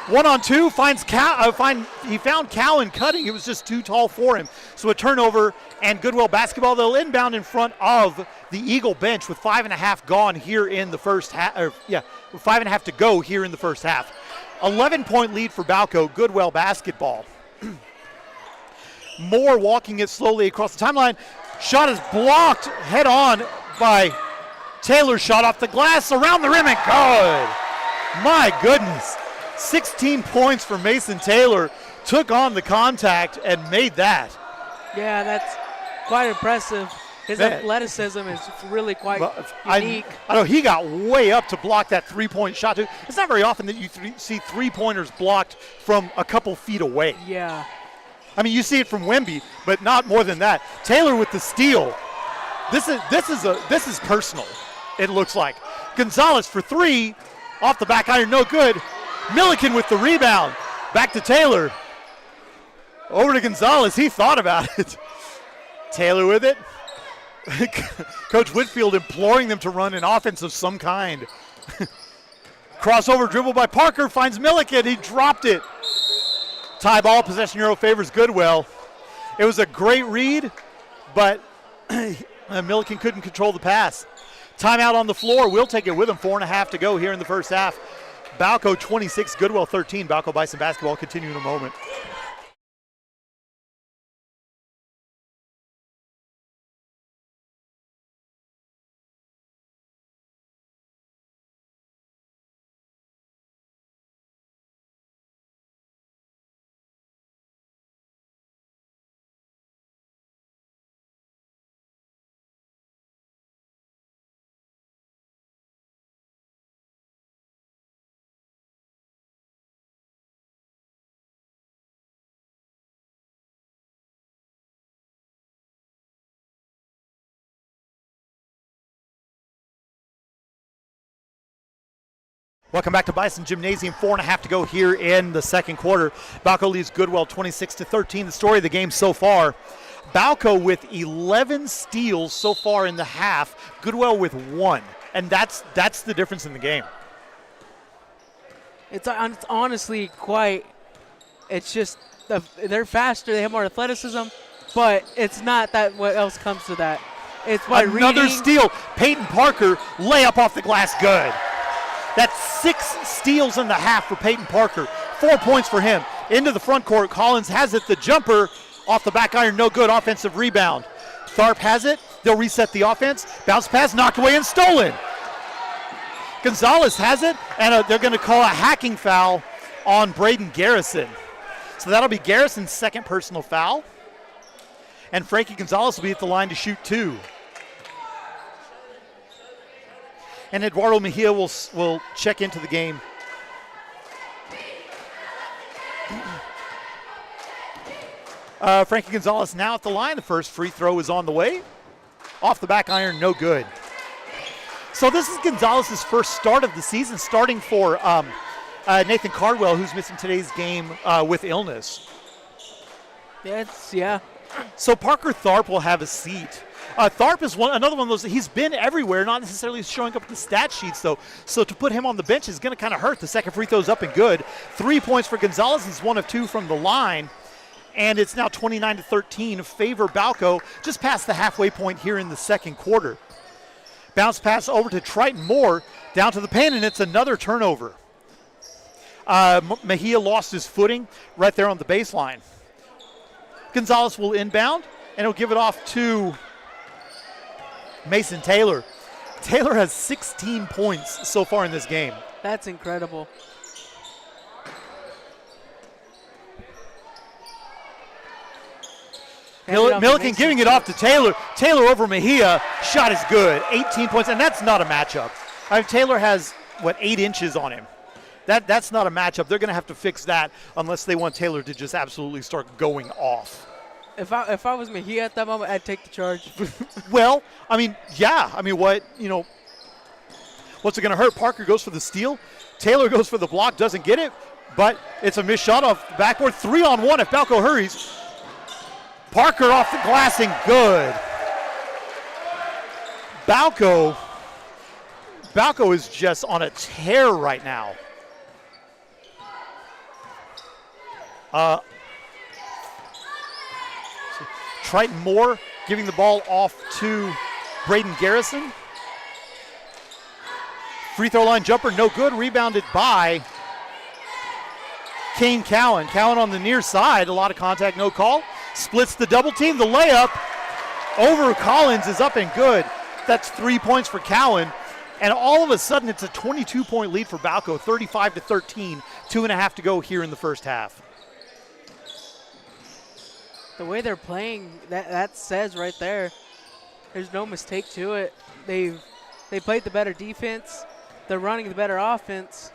1-on-2, he found Cowan cutting. It was just too tall for him. So a turnover and Goodwell basketball. They'll inbound in front of the Eagle bench with 5.5 gone here in the first half. With 5.5 to go here in the first half. 11-point lead for Balko. Goodwell basketball. Moore walking it slowly across the timeline. Shot is blocked head on by Taylor. Shot off the glass around the rim and good. My goodness. 16 points for Mason Taylor, took on the contact and made that. Yeah, that's quite impressive. His athleticism is really quite unique. I know he got way up to block that three-point shot too. It's not very often that you see three-pointers blocked from a couple feet away. Yeah. I mean, you see it from Wemby, but not more than that. Taylor with the steal. This is personal, it looks like. Gonzalez for 3, off the back iron, no good. Milliken with the rebound. Back to Taylor. Over to Gonzalez. He thought about it. Taylor with it. Coach Whitfield imploring them to run an offense of some kind. Crossover dribble by Parker. Finds Milliken. He dropped it. Tie ball. Possession arrow favors Goodwell. It was a great read, but Milliken couldn't control the pass. Timeout on the floor. We'll take it with them. 4.5 to go here in the first half. Balko 26, Goodwell 13. Balko Bison basketball continue in a moment. Welcome back to Bison Gymnasium. 4.5 to go here in the second quarter. Balko leads Goodwell 26-13. The story of the game so far, Balko with 11 steals so far in the half, Goodwell with 1. And that's the difference in the game. It's honestly quite, it's just, they're faster, they have more athleticism, but it's not that what else comes to that. It's by another reading. Steal. Peyton Parker, layup off the glass, good. That's 6 steals in the half for Peyton Parker. 4 points for him. Into the front court, Collins has it, the jumper off the back iron, no good, offensive rebound. Tharp has it, they'll reset the offense. Bounce pass, knocked away and stolen. Gonzalez has it, and they're going to call a hacking foul on Braden Garrison. So that'll be Garrison's second personal foul. And Frankie Gonzalez will be at the line to shoot 2. And Eduardo Mejia will check into the game. Frankie Gonzalez now at the line. The first free throw is on the way. Off the back iron, no good. So this is Gonzalez's first start of the season, starting for Nathan Cardwell, who's missing today's game with illness. Yeah. So Parker Tharp will have a seat. Tharp is another one of those, he's been everywhere, not necessarily showing up in the stat sheets, though. So to put him on the bench is going to kind of hurt. The second free throw's up and good. 3 points for Gonzalez. He's 1 of 2 from the line. And it's now 29-13, favor Balko, just past the halfway point here in the second quarter. Bounce pass over to Triton Moore, down to the paint, and it's another turnover. Mejia lost his footing right there on the baseline. Gonzalez will inbound, and he'll give it off to Mason Taylor. Taylor has 16 points so far in this game. That's incredible. Milliken giving it off to Taylor. Taylor over Mejia. Shot is good. 18 points, and that's not a matchup. Taylor has, 8 inches on him. That's not a matchup. They're going to have to fix that unless they want Taylor to just absolutely start going off. If I was Mejia at that moment, I'd take the charge. Well, what's it going to hurt? Parker goes for the steal. Taylor goes for the block, doesn't get it, but it's a missed shot off the backboard. 3-on-1 if Balko hurries. Parker off the glass and good. Balko is just on a tear right now. Triton Moore giving the ball off to Braden Garrison. Free throw line jumper, no good. Rebounded by Kane Cowan. Cowan on the near side, a lot of contact, no call. Splits the double team, the layup over Collins is up and good. That's 3 points for Cowan. And all of a sudden, it's a 22-point lead for Balko, 35-13, 2.5 to go here in the first half. The way they're playing, that says right there, there's no mistake to it. They played the better defense. They're running the better offense.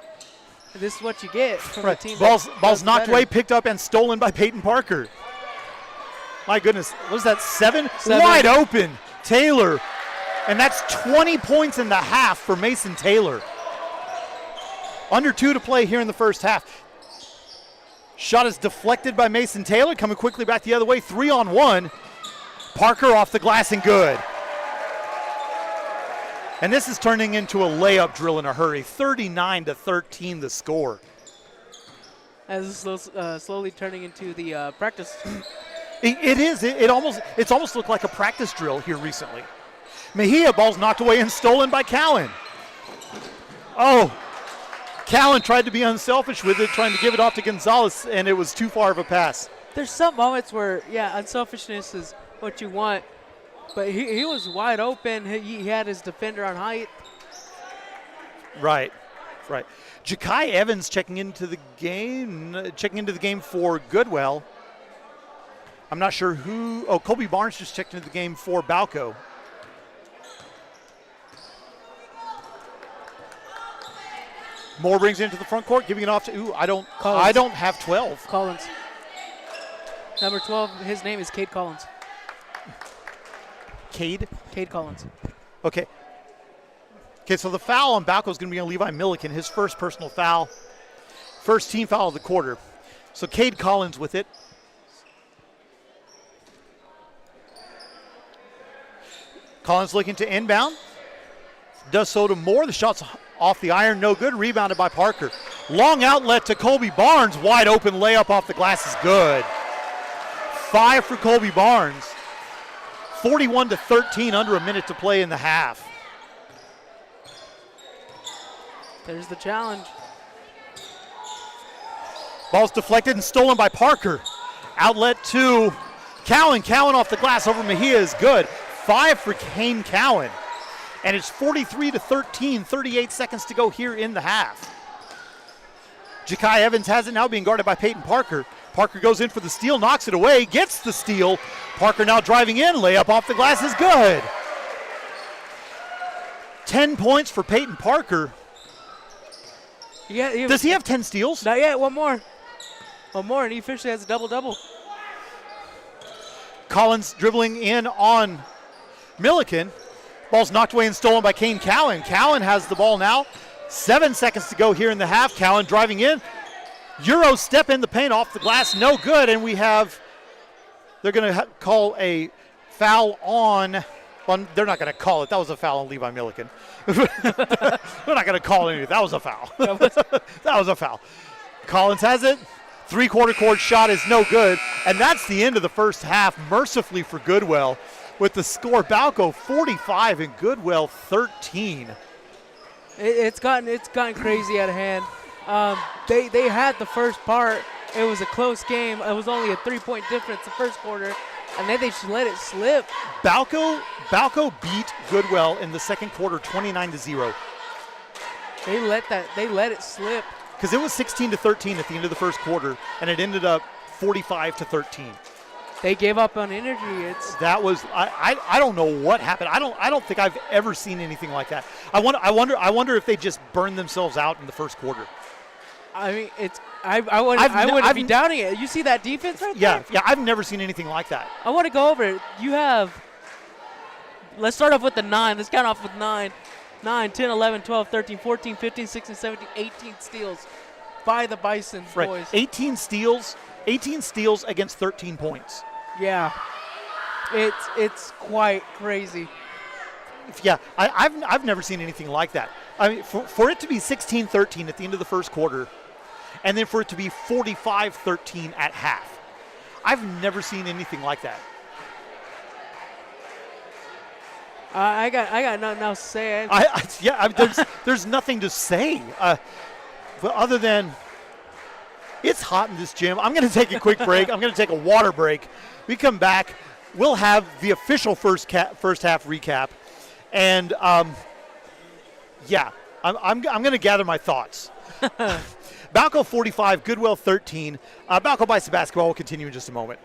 And this is what you get from the team. Ball's knocked away, picked up, and stolen by Peyton Parker. My goodness, what was that, 7? Wide open, Taylor. And that's 20 points in the half for Mason Taylor. Under 2 to play here in the first half. Shot is deflected by Mason Taylor, coming quickly back the other way. 3-on-1. Parker off the glass and good. And this is turning into a layup drill in a hurry. 39-13 the score. As it's slowly turning into the practice. It is. It's almost looked like a practice drill here recently. Mejia, ball's knocked away and stolen by Cowan. Oh, Cowan tried to be unselfish with it, trying to give it off to Gonzalez, and it was too far of a pass. There's some moments where, yeah, unselfishness is what you want, but he was wide open. He had his defender on height. Right. Ja'Kai Evans checking into the game for Goodwell. I'm not sure who. Oh, Colby Barnes just checked into the game for Balko. Moore brings it into the front court, giving it off to, I don't have 12. Collins. Number 12, his name is Cade Collins. Cade Collins. Okay, so the foul on Balko is going to be on Levi Milliken, his first personal foul. First team foul of the quarter. So Cade Collins with it. Collins looking to inbound. Does so to Moore. The shot's off the iron, no good. Rebounded by Parker. Long outlet to Colby Barnes. Wide open layup off the glass is good. 5 for Colby Barnes. 41-13, under a minute to play in the half. There's the challenge. Ball's deflected and stolen by Parker. Outlet to Cowan. Cowan off the glass over Mejia is good. 5 for Kane Cowan. And it's 43-13, 38 seconds to go here in the half. Ja'Kai Evans has it now, being guarded by Peyton Parker. Parker goes in for the steal, knocks it away, gets the steal. Parker now driving in, layup off the glass is good. 10 points for Peyton Parker. Yeah, does he have 10 steals? Not yet, one more, and he officially has a double-double. Collins dribbling in on Milliken. Ball's knocked away and stolen by Kane Cowan. Cowan has the ball now. 7 seconds to go here in the half. Cowan driving in. Euro step in the paint off the glass, no good. And they're going to call a foul on, well, they're not going to call it. That was a foul on Levi Milliken. They're not going to call anything. That was a foul. That was a foul. Collins has it. Three-quarter court shot is no good. And that's the end of the first half, mercifully for Goodwell. With the score, Balko 45 and Goodwell 13. It's gotten crazy out of hand. They had the first part. It was a close game. It was only a 3-point difference the first quarter, and then they just let it slip. Balko beat Goodwell in the second quarter 29-0. They let it slip. Because it was 16-13 at the end of the first quarter, and it ended up 45-13. They gave up on energy. That was I don't know what happened. I don't think I've ever seen anything like that. I wonder if they just burned themselves out in the first quarter. I mean, I wouldn't be doubting it. You see that defense right there? Yeah, I've never seen anything like that. I want to go over it. Let's start off with the 9. Let's count off with 9. 9, 10, 11, 12, 13, 14, 15, 16, 17, 18 steals by the Bison boys. 18 steals against 13 points. Yeah, it's quite crazy. Yeah, I've never seen anything like that. I mean, for it to be 16-13 at the end of the first quarter, and then for it to be 45-13 at half, I've never seen anything like that. I got nothing else to say. There's nothing to say, but other than it's hot in this gym. I'm going to take a quick break. I'm going to take a water break. We come back, we'll have the official first half recap, and I'm going to gather my thoughts. Balko 45, Goodwell 13. Balko Bison basketball will continue in just a moment.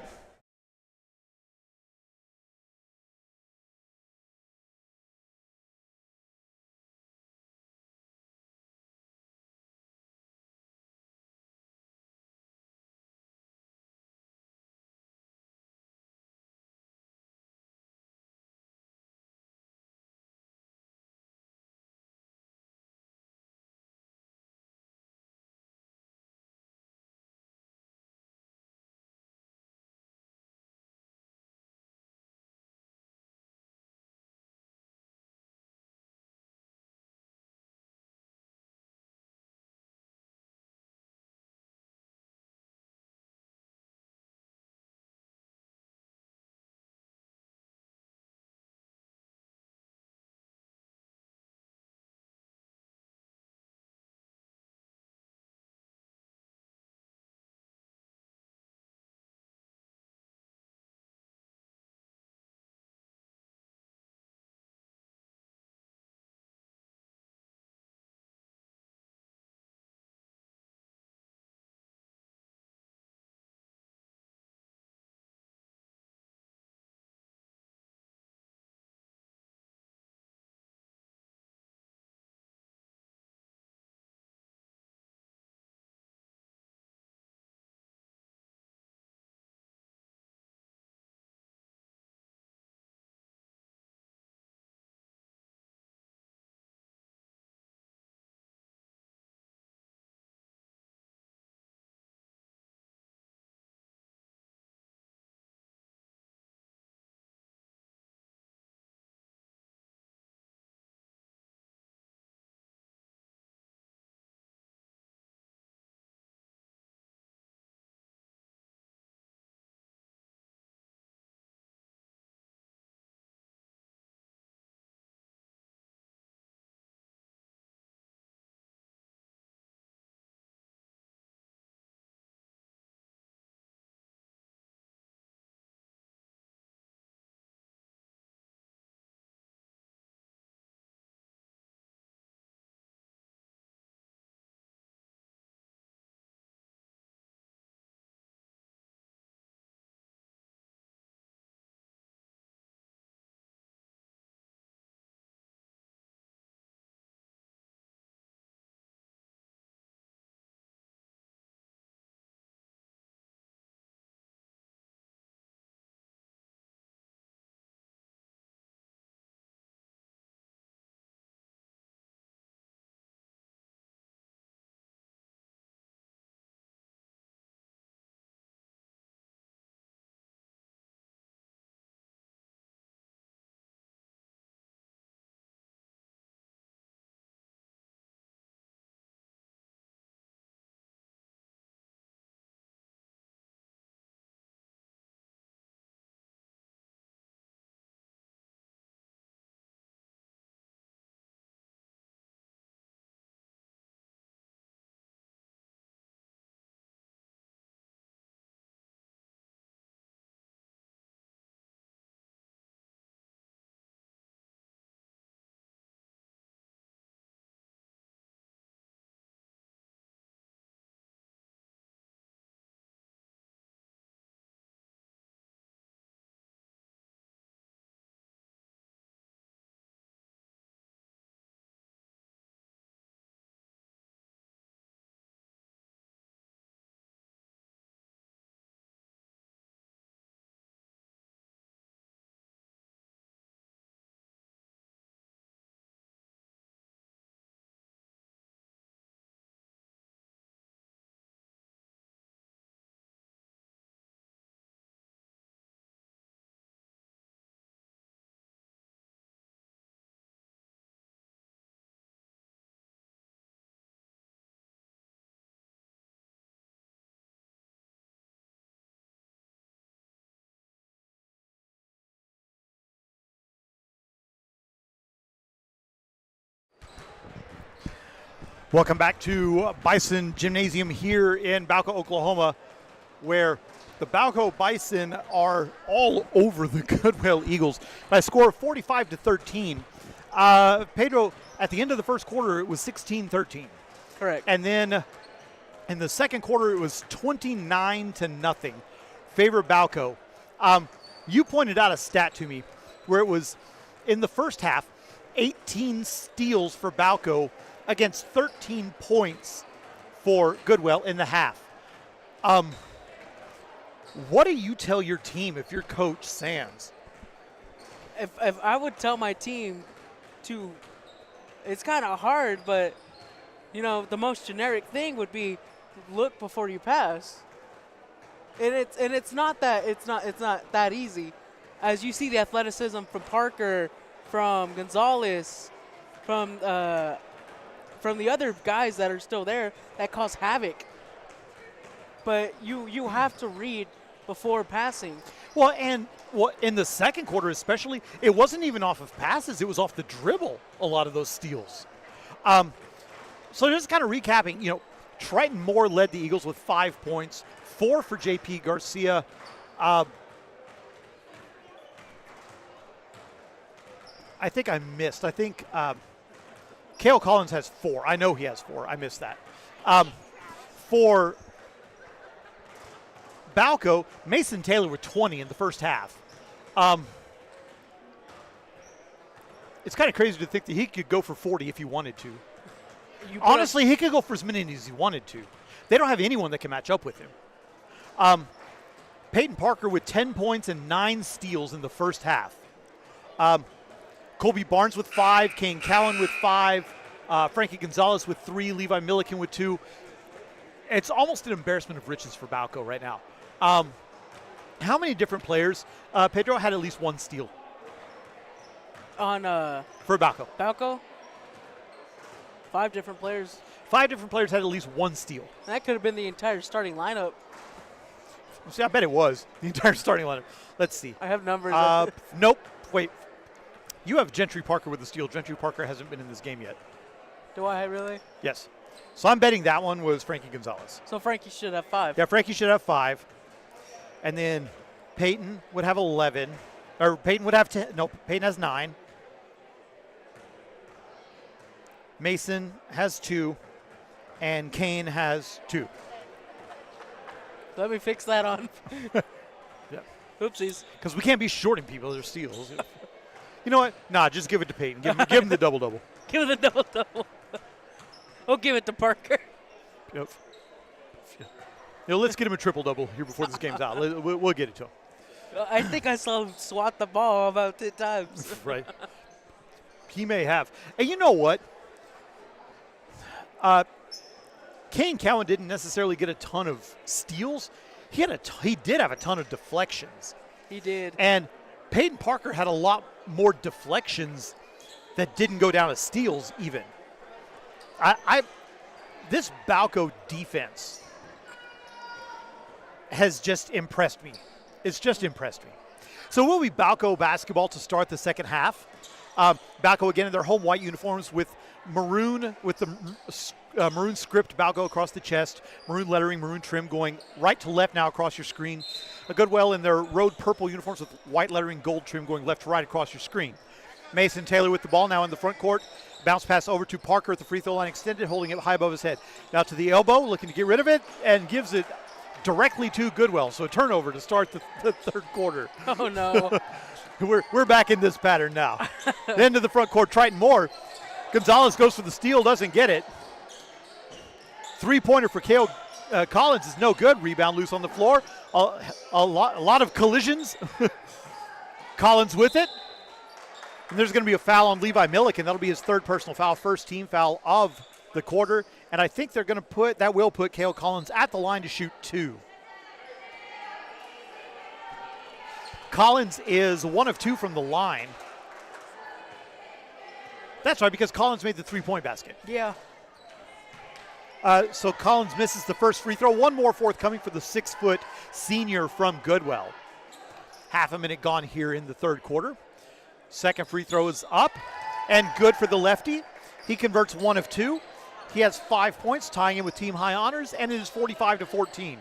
Welcome back to Bison Gymnasium here in Balko, Oklahoma, where the Balko Bison are all over the Goodwell Eagles by a score of 45-13. Pedro, at the end of the first quarter, it was 16-13. Correct. And then in the second quarter, it was 29-0. Favor Balko. You pointed out a stat to me where it was in the first half, 18 steals for Balko against 13 points for Goodwell in the half. What do you tell your team if you're Coach Sands? If I would tell my team to, it's kind of hard, but the most generic thing would be look before you pass. And it's not that easy. As you see the athleticism from Parker, from Gonzalez, from the other guys that are still there that cause havoc. But you have to read before passing. Well, in the second quarter especially, it wasn't even off of passes. It was off the dribble, a lot of those steals. So just kind of recapping, Triton Moore led the Eagles with 5 points, 4 for J.P. Garcia. I think I missed. I think Cale Collins has 4. I know he has 4. I missed that. For Balko, Mason Taylor with 20 in the first half. It's kind of crazy to think that he could go for 40 if he wanted to. Honestly, he could go for as many as he wanted to. They don't have anyone that can match up with him. Peyton Parker with 10 points and 9 steals in the first half. Colby Barnes with 5, Kane Cowan with 5, Frankie Gonzalez with 3, Levi Milliken with 2. It's almost an embarrassment of riches for Balko right now. How many different players? Pedro had at least 1 steal. For Balko. Balko? 5 different players. 5 different players had at least 1 steal. That could have been the entire starting lineup. See, I bet it was the entire starting lineup. Let's see. I have numbers. Nope. Wait. You have Gentry Parker with the steal. Gentry Parker hasn't been in this game yet. Do I really? Yes. So I'm betting that one was Frankie Gonzalez. So Frankie should have 5. Yeah, Frankie should have 5. And then Peyton would have 11. Or Peyton would have 10. No, Peyton has 9. Mason has 2. And Kane has 2. Let me fix that on. Yeah. Oopsies. Because we can't be shorting people their steals. You know what? Nah, just give it to Peyton. Give him the double-double. Give him the double-double. We'll give it to Parker. Yep. Let's get him a triple-double here before this game's out. We'll get it to him. I think I saw him swat the ball about 10 times. Right. He may have. And you know what? Kane Cowan didn't necessarily get a ton of steals. He did have a ton of deflections. He did. And Peyton Parker had a lot more deflections that didn't go down as steals even. This Balko defense has just impressed me. It's just impressed me. So it will be Balko basketball to start the second half. Balko again in their home white uniforms with maroon, with the maroon script Balko across the chest, maroon lettering, maroon trim going right to left now across your screen. A Goodwell in their road purple uniforms with white lettering, gold trim going left to right across your screen. Mason Taylor with the ball now in the front court. Bounce pass over to Parker at the free throw line extended, holding it high above his head. Now to the elbow, looking to get rid of it, and gives it directly to Goodwell. So a turnover to start the third quarter. Oh, no. We're back in this pattern now. Then to the front court, Triton Moore. Gonzalez goes for the steal, doesn't get it. Three-pointer for Cale Collins is no good. Rebound loose on the floor. A lot of collisions. Collins with it. And there's going to be a foul on Levi Milliken. That'll be his 3rd personal foul, 1st team foul of the quarter. And I think they're going to will put Cale Collins at the line to shoot 2. Collins is 1 of 2 from the line. That's right, because Collins made the 3-point basket. Yeah. So Collins misses the first free throw. One more forthcoming for the 6-foot senior from Goodwell. Half a minute gone here in the third quarter. Second free throw is up and good for the lefty. He converts 1 of 2. He has 5 points, tying him with team high honors, and it is 45-14.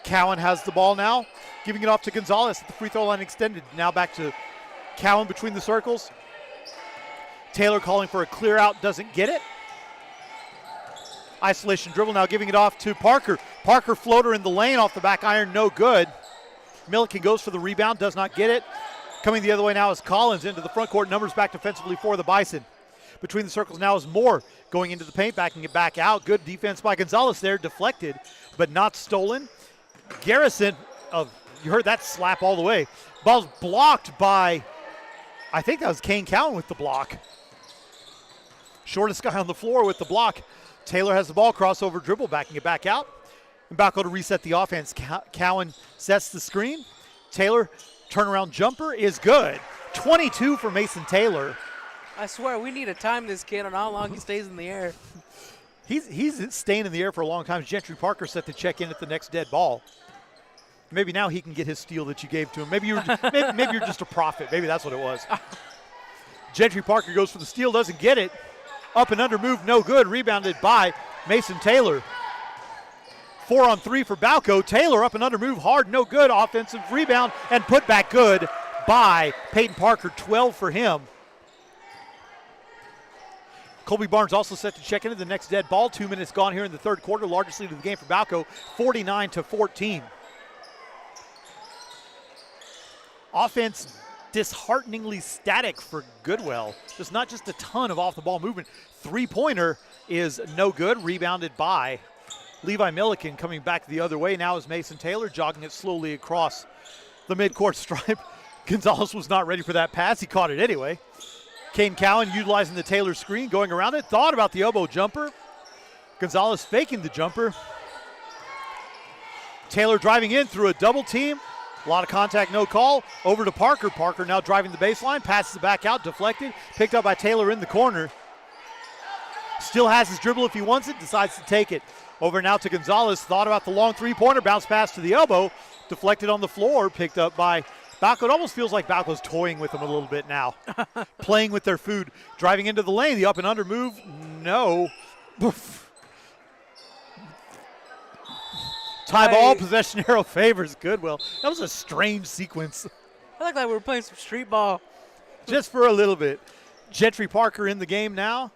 Cowan has the ball now, giving it off to Gonzalez at the free throw line extended. Now back to Cowan between the circles. Taylor calling for a clear out, doesn't get it. Isolation dribble now, giving it off to Parker. Parker floater in the lane off the back iron, no good. Milliken goes for the rebound, does not get it. Coming the other way now is Collins into the front court, numbers back defensively for the Bison. Between the circles now is Moore going into the paint, backing it back out. Good defense by Gonzalez there, deflected, but not stolen. Garrison, you heard that slap all the way. Ball's blocked by, I think that was Kane Cowan with the block. Shortest guy on the floor with the block. Taylor has the ball, crossover dribble, backing it back out. And Balko to reset the offense. Cowan sets the screen. Taylor, turnaround jumper is good. 22 for Mason Taylor. I swear, we need to time this kid on how long he stays in the air. He's staying in the air for a long time. Gentry Parker set to check in at the next dead ball. Maybe now he can get his steal that you gave to him. Maybe you're just a prophet. Maybe that's what it was. Gentry Parker goes for the steal, doesn't get it. Up and under move, no good. Rebounded by Mason Taylor. 4 on 3 for Balko. Taylor up and under move, hard, no good. Offensive rebound and put back good by Peyton Parker. 12 for him. Colby Barnes also set to check into the next dead ball. 2 minutes gone here in the third quarter. Largest lead of the game for Balko, 49-14. Offense dishearteningly static for Goodwell. There's not just a ton of off-the-ball movement. Three-pointer is no good, rebounded by Levi Milliken. Coming back the other way now is Mason Taylor, jogging it slowly across the midcourt stripe. Gonzalez was not ready for that pass. He caught it anyway. Kane Cowan utilizing the Taylor screen, going around it. Thought about the elbow jumper. Gonzalez faking the jumper. Taylor driving in through a double team. A lot of contact, no call. Over to Parker. Parker now driving the baseline. Passes it back out, deflected. Picked up by Taylor in the corner. Still has his dribble if he wants it. Decides to take it. Over now to Gonzalez. Thought about the long three-pointer. Bounce pass to the elbow. Deflected on the floor. Picked up by Balko. It almost feels like Balko's toying with them a little bit now. Playing with their food. Driving into the lane. The up and under move. No. Tie ball, possession arrow favors Goodwell. That was a strange sequence. I look like we were playing some street ball. Just for a little bit. Gentry Parker in the game now.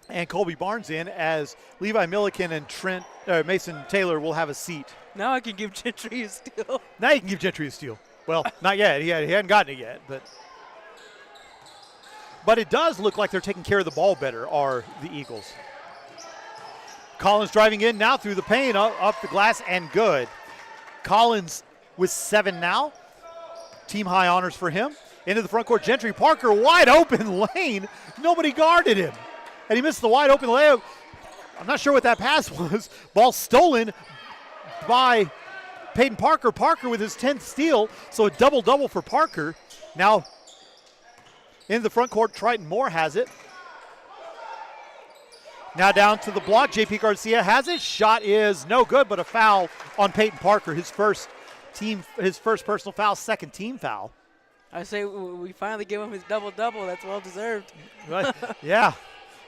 And Colby Barnes in as Levi Milliken and Mason Taylor will have a seat. Now I can give Gentry a steal. Now you can give Gentry a steal. Well, not yet. He hadn't gotten it yet. But it does look like they're taking care of the ball better, are the Eagles. Collins driving in now through the paint, up the glass, and good. Collins with 7 now. Team high honors for him. Into the front court, Gentry Parker, wide open lane. Nobody guarded him. And he missed the wide open layup. I'm not sure what that pass was. Ball stolen by Peyton Parker. Parker with his 10th steal, so a double-double for Parker. Now in the front court, Triton Moore has it. Now down to the block, J.P. Garcia has it. Shot is no good, but a foul on Peyton Parker. His first personal foul, second team foul. I say we finally give him his double-double. That's well-deserved. Right. Yeah.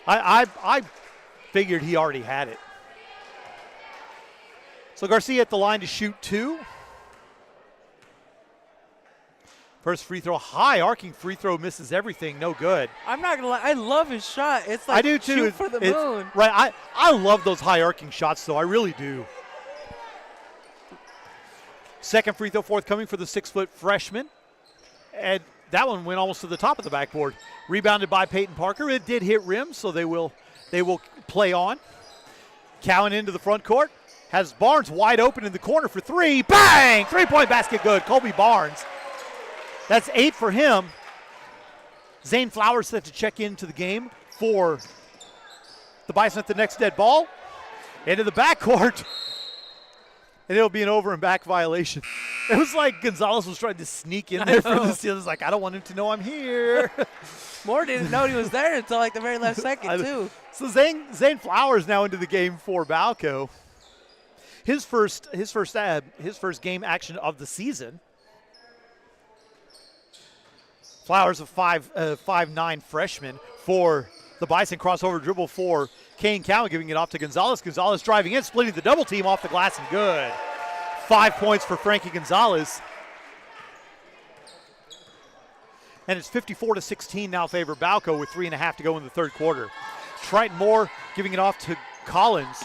I figured he already had it. So Garcia at the line to shoot 2. First free throw, high arcing free throw, misses everything, no good. I'm not gonna lie, I love his shot. It's like I do too. Shoot for the moon. Right, I love those high arcing shots though, I really do. Second free throw forthcoming for the 6-foot freshman. And that one went almost to the top of the backboard. Rebounded by Peyton Parker. It did hit rim, so they will play on. Cowan into the front court. Has Barnes wide open in the corner for 3. Bang! 3-point basket good. Colby Barnes. That's 8 for him. Zane Flowers set to check into the game for the Bison at the next dead ball. Into the backcourt. And it'll be an over and back violation. It was like Gonzalez was trying to sneak in there for the steal. It's like, I don't want him to know I'm here. Moore didn't know he was there until like the very last second, too. So Zane Flowers now into the game for Balko. His first game action of the season. Flowers, a 5'9" freshman for The Bison crossover dribble for Kane Cowan, giving it off to Gonzalez. Gonzalez driving in, splitting the double team off the glass and good. 5 points for Frankie Gonzalez. And it's 54-16 now favor Balko with 3.5 to go in the third quarter. Triton Moore giving it off to Collins.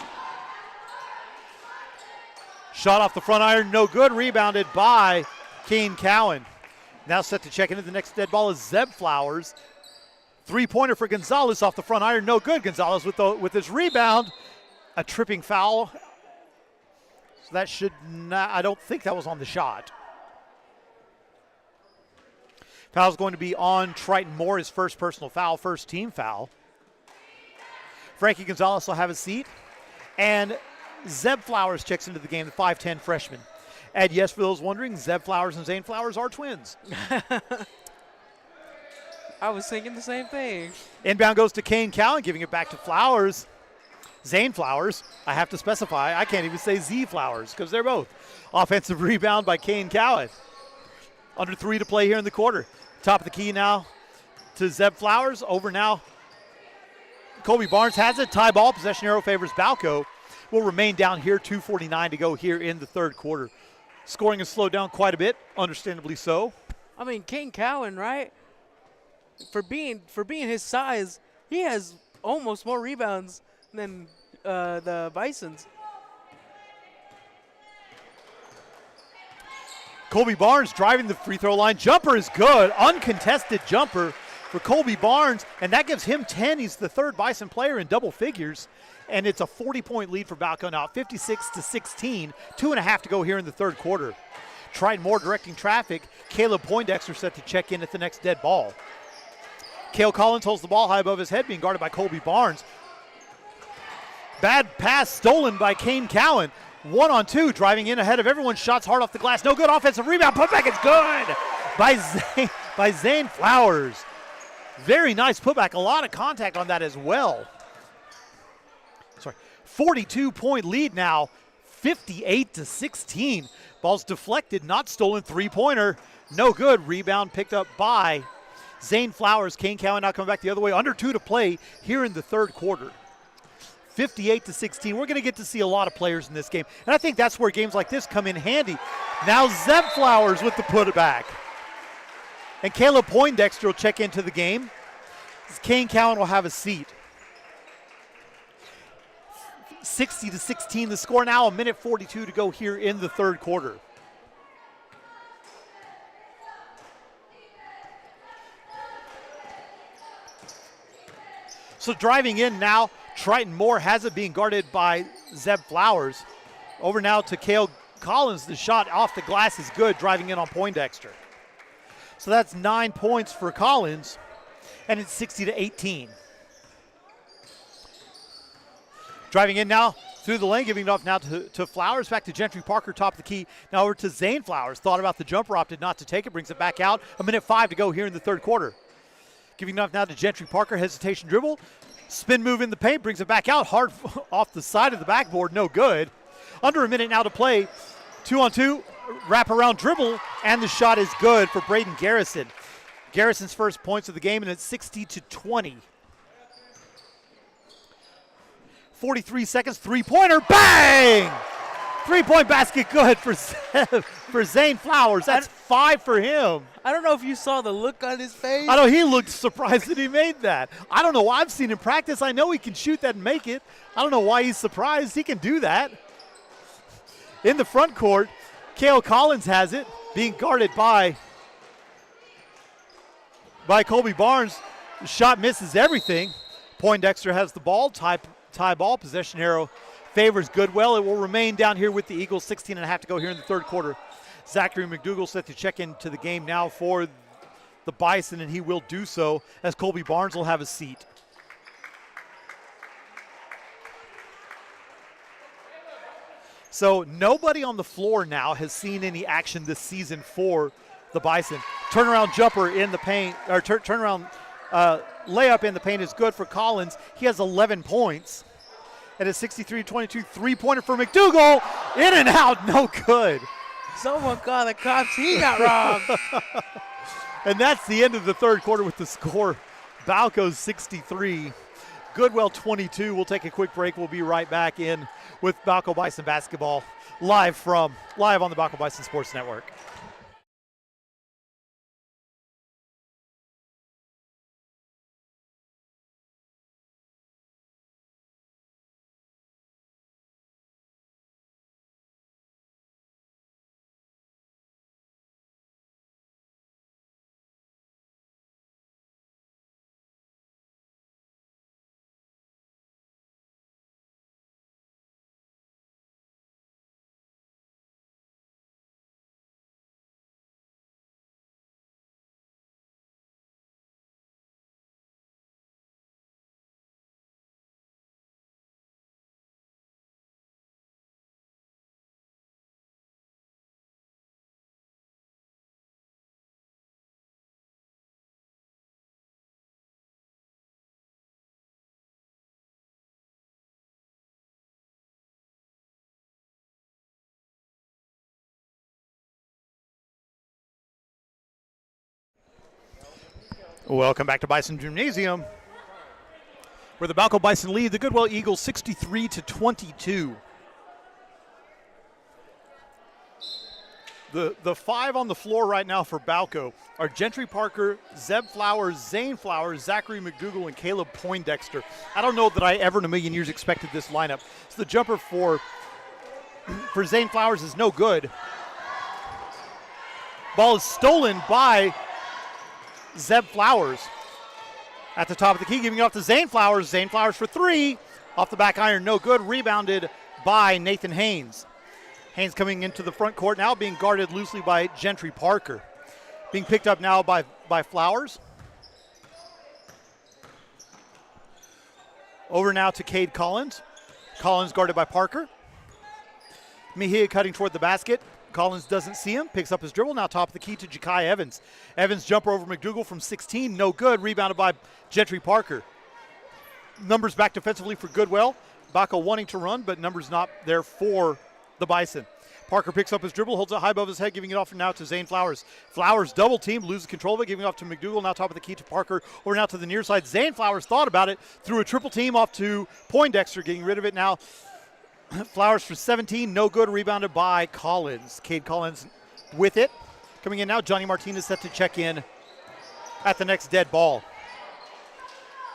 Shot off the front iron, no good. Rebounded by Kane Cowan. Now set to check into the next dead ball is Zeb Flowers. Three-pointer for Gonzalez off the front iron, no good. Gonzalez with his rebound. A tripping foul. So that should not, I don't think that was on the shot. Foul's going to be on Triton Moore, his first personal foul, first team foul. Frankie Gonzalez will have a seat. And Zeb Flowers checks into the game, the 5'10 freshman. And yes, for those wondering, Zeb Flowers and Zane Flowers are twins. I was thinking the same thing. Inbound goes to Kane Cowan, giving it back to Flowers. Zane Flowers, I have to specify. I can't even say Z Flowers because they're both. Offensive rebound by Kane Cowan. Under 3 to play here in the quarter. Top of the key now to Zeb Flowers. Over now. Colby Barnes has it. Tie ball. Possession arrow favors Balko. Will remain down here. 2:49 to go here in the third quarter. Scoring has slowed down quite a bit. Understandably so. I mean, Kane Cowan, right? For being his size, he has almost more rebounds than the Bisons. Colby Barnes driving the free throw line. Jumper is good. Uncontested jumper for Colby Barnes, and that gives him 10. He's the third Bison player in double figures, and it's a 40-point lead for Balko now, 56-16. 2.5 to go here in the third quarter. Triton Moore directing traffic. Caleb Poindexter set to check in at the next dead ball. Cale Collins holds the ball high above his head, being guarded by Colby Barnes. Bad pass stolen by Kane Cowan. 1-on-2, driving in ahead of everyone. Shots hard off the glass. No good. Offensive rebound. Putback is good by Zane Flowers. Very nice putback. A lot of contact on that as well. 42-point lead now. 58-16. Ball's deflected, not stolen. Three-pointer. No good. Rebound picked up by Zane Flowers. Kane Cowan now coming back the other way. Under 2 to play here in the third quarter. 58-16. We're going to get to see a lot of players in this game. And I think that's where games like this come in handy. Now Zeb Flowers with the putback. And Caleb Poindexter will check into the game. Kane Cowan will have a seat. 60-16 the score now. 1:42 to go here in the third quarter. So driving in now, Triton Moore has it being guarded by Zeb Flowers. Over now to Cale Collins. The shot off the glass is good, driving in on Poindexter. So that's 9 points for Collins, and it's 60-18. Driving in now through the lane, giving it off now to Flowers. Back to Gentry Parker, top of the key. Now over to Zane Flowers. Thought about the jumper, opted not to take it, brings it back out. 1:05 to go here in the third quarter. Giving it off now to Gentry Parker, hesitation dribble. Spin move in the paint, brings it back out. Hard off the side of the backboard, no good. Under a minute now to play. 2-on-2, wraparound dribble, and the shot is good for Braden Garrison. Garrison's first points of the game, and it's 60-20. 43 seconds, three-pointer, bang! Three-point basket good for Zane Flowers. That's 5 for him. I don't know if you saw the look on his face. I know he looked surprised that he made that. I don't know why. I've seen him practice. I know he can shoot that and make it. I don't know why he's surprised. He can do that. In the front court, Cale Collins has it, being guarded by Colby Barnes. The shot misses everything. Poindexter has the ball. Tie ball. Possession arrow favors Goodwell. It will remain down here with the Eagles. 16.5 to go here in the third quarter. Zachary McDougal set to check into the game now for the Bison, and he will do so as Colby Barnes will have a seat. So nobody on the floor now has seen any action this season for the Bison. Turnaround jumper in the paint, or turnaround layup in the paint is good for Collins. He has 11 points. And a 63-22 three-pointer for McDougal. In and out, no good. Someone call the cops. He got robbed. And that's the end of the third quarter with the score. Balko 63, Goodwell 22. We'll take a quick break. We'll be right back in with Balko Bison basketball live on the Balko Bison Sports Network. Welcome back to Bison Gymnasium, where the Balko Bison lead the Goodwell Eagles 63-22. The five on the floor right now for Balko are Gentry Parker, Zeb Flowers, Zane Flowers, Zachary McDougal, and Caleb Poindexter. I don't know that I ever in a million years expected this lineup. So the jumper for Zane Flowers is no good. Ball is stolen by Zeb Flowers at the top of the key, giving it off to Zane Flowers. Zane Flowers for three. Off the back iron, no good. Rebounded by Nathan Haynes. Haynes coming into the front court now, being guarded loosely by Gentry Parker. Being picked up now by Flowers. Over now to Cade Collins. Collins guarded by Parker. Mejia cutting toward the basket. Collins doesn't see him, picks up his dribble. Now top of the key to Ja'Kai Evans. Evans jumper over McDougal from 16, no good. Rebounded by Gentry Parker. Numbers back defensively for Goodwell. Balko wanting to run, but numbers not there for the Bison. Parker picks up his dribble, holds it high above his head, giving it off now to Zane Flowers. Flowers double team, loses control of it, giving it off to McDougal. Now top of the key to Parker. Over now to the near side. Zane Flowers thought about it, threw a triple team off to Poindexter, getting rid of it now. Flowers for 17, no good. Rebounded by Collins. Cade Collins with it. Coming in now, Johnny Martinez set to check in at the next dead ball.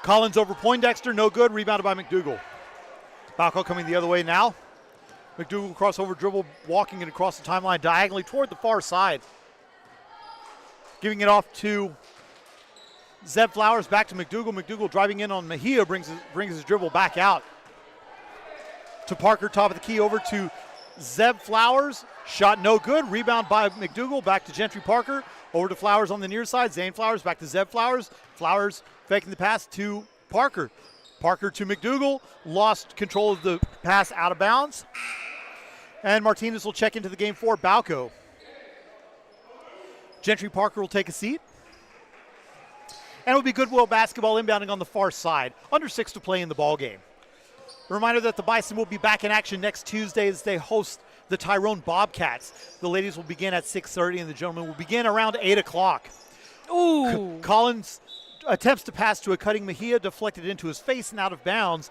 Collins over Poindexter, no good. Rebounded by McDougal. Balko coming the other way now. McDougal crossover dribble, walking it across the timeline diagonally toward the far side. Giving it off to Zeb Flowers, back to McDougal. McDougal driving in on Mejia, brings his dribble back out to Parker, top of the key, over to Zeb Flowers. Shot no good. Rebound by McDougal. Back to Gentry Parker. Over to Flowers on the near side. Zane Flowers back to Zeb Flowers. Flowers faking the pass to Parker. Parker to McDougal. Lost control of the pass out of bounds. And Martinez will check into the game for Balko. Gentry Parker will take a seat. And it will be Goodwell basketball inbounding on the far side. Under 6 to play in the ball game. A reminder that the Bison will be back in action next Tuesday as they host the Tyrone Bobcats. The ladies will begin at 6:30 and the gentlemen will begin around 8 o'clock. Ooh. Collins attempts to pass to a cutting Mejia, deflected into his face and out of bounds.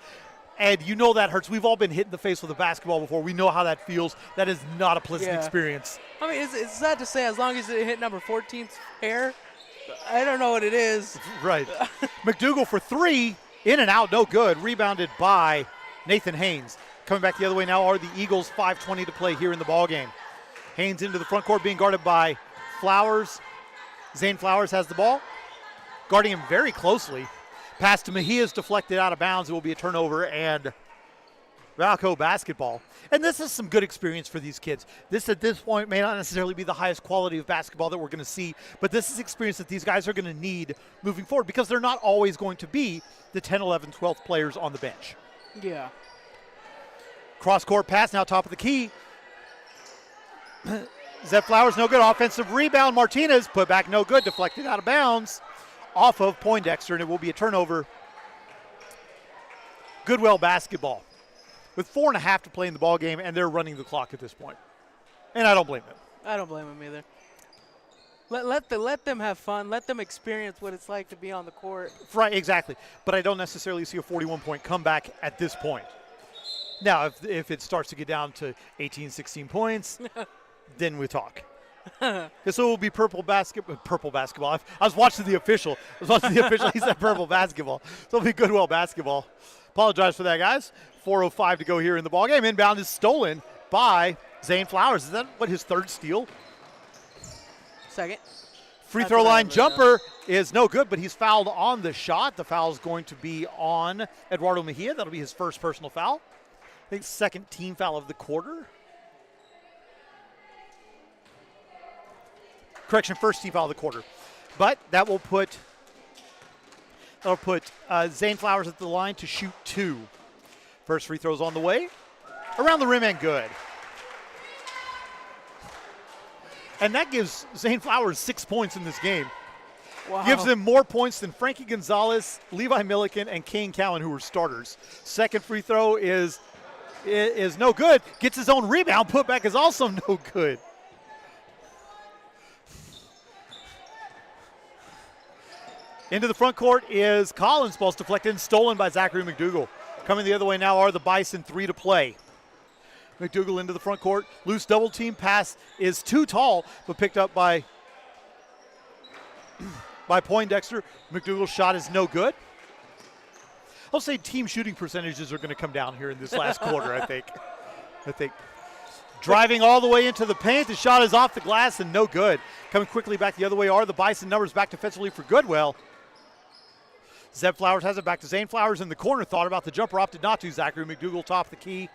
And you know that hurts. We've all been hit in the face with a basketball before. We know how that feels. That is not a pleasant experience. I mean, it's sad to say as long as it hit number 14's hair. I don't know what it is. Right. McDougal for three. In and out, no good. Rebounded by Nathan Haynes. Coming back the other way now are the Eagles, 5:20 to play here in the ball game. Haynes into the front court, being guarded by Flowers. Zane Flowers has the ball, guarding him very closely. Pass to Mejia is deflected out of bounds. It will be a turnover and Balko basketball. And this is some good experience for these kids. This at this point may not necessarily be the highest quality of basketball that we're going to see, but this is experience that these guys are going to need moving forward because they're not always going to be the 10, 11, 12th players on the bench. Yeah. Cross-court pass, now top of the key. Zeb Flowers, no good. Offensive rebound. Martinez put back, no good. Deflected out of bounds off of Poindexter, and it will be a turnover. Goodwell basketball with 4.5 to play in the ball game, and they're running the clock at this point. And I don't blame them. I don't blame him either. Let them have fun. Let them experience what it's like to be on the court. Right, exactly. But I don't necessarily see a 41-point comeback at this point. Now, if it starts to get down to 18, 16 points, then we talk. This will be purple basketball. I was watching the official. He said purple basketball. So it'll be Goodwell basketball. Apologize for that, guys. 4:05 to go here in the ballgame. Inbound is stolen by Zane Flowers. Is that what, his third steal? Second. Free throw line jumper is no good, but he's fouled on the shot. The foul is going to be on Eduardo Mejia. That'll be his first personal foul. I think second team foul of the quarter. Correction, first team foul of the quarter. But that'll put Zane Flowers at the line to shoot 2. First free throw's on the way. Around the rim and good. And that gives Zane Flowers 6 points in this game. Wow. Gives him more points than Frankie Gonzalez, Levi Milliken, and Kane Cowan, who were starters. Second free throw is no good. Gets his own rebound. Putback is also no good. Into the front court is Collins. Ball's deflected and stolen by Zachary McDougal. Coming the other way now are the Bison. 3 to play. McDougal into the front court. Loose double team pass is too tall, but picked up by Poindexter. McDougal's shot is no good. I'll say team shooting percentages are going to come down here in this last quarter, I think. Driving all the way into the paint. The shot is off the glass and no good. Coming quickly back the other way are the Bison. Numbers back defensively for Goodwell. Zeb Flowers has it back to Zane Flowers in the corner. Thought about the jumper, opted not to. Zachary McDougal top the key.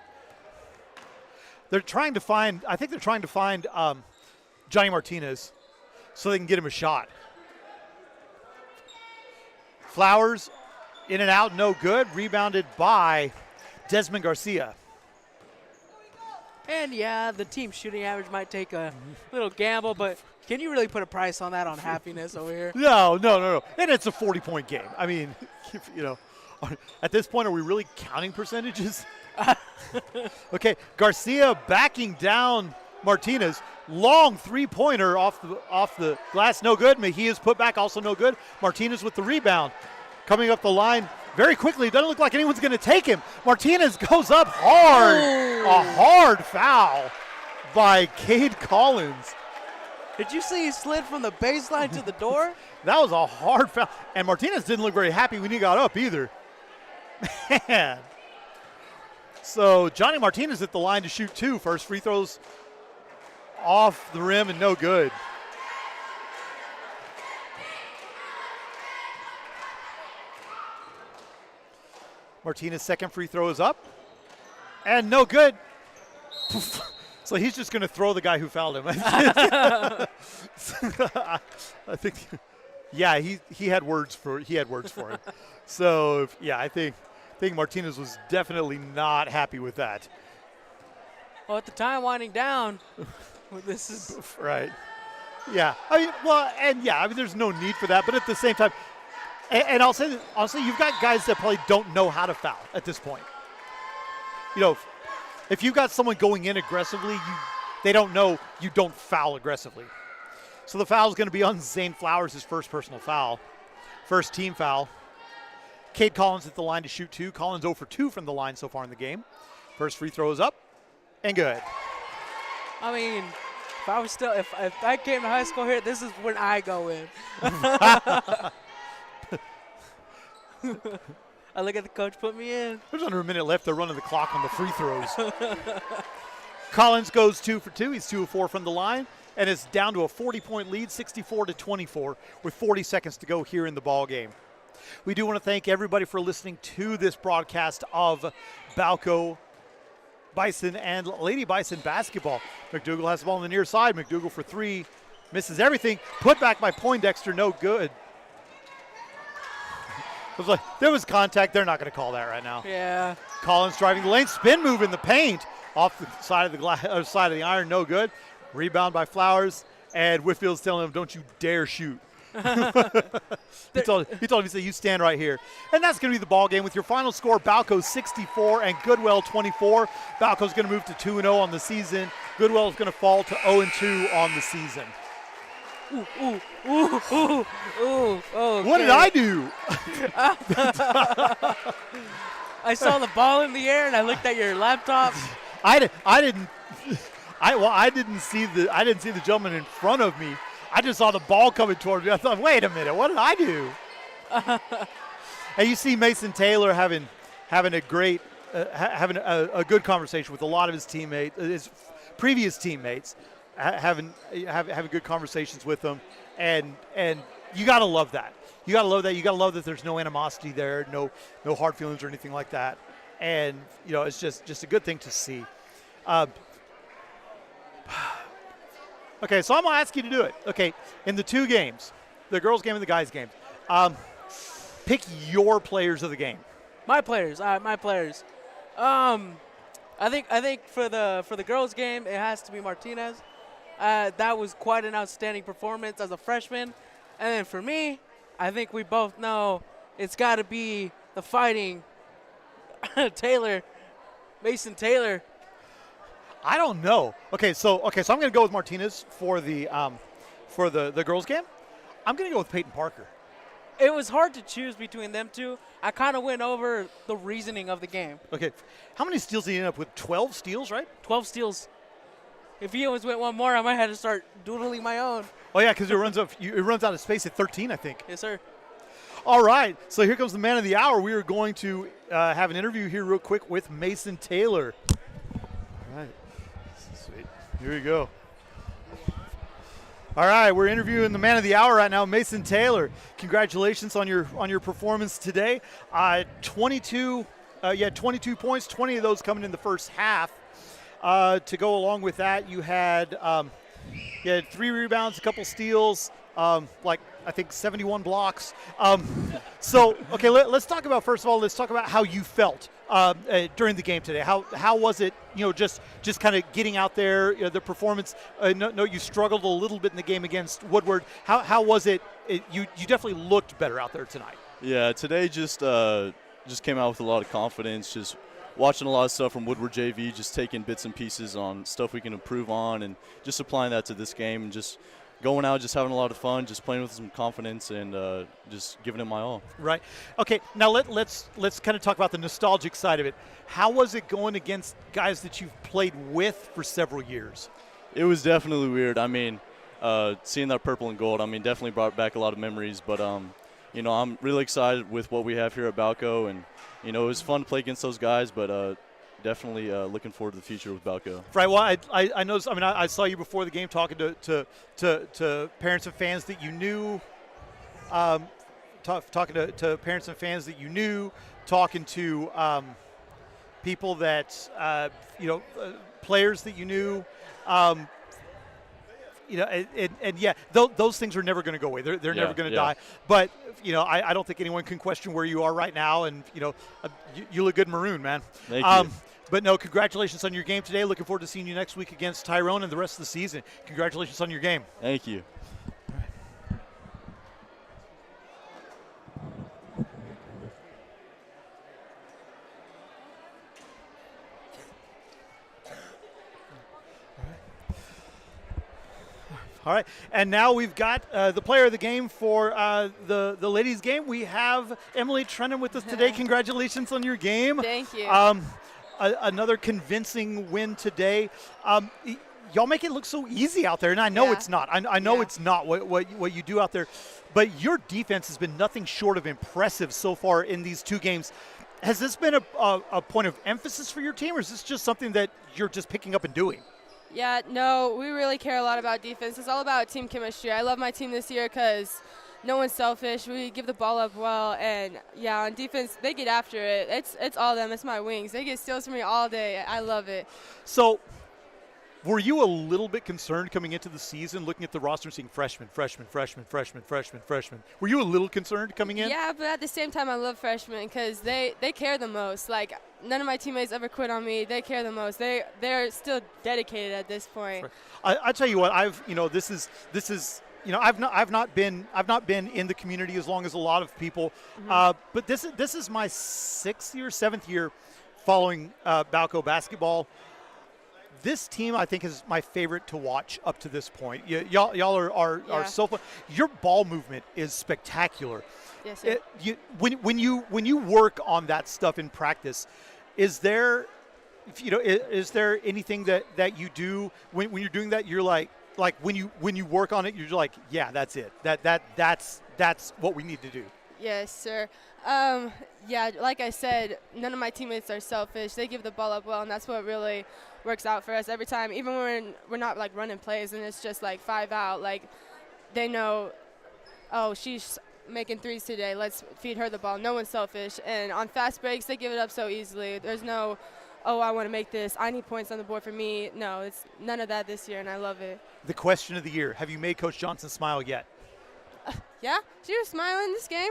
I think they're trying to find Johnny Martinez so they can get him a shot. Flowers in and out, no good. Rebounded by Desmond Garcia. And yeah, the team shooting average might take a little gamble, but can you really put a price on that on happiness over here? No. And it's a 40-point game. I mean, at this point, are we really counting percentages? Okay, Garcia backing down Martinez. Long three-pointer off the glass, no good. Mejia's put back, also no good. Martinez with the rebound. Coming up the line very quickly. Doesn't look like anyone's going to take him. Martinez goes up hard. A hard foul by Cade Collins. Did you see he slid from the baseline to the door? That was a hard foul. And Martinez didn't look very happy when he got up either. Man. So Johnny Martinez at the line to shoot 2. First free throws off the rim and no good. Martinez' second free throw is up and no good. So he's just going to throw the guy who fouled him. I think, yeah, he had words for him. So I think Martinez was definitely not happy with that. Well, at the time winding down, this is right. Yeah, there's no need for that, but at the same time, and I'll say that, honestly, you've got guys that probably don't know how to foul at this point. If you've got someone going in aggressively, they don't know you don't foul aggressively. So the foul is going to be on Zane Flowers, his first personal foul. First team foul. Cade Collins at the line to shoot 2. Collins 0 for 2 from the line so far in the game. First free throw is up and good. I mean, if I came to high school here, this is when I go in. I look at the coach, put me in. There's under a minute left. They're running the clock on the free throws. Collins goes 2 for 2. He's 2 of 4 from the line, and it's down to a 40-point lead, 64-24, with 40 seconds to go here in the ball game. We do want to thank everybody for listening to this broadcast of Balko Bison and Lady Bison basketball. McDougal has the ball on the near side. McDougal for 3, misses everything. Put back by Poindexter, no good. It was like, there was contact. They're not going to call that right now. Yeah. Collins driving the lane, spin move in the paint, off the side of the side of the iron, no good. Rebound by Flowers, and Whitfield's telling him, "Don't you dare shoot." he told him, he said, "You stand right here." And that's going to be the ball game with your final score: Balko 64 and Goodwell 24. Balko's going to move to 2-0 on the season. Goodwell is going to fall to 0-2 on the season. Ooh, ooh, ooh, ooh, ooh. Okay. What did I do? I saw the ball in the air and I looked at your laptop. I didn't see the gentleman in front of me. I just saw the ball coming towards me. I thought, wait a minute, what did I do? And you see Mason Taylor having a great having a good conversation with a lot of his teammates, his previous teammates, having good conversations with them, and you got to love that. You got to love that. You got to love that there's no animosity there, no hard feelings or anything like that. And it's just a good thing to see. Okay, so I'm gonna ask you to do it. Okay, in the two games, the girls' game and the guys' game, pick your players of the game. My players. I think for the girls' game, it has to be Martinez. That was quite an outstanding performance as a freshman. And then for me, I think we both know it's got to be the fighting Taylor, Mason Taylor. I don't know. Okay, so I'm going to go with Martinez for the girls' game. I'm going to go with Peyton Parker. It was hard to choose between them two. I kind of went over the reasoning of the game. Okay, how many steals did he end up with? 12 steals, right? 12 steals. If he always went one more, I might have to start doodling my own. Oh yeah, because it runs out of space at 13, I think. Yes, sir. All right, so here comes the man of the hour. We are going to have an interview here real quick with Mason Taylor. All right, sweet. Here we go. All right, we're interviewing the man of the hour right now, Mason Taylor. Congratulations on your performance today. 22 points, 20 of those coming in the first half. To go along with that, you had 3 rebounds, a couple steals, I think 71 blocks. Okay, let's talk about, first of all, how you felt during the game today. How was it, just kind of getting out there, the performance? No, you struggled a little bit in the game against Woodward. How was it? You definitely looked better out there tonight. Yeah, today just came out with a lot of confidence, just watching a lot of stuff from Woodward JV, just taking bits and pieces on stuff we can improve on and just applying that to this game and just going out, just having a lot of fun, just playing with some confidence and just giving it my all. Right. Okay, now let's kind of talk about the nostalgic side of it. How was it going against guys that you've played with for several years? It was definitely weird. I mean, seeing that purple and gold, definitely brought back a lot of memories. But, I'm really excited with what we have here at Balko. And, it was fun to play against those guys, but definitely looking forward to the future with Balko. Right. Well, I noticed. I saw you before the game talking to parents and fans that you knew. Talking to parents and fans that you knew. Talking to people that players that you knew. Those things are never going to go away. They're never going to die. But I don't think anyone can question where you are right now. And you look good in maroon, man. Thank you. But no, congratulations on your game today. Looking forward to seeing you next week against Tyrone and the rest of the season. Congratulations on your game. Thank you. All right, and now we've got the player of the game for the ladies' game. We have Emily Trennan with us today. Congratulations on your game. Thank you. Another convincing win today. Y'all make it look so easy out there, and I know it's not. I know it's not what you do out there, but your defense has been nothing short of impressive so far in these two games. Has this been a point of emphasis for your team, or is this just something that you're just picking up and doing? Yeah, no, we really care a lot about defense. It's all about team chemistry. I love my team this year because no one's selfish. We give the ball up well, and on defense, they get after it. It's all them. It's my wings. They get steals from me all day. I love it. So, were you a little bit concerned coming into the season, looking at the roster and seeing freshmen? Were you a little concerned coming in? Yeah, but at the same time, I love freshmen because they care the most. Like, none of my teammates ever quit on me. They care the most. They're still dedicated at this point. I tell you what, I've not been in the community as long as a lot of people, but this is my 6th year, 7th year following Balko basketball. this team, I think, is my favorite to watch up to this point. Y'all are so fun. Your ball movement is spectacular. Yes, sir. When you work on that stuff in practice, is there anything that you do when you're doing that? You're like when you work on it, you're like, yeah, that's it. That's what we need to do. Yes, sir. Yeah, like I said, none of my teammates are selfish. They give the ball up well, and that's what really works out for us every time. Even when we're not like running plays and it's just like 5 out, like they know, oh, she's making threes today. Let's feed her the ball. No one's selfish. And on fast breaks, they give it up so easily. There's no, oh, I want to make this. I need points on the board for me. No, it's none of that this year, and I love it. The question of the year: have you made Coach Johnson smile yet? Yeah, she was smiling this game.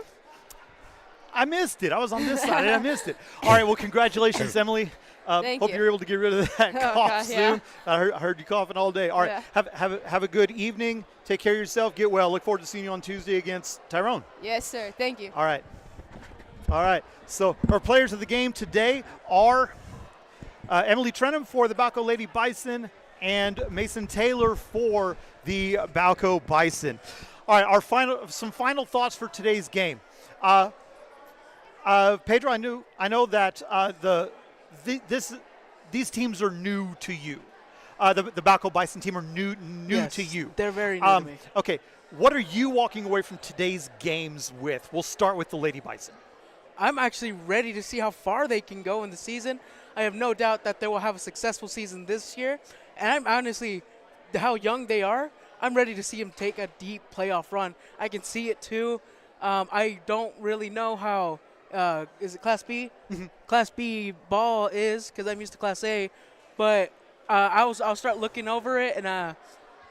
I missed it. I was on this side, and I missed it. All right, well, congratulations, Emily. Thank hope you. you're able to get rid of that cough God, soon. yeah. I heard you coughing all day. All right, have a good evening. Take care of yourself. Get well. Look forward to seeing you on Tuesday against Tyrone. Yes, sir. Thank you. All right. So our players of the game today are Emily Trenham for the Balko Lady Bison and Mason Taylor for the Balko Bison. All right, some final thoughts for today's game. Pedro, I know that these teams are new to you. The Balko Bison team are new Yes, to you. They're very new to me. Okay, what are you walking away from today's games with? We'll start with the Lady Bison. I'm actually ready to see how far they can go in the season. I have no doubt that they will have a successful season this year. And I'm honestly, how young they are, I'm ready to see them take a deep playoff run. I can see it too. I don't really know how, is it Class B? Mm-hmm. Class B ball is, because I'm used to Class A. But I'll start looking over it.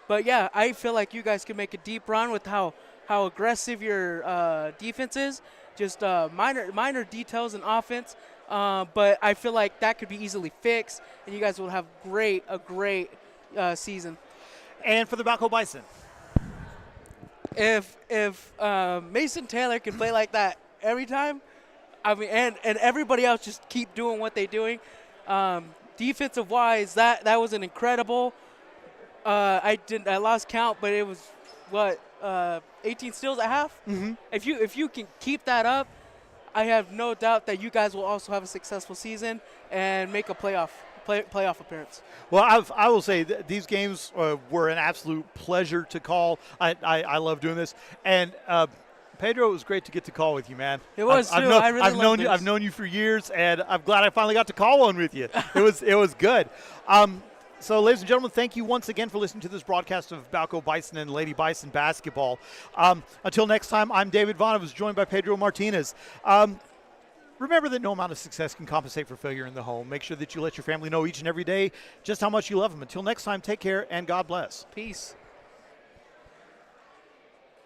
But yeah, I feel like you guys can make a deep run with how aggressive your defense is. Just minor details in offense. But I feel like that could be easily fixed, and you guys will have a great season. And for the Balko Bison? If Mason Taylor can play like that every time, I mean, and everybody else just keep doing what they're doing. Defensive wise, that was an incredible. I lost count, but it was 18 steals at half. Mm-hmm. If you can keep that up, I have no doubt that you guys will also have a successful season and make a playoff appearance. Well, I will say these games were an absolute pleasure to call. I love doing this. And Pedro, it was great to get to call with you, man. It was too. I've known you for years, and I'm glad I finally got to call one with you. It was good. So, ladies and gentlemen, thank you once again for listening to this broadcast of Balko Bison and Lady Bison basketball. Until next time, I'm David Vaughn. I was joined by Pedro Martinez. Remember that no amount of success can compensate for failure in the home. Make sure that you let your family know each and every day just how much you love them. Until next time, take care and God bless. Peace.